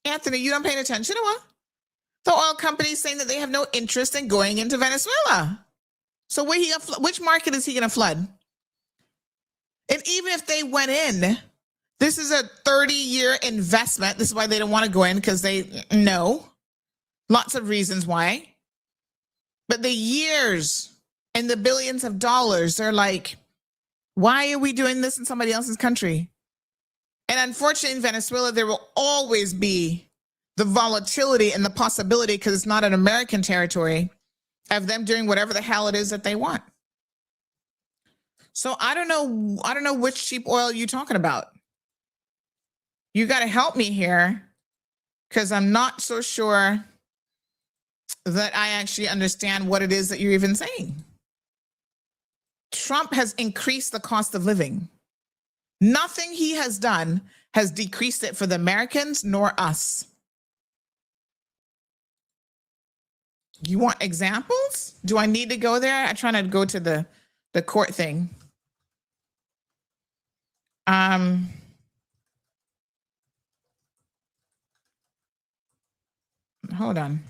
Anthony, you don't pay attention to what? The oil company is saying that they have no interest in going into Venezuela. So which market is he going to flood? And even if they went in, this is a 30-year investment. This is why they don't want to go in, because they know lots of reasons why. But the years and the billions of dollars, they're like, why are we doing this in somebody else's country? And unfortunately, in Venezuela, there will always be the volatility and the possibility, because it's not an American territory, of them doing whatever the hell it is that they want. So I don't know which cheap oil you're talking about. You got to help me here, because I'm not so sure that I actually understand what it is that you're even saying. Trump has increased the cost of living. Nothing he has done has decreased it for the Americans nor us. You want examples? Do I need to go there? I'm trying to go to the court thing. Hold on.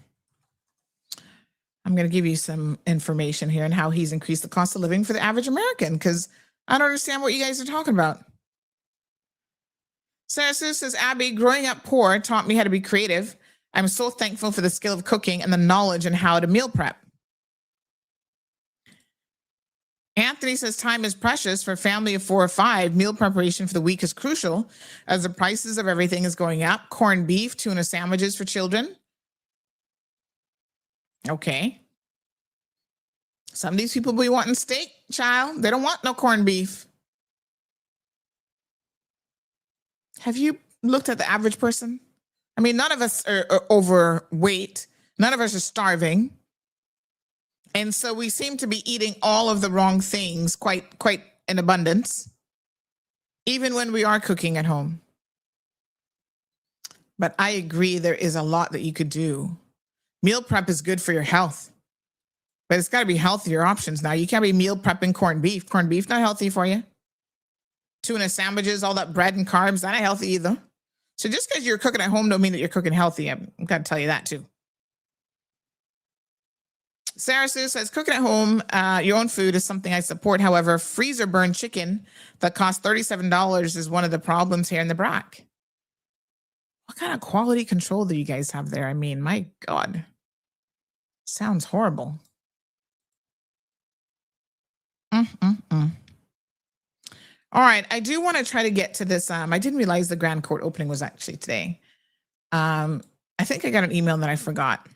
I'm going to give you some information here on how he's increased the cost of living for the average American, because I don't understand what you guys are talking about. Sarah Sue says, Abby, growing up poor taught me how to be creative. I'm so thankful for the skill of cooking and the knowledge and how to meal prep. Anthony says, time is precious. For a family of 4 or 5, meal preparation for the week is crucial as the prices of everything is going up. Corned beef, tuna sandwiches for children. Okay. Some of these people be wanting steak, child. They don't want no corned beef. Have you looked at the average person? I mean, none of us are overweight. None of us are starving. And so we seem to be eating all of the wrong things quite in abundance, even when we are cooking at home. But I agree, there is a lot that you could do. Meal prep is good for your health, but it's got to be healthier options now. You can't be meal prepping corned beef. Corned beef, not healthy for you. Tuna sandwiches, all that bread and carbs, not healthy either. So just because you're cooking at home don't mean that you're cooking healthy. I'm going to tell you that too. Sarah Sue says, cooking at home, your own food is something I support. However, freezer burned chicken that costs $37 is one of the problems here in the BRAC. What kind of quality control do you guys have there? I mean, my God. Sounds horrible. All right, I do want to try to get to this. I didn't realize the grand court opening was actually today. I think I got an email that I forgot.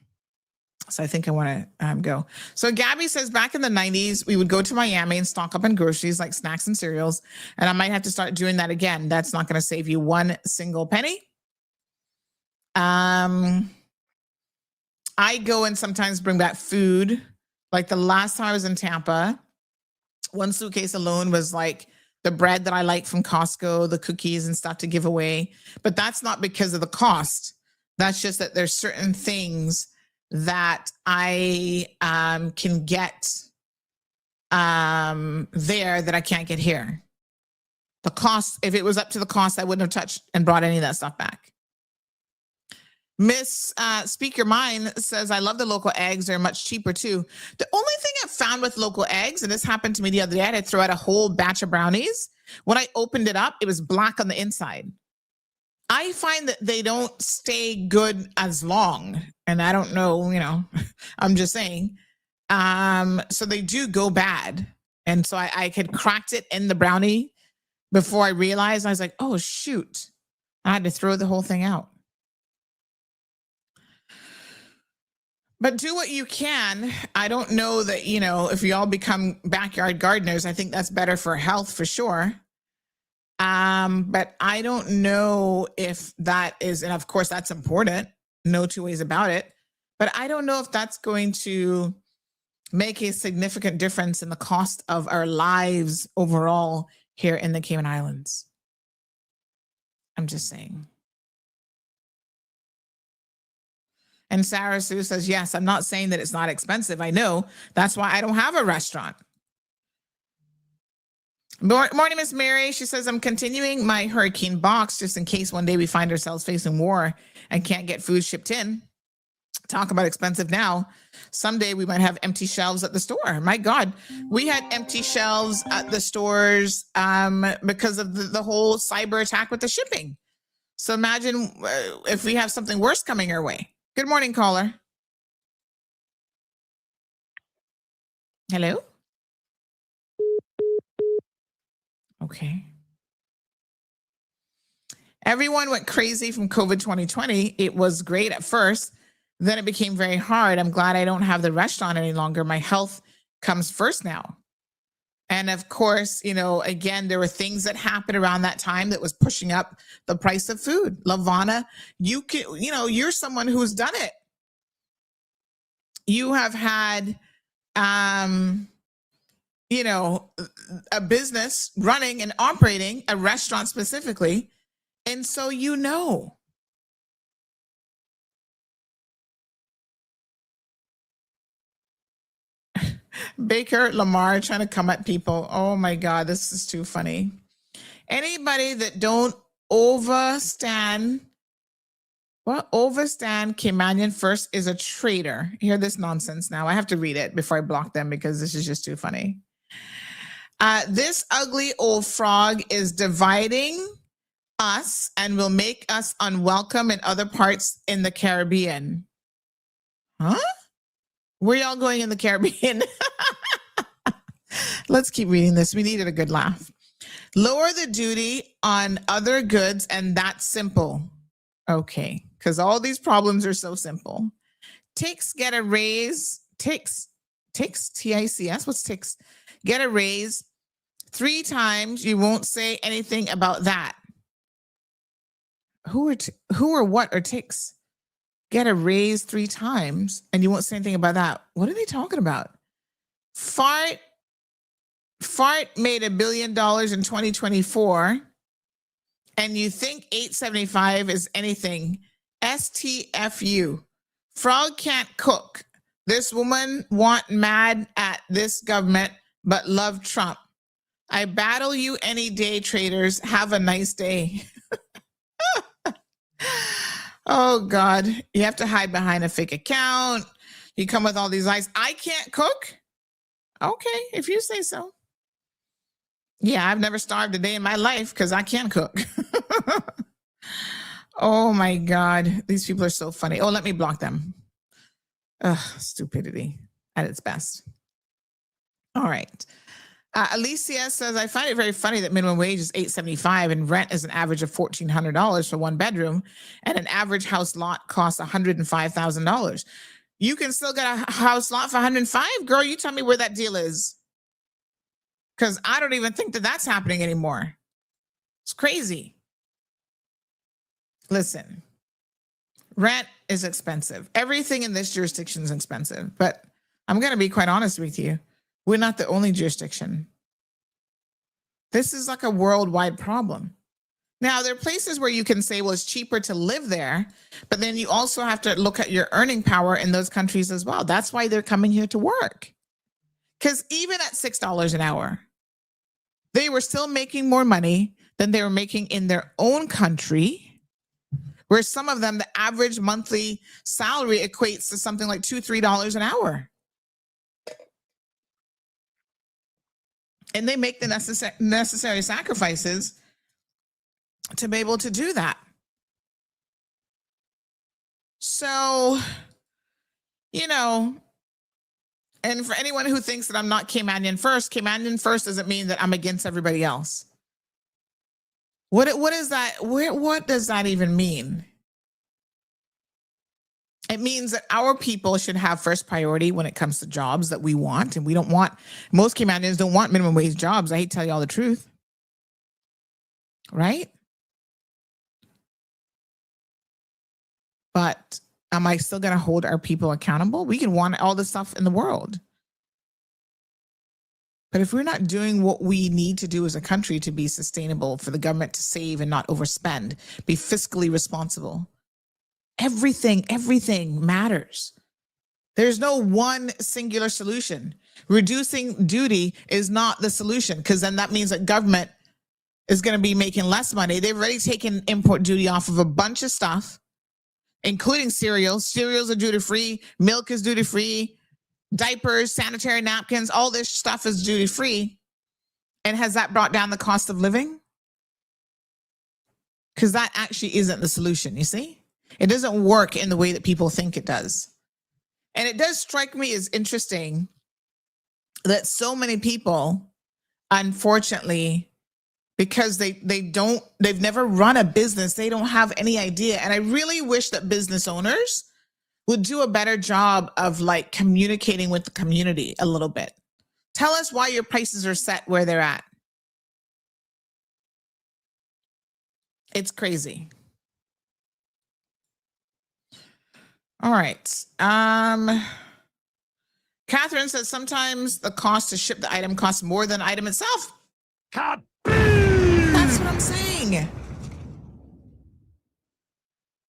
So I think I want to go. So Gabby says, back in the 90s, we would go to Miami and stock up on groceries like snacks and cereals. And I might have to start doing that again. That's not going to save you one single penny. I go and sometimes bring back food. Like the last time I was in Tampa, one suitcase alone was like the bread that I like from Costco, the cookies and stuff to give away. But that's not because of the cost. That's just that there's certain things that I can get there that I can't get here. The cost, if it was up to the cost, I wouldn't have touched and brought any of that stuff back. Miss Speak Your Mind says, I love the local eggs. They're much cheaper too. The only thing I've found with local eggs, and this happened to me the other day, I had to throw out a whole batch of brownies. When I opened it up, it was black on the inside. I find that they don't stay good as long. And I don't know, I'm just saying. So they do go bad. And so I had cracked it in the brownie before I realized. I was like, oh, shoot. I had to throw the whole thing out. But do what you can. I don't know that, if you all become backyard gardeners, I think that's better for health for sure. But I don't know if that is, and of course that's important, no two ways about it. But I don't know if that's going to make a significant difference in the cost of our lives overall here in the Cayman Islands. I'm just saying. And Sarah Sue says, yes, I'm not saying that it's not expensive. I know. That's why I don't have a restaurant. Morning, Miss Mary. She says, I'm continuing my hurricane box just in case one day we find ourselves facing war and can't get food shipped in. Talk about expensive now. Someday we might have empty shelves at the store. My God, we had empty shelves at the stores because of the whole cyber attack with the shipping. So imagine if we have something worse coming our way. Good morning, caller. Hello? Okay. Everyone went crazy from COVID 2020. It was great at first. Then it became very hard. I'm glad I don't have the restaurant any longer. My health comes first now. And of course, again, there were things that happened around that time that was pushing up the price of food. Lavana, you're someone who's done it. You have had, a business running and operating a restaurant specifically. And so, Baker Lamar trying to come at people. Oh my God, this is too funny. Anybody that don't overstand Caymanian first is a traitor. Hear this nonsense now. I have to read it before I block them because this is just too funny. This ugly old frog is dividing us and will make us unwelcome in other parts in the Caribbean. Huh? Where y'all going in the Caribbean? Let's keep reading this. We needed a good laugh. Lower the duty on other goods, and that's simple. Okay, because all these problems are so simple. Ticks get a raise. Ticks, T-I-C-S. What's ticks? Get a raise 3 times. You won't say anything about that. Who or what are ticks? Get a raise 3 times and you won't say anything about that. What are they talking about? Fart made $1 billion in 2024 and you think 875 is anything. STFU. Frog can't cook. This woman want mad at this government but love Trump. I battle you any day, traders. Have a nice day. Oh, God. You have to hide behind a fake account. You come with all these lies. I can't cook? Okay, if you say so. Yeah, I've never starved a day in my life because I can't cook. Oh, my God. These people are so funny. Oh, let me block them. Ugh, stupidity at its best. All right. Alicia says, I find it very funny that minimum wage is $8.75 and rent is an average of $1,400 for 1 bedroom and an average house lot costs $105,000. You can still get a house lot for $105,000? Girl, you tell me where that deal is. Because I don't even think that that's happening anymore. It's crazy. Listen, rent is expensive. Everything in this jurisdiction is expensive. But I'm going to be quite honest with you. We're not the only jurisdiction. This is like a worldwide problem. Now, there are places where you can say, well, it's cheaper to live there, but then you also have to look at your earning power in those countries as well. That's why they're coming here to work. Because even at $6 an hour, they were still making more money than they were making in their own country, where some of them, the average monthly salary equates to something like $2, $3 an hour. And they make the necessary sacrifices to be able to do that. So, and for anyone who thinks that I'm not Caymanian first doesn't mean that I'm against everybody else. What is that? What does that even mean? It means that our people should have first priority when it comes to jobs that we want. And most Caymanians don't want minimum wage jobs. I hate to tell you all the truth. Right? But am I still going to hold our people accountable? We can want all the stuff in the world. But if we're not doing what we need to do as a country to be sustainable, for the government to save and not overspend, be fiscally responsible, everything matters. There's no one singular solution. Reducing duty is not the solution, because then that means that government is going to be making less money. They've already taken import duty off of a bunch of stuff, including cereals. Cereals are duty-free. Milk is duty-free. Diapers, sanitary napkins, all this stuff is duty-free. And has that brought down the cost of living? Because that actually isn't the solution, you see? It doesn't work in the way that people think it does. And it does strike me as interesting that so many people, unfortunately, because they've never run a business, they don't have any idea. And I really wish that business owners would do a better job of like communicating with the community a little bit. Tell us why your prices are set where they're at. It's crazy. All right. Catherine says sometimes the cost to ship the item costs more than the item itself. That's what I'm saying.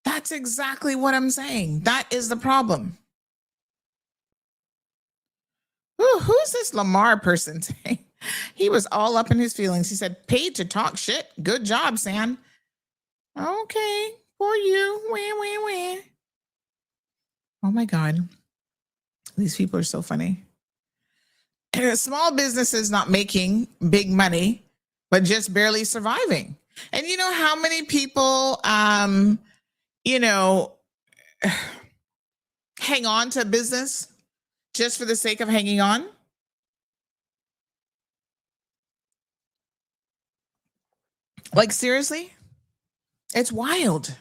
That's exactly what I'm saying. That is the problem. Ooh, who's this Lamar person today? He was all up in his feelings. He said, paid to talk shit. Good job, Sam. Okay, for you. Wah, wah, wah. Oh my God. These people are so funny. Small businesses not making big money, but just barely surviving. And you know how many people, hang on to business just for the sake of hanging on? Like, seriously? It's wild.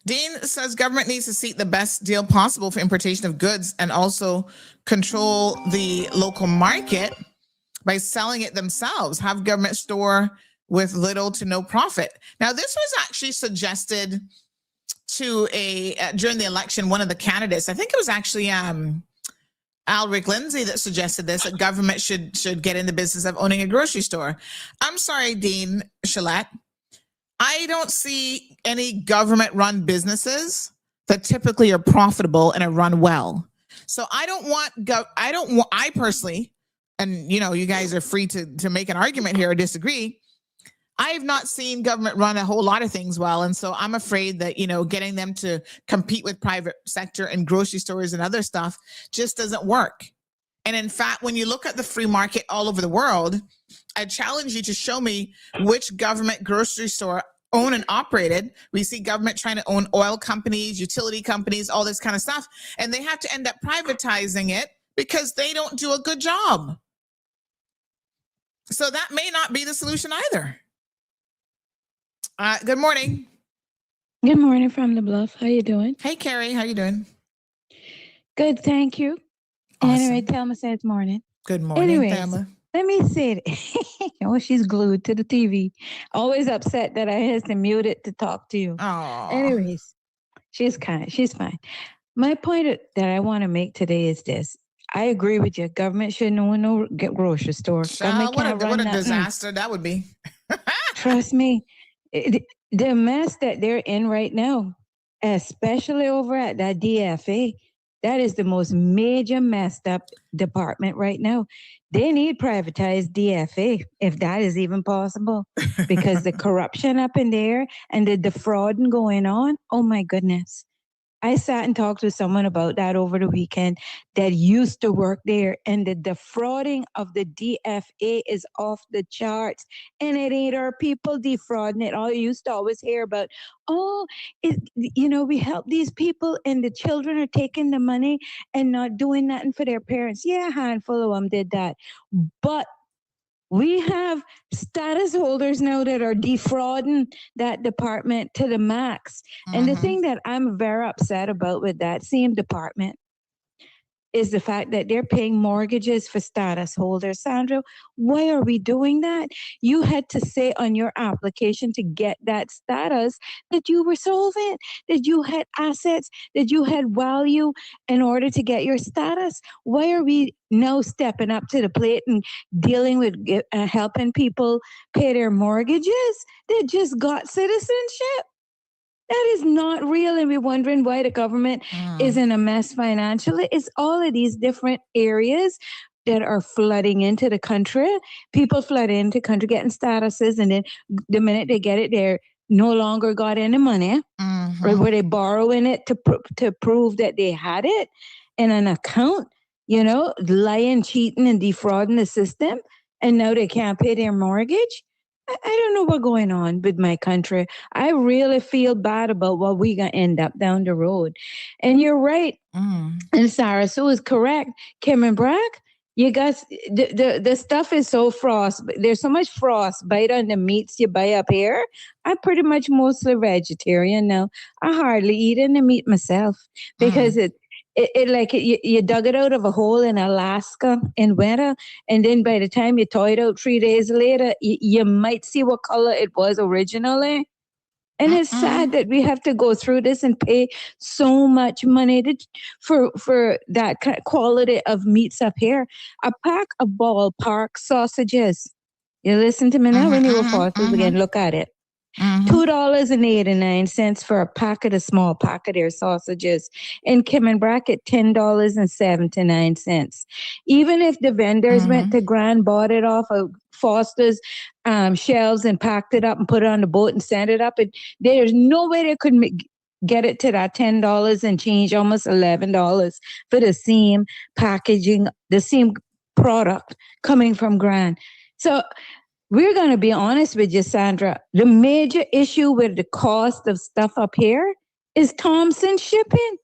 Dean says government needs to seek the best deal possible for importation of goods and also control the local market by selling it themselves. Have government store with little to no profit. Now, this was actually suggested to during the election, one of the candidates, I think it was actually Alric Lindsay that suggested this, that government should get in the business of owning a grocery store. I'm sorry, Dean Chalette. I don't see any government-run businesses that typically are profitable and are run well. So I personally, and you guys are free to make an argument here or disagree. I have not seen government run a whole lot of things well. And so I'm afraid that, getting them to compete with private sector and grocery stores and other stuff just doesn't work. And in fact, when you look at the free market all over the world, I challenge you to show me which government grocery store owned and operated. We see government trying to own oil companies, utility companies, all this kind of stuff. And they have to end up privatizing it because they don't do a good job. So that may not be the solution either. Good morning. Good morning from the Bluff. How you doing? Hey, Carrie. How you doing? Good, thank you. Awesome. Anyway, Thelma says morning. Good morning, Thelma. Let me say it. She's glued to the TV. Always upset that I has to mute it to talk to you. Aww. Anyways, she's kind. She's fine. My point that I want to make today is this. I agree with you. Government shouldn't own no grocery store. What a disaster that would be. Trust me. The mess that they're in right now, especially over at that DFA, that is the most major messed up department right now. They need privatized DFA, if that is even possible, because the corruption up in there and the defrauding going on, oh my goodness. I sat and talked with someone about that over the weekend that used to work there, and the defrauding of the DFA is off the charts, and it ain't our people defrauding it. All you used to always hear about, we help these people and the children are taking the money and not doing nothing for their parents. Yeah, a handful of them did that. But we have status holders now that are defrauding that department to the max. Mm-hmm. And the thing that I'm very upset about with that same department is the fact that they're paying mortgages for status holders. Sandra, why are we doing that? You had to say on your application to get that status that you were solvent, that you had assets, that you had value in order to get your status. Why are we now stepping up to the plate and dealing with helping people pay their mortgages that just got citizenship? That is not real. And we're wondering why the government is in a mess financially. It's all of these different areas that are flooding into the country. People flood into country getting statuses, and then the minute they get it, they're no longer got any money, or were they borrowing it to prove that they had it in an account, lying, cheating, and defrauding the system, and now they can't pay their mortgage. I don't know what's going on with my country. I really feel bad about what we're going to end up down the road. And you're right. And Sarah Sue is correct. Kim and Brack, you guys, the stuff is so frost. There's so much frostbite on the meats you buy up here. I'm pretty much mostly vegetarian now. I hardly eat any meat myself because you dug it out of a hole in Alaska in winter, and then by the time you thaw it out 3 days later, you might see what color it was originally. And it's sad that we have to go through this and pay so much money for that kind of quality of meats up here. A pack of ballpark sausages. You listen to me now when you were Foster's again, look at it. $2.89 for a packet of small packet of their sausages. In Kim and Brackett, $10.79. Even if the vendors went to Grand, bought it off of Foster's shelves and packed it up and put it on the boat and sent it up, there's no way they could get it to that $10 and change, almost $11 for the same packaging, the same product coming from Grand. So we're going to be honest with you, Sandra. The major issue with the cost of stuff up here is Thompson shipping.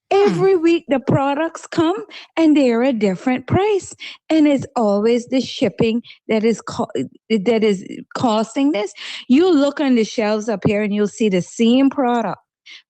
Every week the products come and they're a different price. And it's always the shipping that is costing this. You look on the shelves up here and you'll see the same product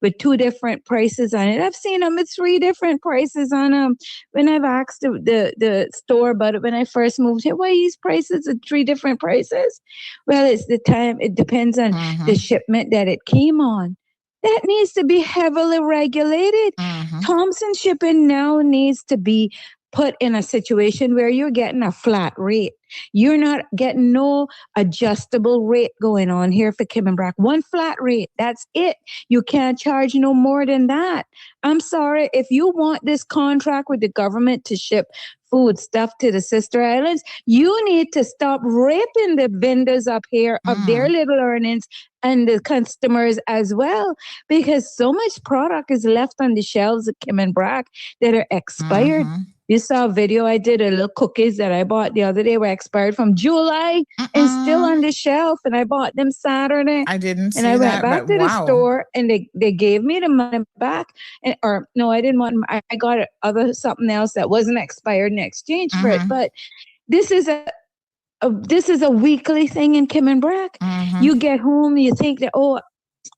with 2 different prices on it. I've seen them at 3 different prices on them. When I've asked the store about it when I first moved here, why these prices are 3 different prices? Well, it's the time. It depends on the shipment that it came on. That needs to be heavily regulated. Thompson shipping now needs to be put in a situation where you're getting a flat rate. You're not getting no adjustable rate going on here for Kim and Brack. One flat rate. That's it. You can't charge no more than that. I'm sorry. If you want this contract with the government to ship food stuff to the sister islands, you need to stop raping the vendors up here of their little earnings and the customers as well, because so much product is left on the shelves of Kim and Brack that are expired. You saw a video I did of little cookies that I bought the other day were expired from July and still on the shelf. And I bought them Saturday. I didn't see and I that, went back but to the wow. store and they gave me the money back. Or no, I didn't want them. I got something else that wasn't expired in exchange for it. But this is a weekly thing in Kim and Brack. You get home, you think that, oh,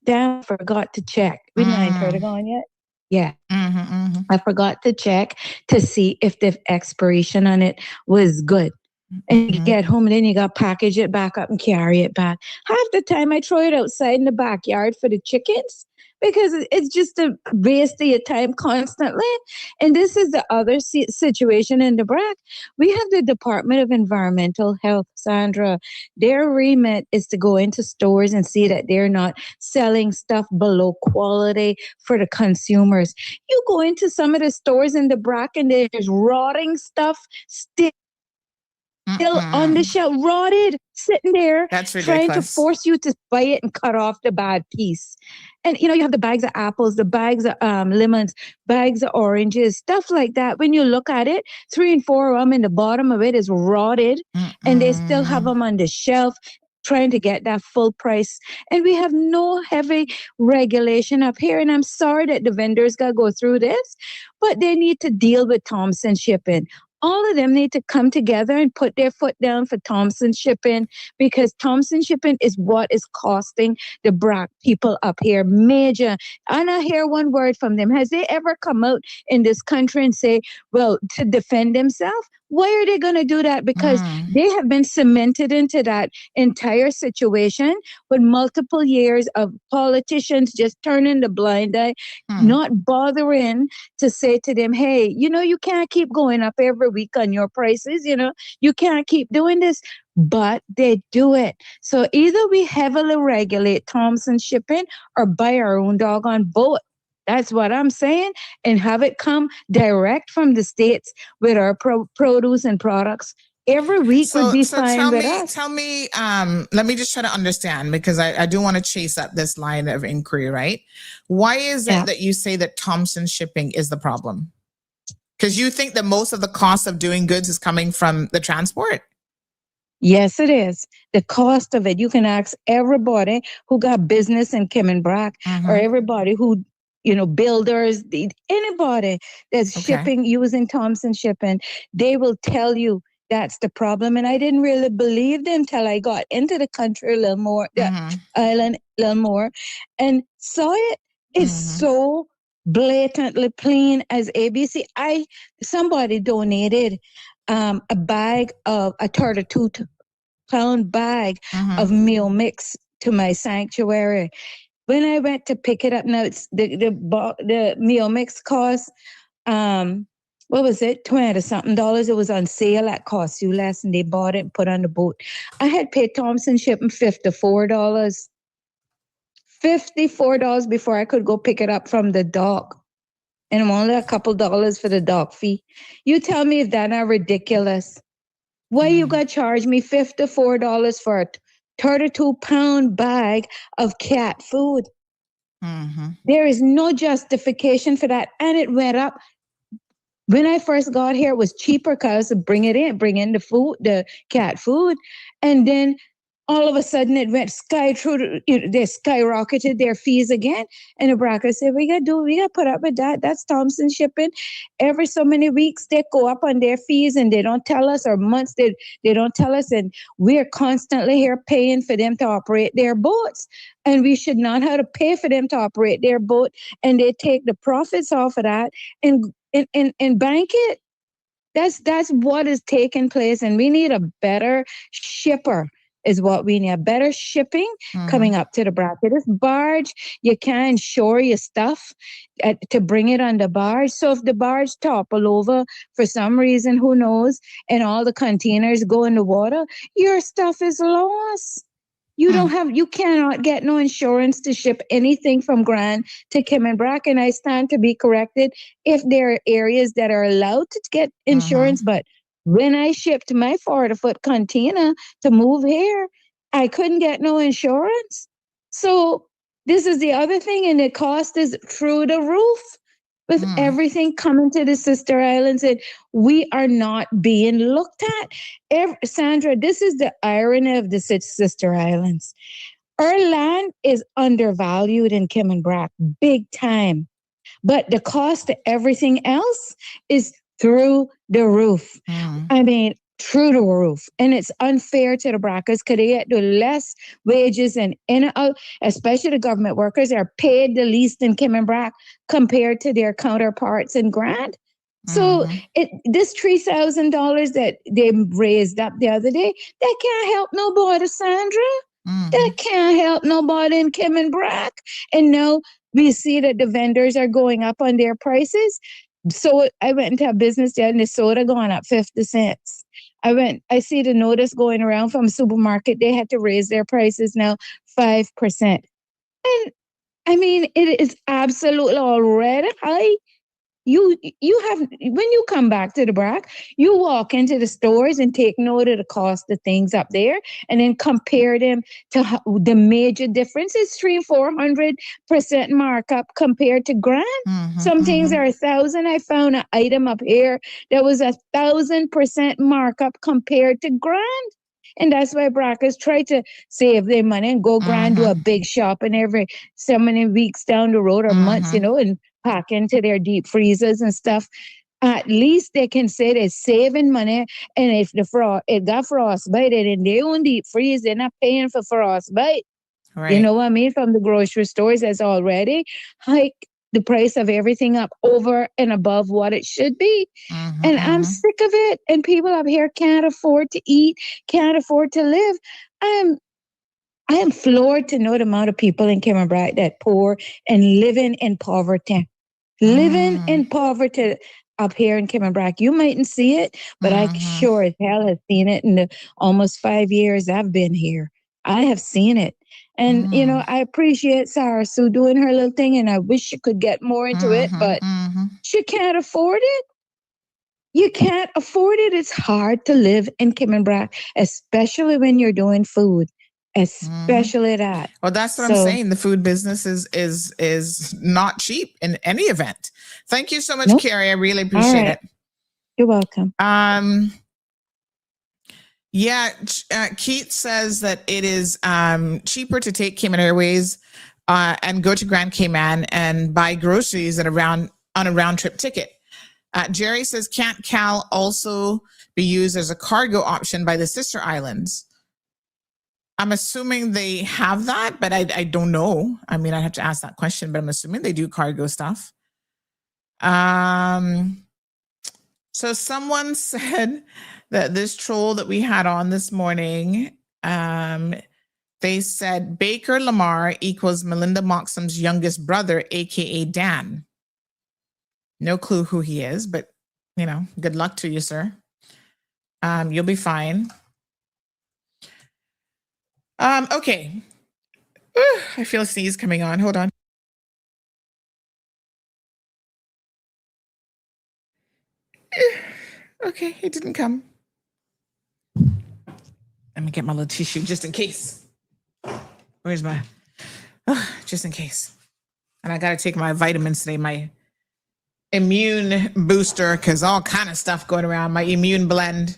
damn, I forgot to check. We didn't turn it on yet. Yeah. I forgot to check to see if the expiration on it was good. And you get home and then you got to package it back up and carry it back. Half the time I throw it outside in the backyard for the chickens because it's just a waste of your time constantly. And this is the other situation in the Brack. We have the Department of Environmental Health, Sandra. Their remit is to go into stores and see that they're not selling stuff below quality for the consumers. You go into some of the stores in the Brack and there's rotting stuff still on the shelf, rotted, sitting there, That's trying to ridiculous. force you to buy it and cut off the bad piece. And, you have the bags of apples, the bags of lemons, bags of oranges, stuff like that. When you look at it, 3 and 4 of them in the bottom of it is rotted, and they still have them on the shelf trying to get that full price. And we have no heavy regulation up here. And I'm sorry that the vendors got to go through this, but they need to deal with Thompson shipping. All of them need to come together and put their foot down for Thompson shipping, because Thompson shipping is what is costing the Brack people up here major. And I hear one word from them. Has they ever come out in this country and say, well, to defend themselves? Why are they going to do that? Because they have been cemented into that entire situation with multiple years of politicians just turning the blind eye, not bothering to say to them, hey, you can't keep going up every week on your prices. You can't keep doing this. but they do it. So either we heavily regulate Thompson shipping or buy our own doggone boat. That's what I'm saying. And have it come direct from the States with our produce and products. Every week would be fine with us. Tell me, let me just try to understand, because I do want to chase up this line of inquiry, right? Why is it that you say that Thompson shipping is the problem? Because you think that most of the cost of doing goods is coming from the transport? Yes, it is. The cost of it. You can ask everybody who got business in Kimmenbrack, or everybody who, builders, anybody that's shipping using Thompson shipping, they will tell you that's the problem. And I didn't really believe them till I got into the country a little more, the island a little more, and saw it. It's so blatantly plain as ABC. Somebody donated a bag of a 32-pound bag of meal mix to my sanctuary. When I went to pick it up, now it's the meal mix cost what was it, $20-something. It was on sale at Cost You Less, and they bought it and put on the boat. I had paid Thompson shipping $54. $54 before I could go pick it up from the dock. And only a couple dollars for the dock fee. You tell me if that's not ridiculous. Why you got to charge me $54 for a 32-pound bag of cat food? There is no justification for that. And it went up. When I first got here, it was cheaper because bring in the food, the cat food. And then all of a sudden it went they skyrocketed their fees again. And the broker said, we got to put up with that. That's Thompson shipping. Every so many weeks they go up on their fees and they don't tell us, or months they don't tell us. And we're constantly here paying for them to operate their boats. And we should not have to pay for them to operate their boat. And they take the profits off of that and bank it. That's what is taking place. And we need a better shipper. Is what we need. Better shipping coming up to the bracket. This barge, you can't shore your stuff to bring it on the barge. So if the barge topple over for some reason, who knows, and all the containers go in the water, your stuff is lost. You cannot get no insurance to ship anything from Grand to Kimmenbrack. And I stand to be corrected if there are areas that are allowed to get insurance, but when I shipped my 40-foot container to move here, I couldn't get no insurance. So this is the other thing, and the cost is through the roof with everything coming to the sister islands, and we are not being looked at. Sandra, this is the irony of the sister islands. Our land is undervalued in Kimmenbrack, big time, but the cost of everything else is through the roof. I mean, through the roof. And it's unfair to the Brackers because they get the less wages and especially the government workers are paid the least in Kimmenbrack compared to their counterparts in Grand. So this $3,000 that they raised up the other day, that can't help nobody, Sandra. That can't help nobody in Kimmenbrack. And now we see that the vendors are going up on their prices. So I went into a business there and the soda going up 50 cents. I see the notice going around from a supermarket. They had to raise their prices now 5%. And I mean, it is absolutely already high. You have, when you come back to the Brack, you walk into the stores and take note of the cost of things up there and then compare them to the major differences, 300-400% markup compared to Grand. Some things are 1,000. I found an item up here that was 1,000% markup compared to Grand. And that's why Brackers try to save their money and go Grand, do a big shopping every so many weeks down the road or months, and pack into their deep freezers and stuff. At least they can say they're saving money. And if it got frostbite and in their own deep freeze, they're not paying for frostbite. Right. You know what I mean? From the grocery stores, that's already hiked the price of everything up over and above what it should be. And I'm sick of it. And people up here can't afford to eat, can't afford to live. I am floored to know the amount of people in Kimmenbrack that poor and living in poverty. Living in poverty. up here in Kimmenbrack. You mightn't see it, but I sure as hell have seen it in the almost 5 years I've been here. I have seen it. And, you know, I appreciate Sarah Sue doing her little thing, and I wish she could get more into it, but she can't afford it. You can't afford it. It's hard to live in Kimmenbrack, especially when you're doing food, especially that. Well, that's what I'm saying. The food business is not cheap in any event. Thank you so much, Carrie. I really appreciate it. You're welcome. Yeah, Keith says that it is cheaper to take Cayman Airways and go to Grand Cayman and buy groceries on a round trip ticket. Jerry says, can't Cal also be used as a cargo option by the sister islands? I'm assuming they have that, but I don't know. I mean, I have to ask that question, but I'm assuming they do cargo stuff. So someone said that this troll that we had on this morning, they said Baker Lamar equals Melinda Moxham's youngest brother, aka Dan. No clue who he is, but you know, good luck to you, sir. You'll be fine. Okay. I feel a sneeze coming on. Hold on. Okay, it didn't come. Let me get my little tissue just in case. Where's my, just in case. And I got to take my vitamins today, my immune booster, because all kind of stuff going around, my immune blend.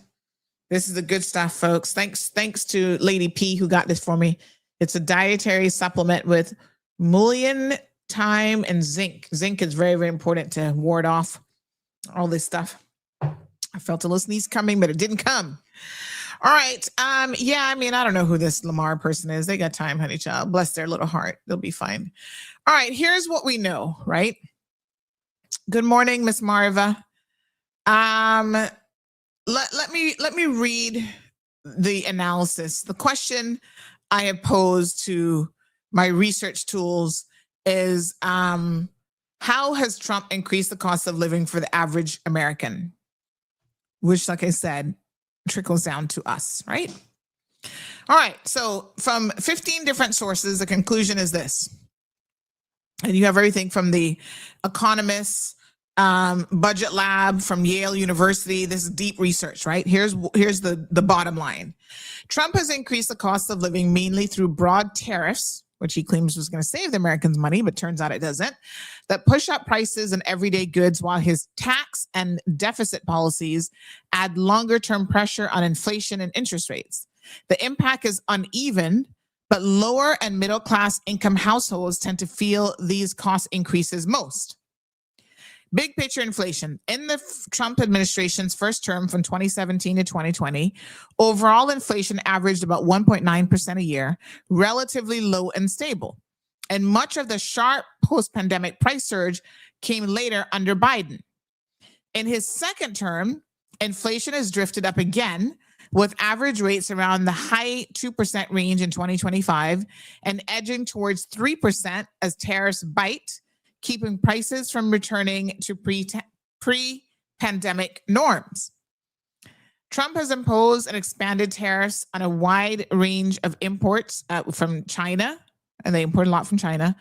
This is the good stuff, folks. Thanks to Lady P who got this for me. It's a dietary supplement with mullein, thyme, and zinc. Zinc is very, very important to ward off all this stuff. I felt a little sneeze coming, but it didn't come. All right. Yeah, I mean, I don't know who this Lamar person is. They got time, honey child. Bless their little heart. They'll be fine. All right. Here's what we know, right? Good morning, Miss Marva. Let me read the analysis. The question I have posed to my research tools is, how has Trump increased the cost of living for the average American? Which, like I said, trickles down to us, right? All right, so from 15 different sources, the conclusion is this. And you have everything from the Economist, Budget Lab, from Yale University. This is deep research, right? Here's the bottom line. Trump has increased the cost of living mainly through broad tariffs, which he claims was going to save the Americans money, but turns out it doesn't, that push up prices and everyday goods, while his tax and deficit policies add longer-term pressure on inflation and interest rates. The impact is uneven, but lower and middle-class income households tend to feel these cost increases most. Big picture inflation. In the Trump administration's first term from 2017 to 2020, overall inflation averaged about 1.9% a year, relatively low and stable. And much of the sharp post-pandemic price surge came later under Biden. In his second term, inflation has drifted up again, with average rates around the high 2% range in 2025 and edging towards 3% as tariffs bite, keeping prices from returning to pre-pandemic norms. Trump has imposed and expanded tariffs on a wide range of imports from China, and they import a lot from China,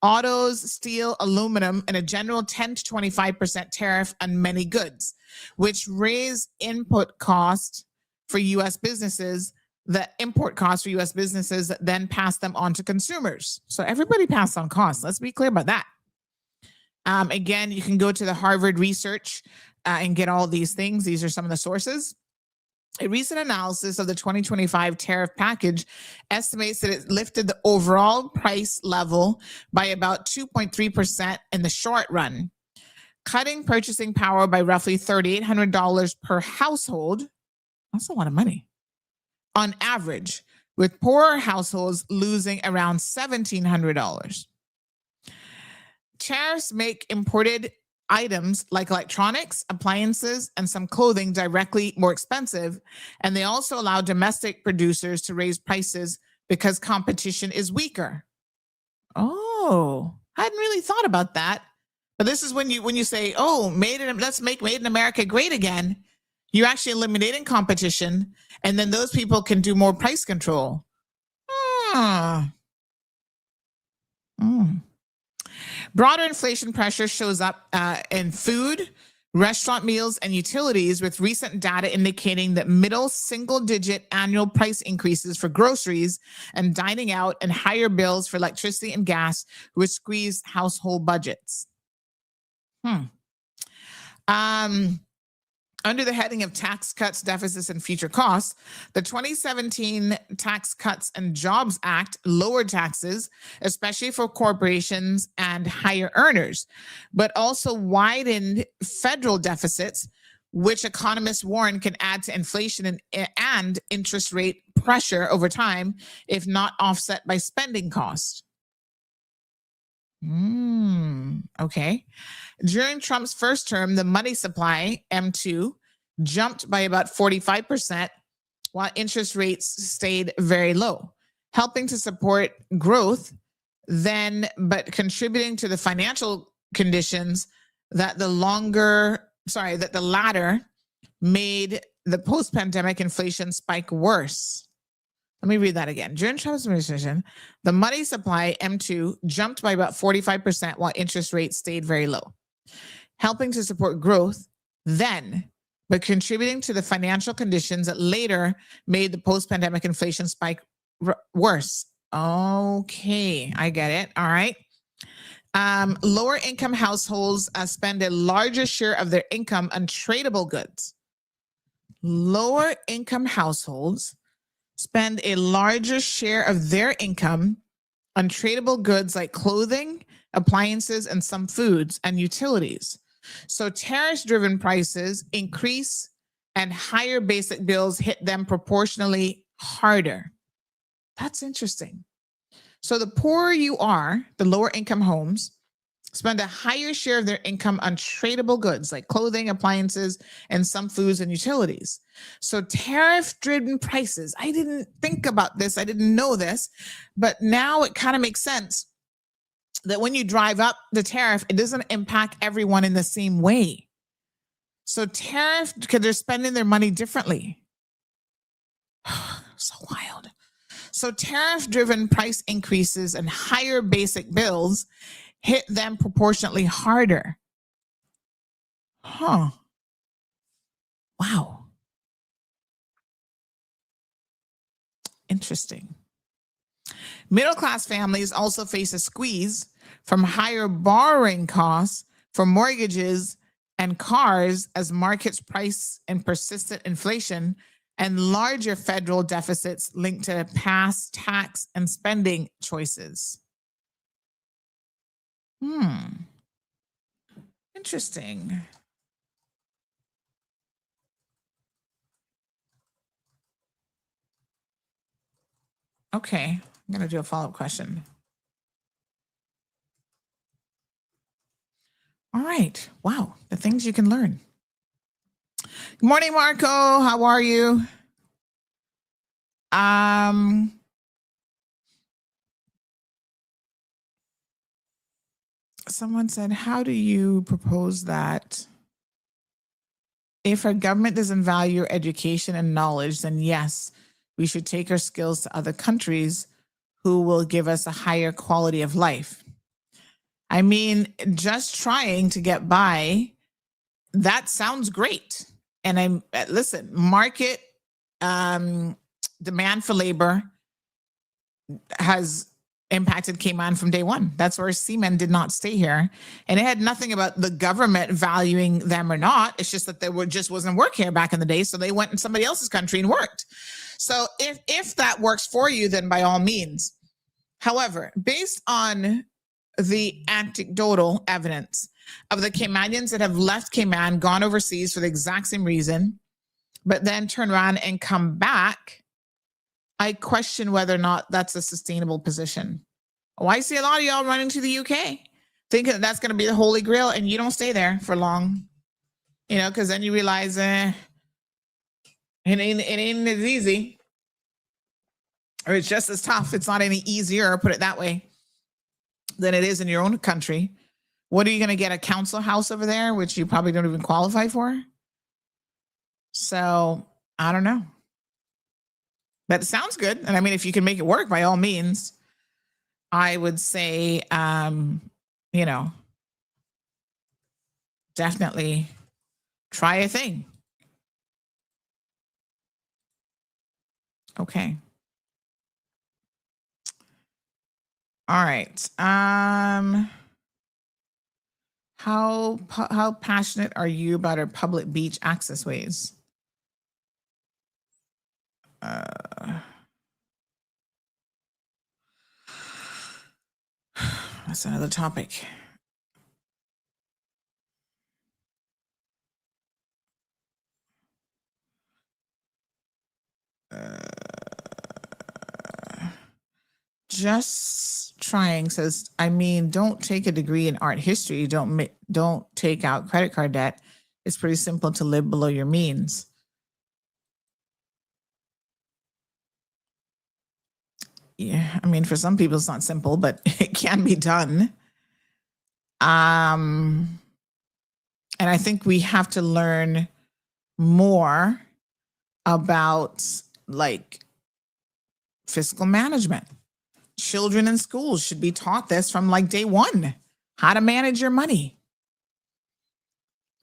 autos, steel, aluminum, and a general 10 to 25% tariff on many goods, which raise input costs for U.S. businesses, the import costs for U.S. businesses that then pass them on to consumers. So everybody passed on costs. Let's be clear about that. Again, you can go to the Harvard research and get all these things. These are some of the sources. A recent analysis of the 2025 tariff package estimates that it lifted the overall price level by about 2.3% in the short run, cutting purchasing power by roughly $3,800 per household. That's a lot of money on average, with poorer households losing around $1,700. Tariffs make imported items like electronics, appliances, and some clothing directly more expensive, and they also allow domestic producers to raise prices because competition is weaker. Oh, I hadn't really thought about that, But this is when you say, "Oh, let's make Made in America great again." You're actually eliminating competition, and then those people can do more price control. Broader inflation pressure shows up in food, restaurant meals, and utilities, with recent data indicating that middle single-digit annual price increases for groceries and dining out and higher bills for electricity and gas would squeeze household budgets. Under the heading of tax cuts, deficits, and future costs, the 2017 Tax Cuts and Jobs Act lowered taxes, especially for corporations and higher earners, but also widened federal deficits, which economists warn can add to inflation and interest rate pressure over time if not offset by spending costs. Okay. During Trump's first term, the money supply, M2, jumped by about 45%, while interest rates stayed very low, helping to support growth, but contributing to the financial conditions that the latter made the post-pandemic inflation spike worse. Let me read that again. During Trump's administration, the money supply, M2, jumped by about 45%, while interest rates stayed very low, helping to support growth but contributing to the financial conditions that later made the post-pandemic inflation spike worse. Okay, I get it. All right. Lower income households spend a larger share of their income on tradable goods. Lower income households spend a larger share of their income on tradable goods like clothing, appliances, and some foods and utilities. So tariff-driven prices increase and higher basic bills hit them proportionally harder. That's interesting. So the poorer you are, the lower income homes spend a higher share of their income on tradable goods like clothing, appliances, and some foods and utilities. So tariff-driven prices, I didn't think about this, I didn't know this, but now it kind of makes sense that when you drive up the tariff, it doesn't impact everyone in the same way. So tariff, because they're spending their money differently. So wild. So tariff-driven price increases and higher basic bills hit them proportionately harder. Wow. Interesting. Middle-class families also face a squeeze from higher borrowing costs for mortgages and cars as markets price and persistent inflation and larger federal deficits linked to past tax and spending choices. Interesting. Okay, I'm going to do a follow-up question. All right. Wow, the things you can learn. Good morning, Marco. How are you? Someone said, how do you propose that if our government doesn't value education and knowledge, then yes, we should take our skills to other countries who will give us a higher quality of life? I mean, just trying to get by, that sounds great. And listen, market demand for labor has impacted Cayman from day one. That's where seamen did not stay here. And it had nothing about the government valuing them or not. It's just that just wasn't work here back in the day. So they went in somebody else's country and worked. So if that works for you, then by all means. However, based on the anecdotal evidence of the Caymanians that have left Cayman, gone overseas for the exact same reason, but then turn around and come back, I question whether or not that's a sustainable position. Oh, I see a lot of y'all running to the UK, thinking that that's going to be the holy grail, and you don't stay there for long, because then you realize it ain't as easy, or it's just as tough. It's not any easier, put it that way, than it is in your own country, What are you going to get, a council house over there, which you probably don't even qualify for? So I don't know. But it sounds good. And I mean, if you can make it work, by all means, I would say, you know, definitely try a thing. Okay. All right. How passionate are you about our public beach access ways? That's another topic. Just trying says, I mean, don't take a degree in art history. Don't take out credit card debt. It's pretty simple to live below your means. Yeah, I mean, for some people it's not simple, but it can be done. And I think we have to learn more about like fiscal management. Children in schools should be taught this from like day one, how to manage your money.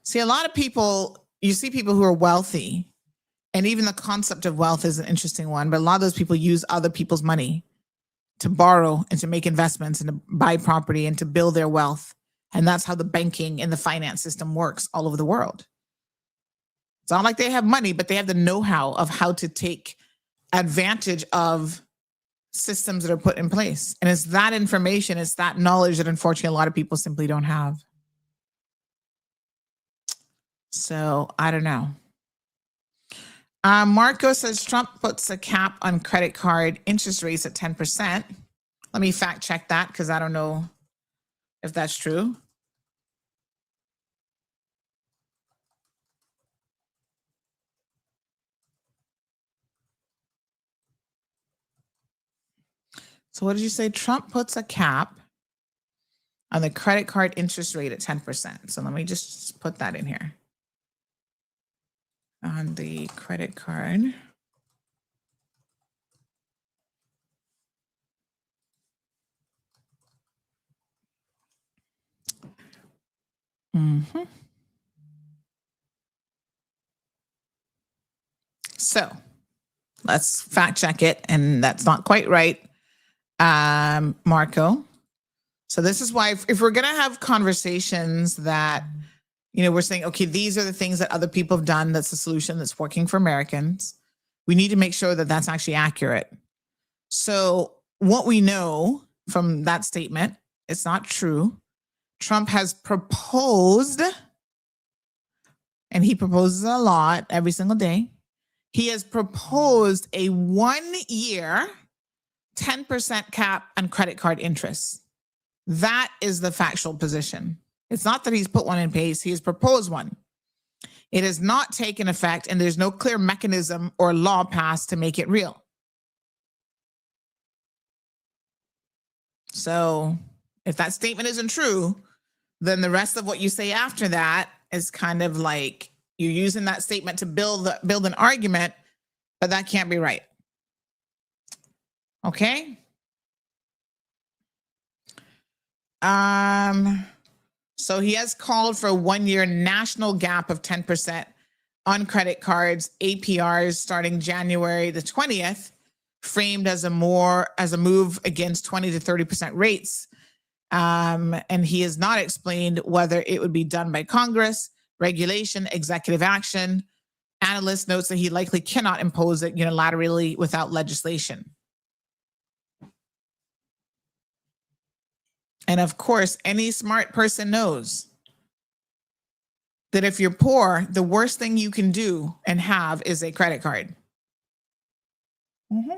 See, a lot of people, you see people who are wealthy, and even the concept of wealth is an interesting one, but a lot of those people use other people's money to borrow and to make investments and to buy property and to build their wealth. And that's how the banking and the finance system works all over the world. It's not like they have money, but they have the know-how of how to take advantage of systems that are put in place. And it's that information, it's that knowledge that unfortunately a lot of people simply don't have. So I don't know. Marco says Trump puts a cap on credit card interest rates at 10%. Let me fact check that because I don't know if that's true. So what did you say? Trump puts a cap on the credit card interest rate at 10%. So let me just put that in here. On the credit card. Mm-hmm. So let's fact check it. And that's not quite right, Marco. So this is why if we're going to have conversations that, you know, we're saying, okay, these are the things that other people have done. That's the solution that's working for Americans. We need to make sure that that's actually accurate. So what we know from that statement, it's not true. Trump has proposed, and he proposes a lot every single day. He has proposed a 1-year 10% cap on credit card interest. That is the factual position. It's not that he's put one in place, he has proposed one. It has not taken effect, and there's no clear mechanism or law passed to make it real. So if that statement isn't true, then the rest of what you say after that is kind of like you're using that statement to build an argument, but that can't be right. Okay? So he has called for a 1-year national gap of 10% on credit cards, APRs starting January the 20th, framed as a move against 20 to 30% rates. And he has not explained whether it would be done by Congress, regulation, executive action. Analyst notes that he likely cannot impose it unilaterally without legislation. And of course, any smart person knows that if you're poor, the worst thing you can do and have is a credit card. Mm-hmm.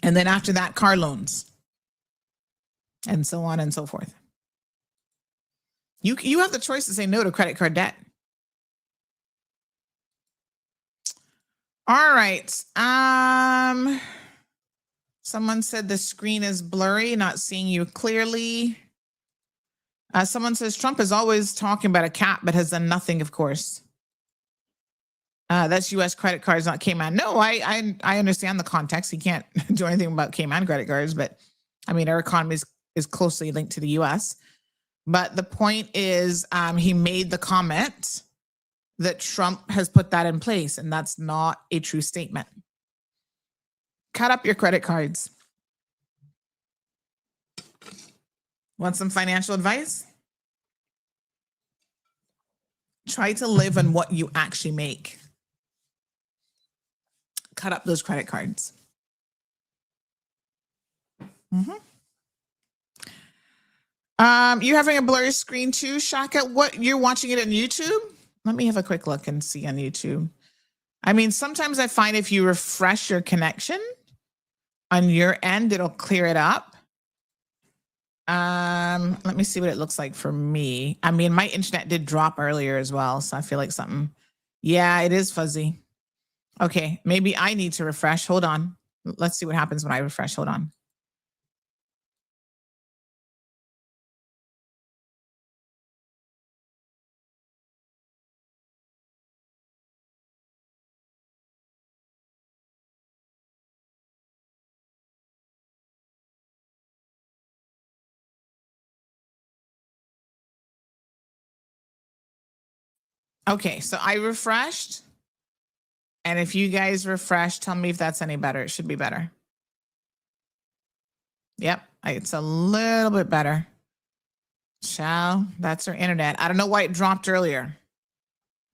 And then after that, car loans. And so on and so forth. You have the choice to say no to credit card debt. All right. Someone said the screen is blurry, not seeing you clearly. Someone says Trump is always talking about a cap, but has done nothing, of course. That's U.S. credit cards, not Cayman. No, I understand the context. He can't do anything about Cayman credit cards, but I mean, our economy is closely linked to the U.S. But the point is, he made the comment that Trump has put that in place, and that's not a true statement. Cut up your credit cards. Want some financial advice? Try to live on what you actually make. Cut up those credit cards. You're having a blurry screen too, Shaka. What, you're watching it on YouTube? Let me have a quick look and see on YouTube. I mean, sometimes I find if you refresh your connection on your end, it'll clear it up. Let me see what it looks like for me. I mean, my internet did drop earlier as well, so I feel like something. Yeah, it is fuzzy. Okay, maybe I need to refresh. Hold on. Let's see what happens when I refresh. Hold on. Okay, so I refreshed. And if you guys refresh, tell me if that's any better. It should be better. Yep, it's a little bit better. That's our internet. I don't know why it dropped earlier.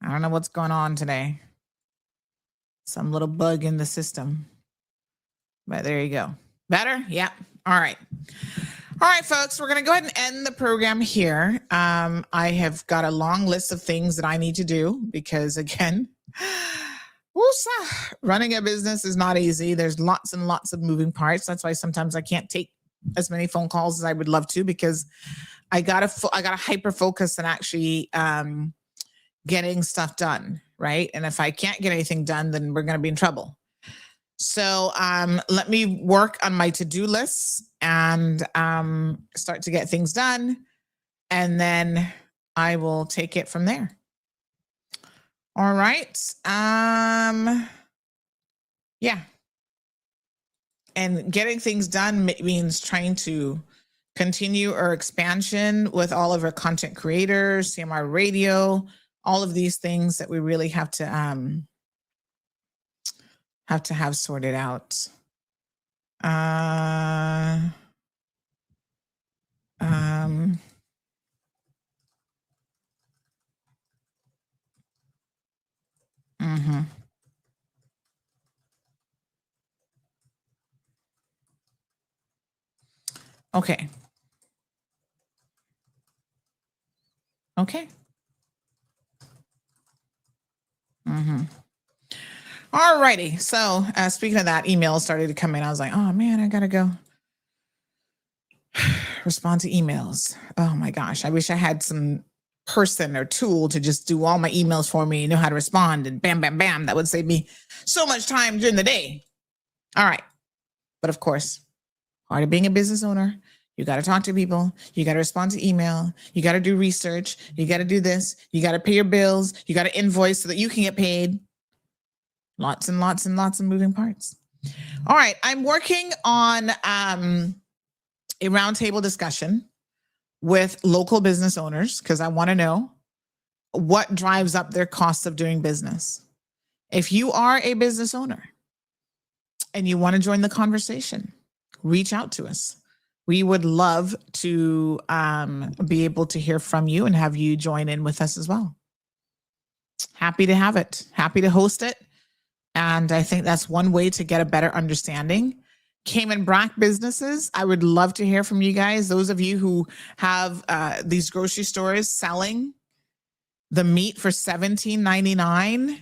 I don't know what's going on today. Some little bug in the system. But there you go. Better? Yep. All right. All right, folks, we're going to go ahead and end the program here. I have got a long list of things that I need to do because, again, running a business is not easy. There's lots and lots of moving parts. That's why sometimes I can't take as many phone calls as I would love to, because I got to hyper focus on actually getting stuff done, right? And if I can't get anything done, then we're going to be in trouble. So let me work on my to-do lists and start to get things done. And then I will take it from there. All right. Yeah. And getting things done means trying to continue our expansion with all of our content creators, CMR Radio, all of these things that we really have to have sorted out. Okay. Okay. All righty. So speaking of that, emails started to come in. I was like, oh man, I gotta go respond to emails. Oh my gosh. I wish I had some person or tool to just do all my emails for me, know how to respond, and bam, bam, bam. That would save me so much time during the day. All right. But of course, part of being a business owner, you got to talk to people. You got to respond to email. You got to do research. You got to do this. You got to pay your bills. You got to invoice so that you can get paid. Lots and lots and lots of moving parts. All right. I'm working on a roundtable discussion with local business owners because I want to know what drives up their costs of doing business. If you are a business owner and you want to join the conversation, reach out to us. We would love to be able to hear from you and have you join in with us as well. Happy to have it. Happy to host it. And I think that's one way to get a better understanding. Cayman Brac businesses, I would love to hear from you guys. Those of you who have these grocery stores selling the meat for $17.99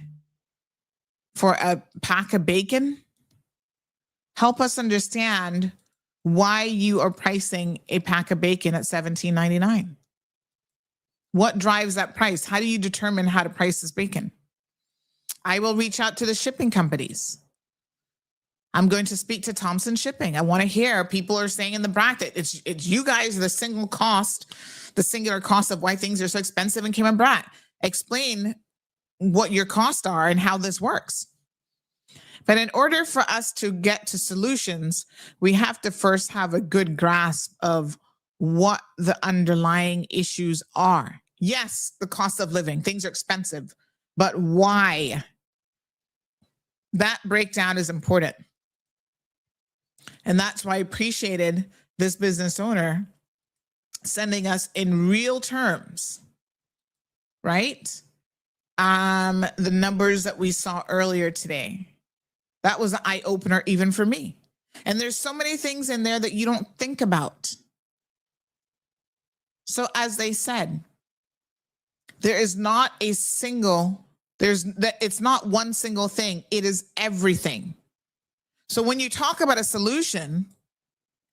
for a pack of bacon, help us understand why you are pricing a pack of bacon at $17.99. What drives that price? How do you determine how to price this bacon? I will reach out to the shipping companies. I'm going to speak to Thompson Shipping. I want to hear, people are saying in the bracket, it's you guys, the singular cost of why things are so expensive in Cayman Brac. Explain what your costs are and how this works. But in order for us to get to solutions, we have to first have a good grasp of what the underlying issues are. Yes, the cost of living, things are expensive, but why? That breakdown is important. And that's why I appreciated this business owner sending us in real terms, right? The numbers that we saw earlier today. That was an eye opener even for me. And there's so many things in there that you don't think about. So as they said, it's not one single thing. It is everything. So when you talk about a solution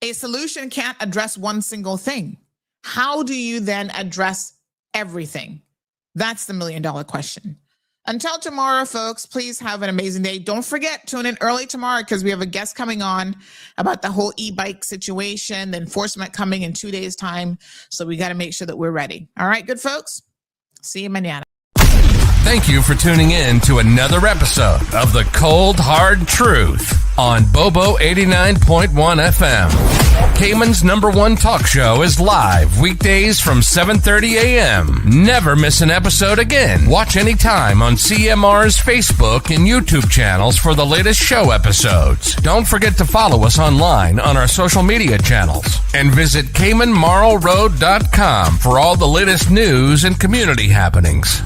can't address one single thing. How do you then address everything? That's the $1 million question. Until tomorrow, folks, please have an amazing day. Don't forget, tune in early tomorrow because we have a guest coming on about the whole e-bike situation, the enforcement coming in 2 days' time. So we got to make sure that we're ready. All right, good folks. See you mañana. Thank you for tuning in to another episode of The Cold Hard Truth on Bobo 89.1 FM. Cayman's #1 talk show is live weekdays from 7:30 a.m. Never miss an episode again. Watch anytime on CMR's Facebook and YouTube channels for the latest show episodes. Don't forget to follow us online on our social media channels and visit CaymanMarlRoad.com for all the latest news and community happenings.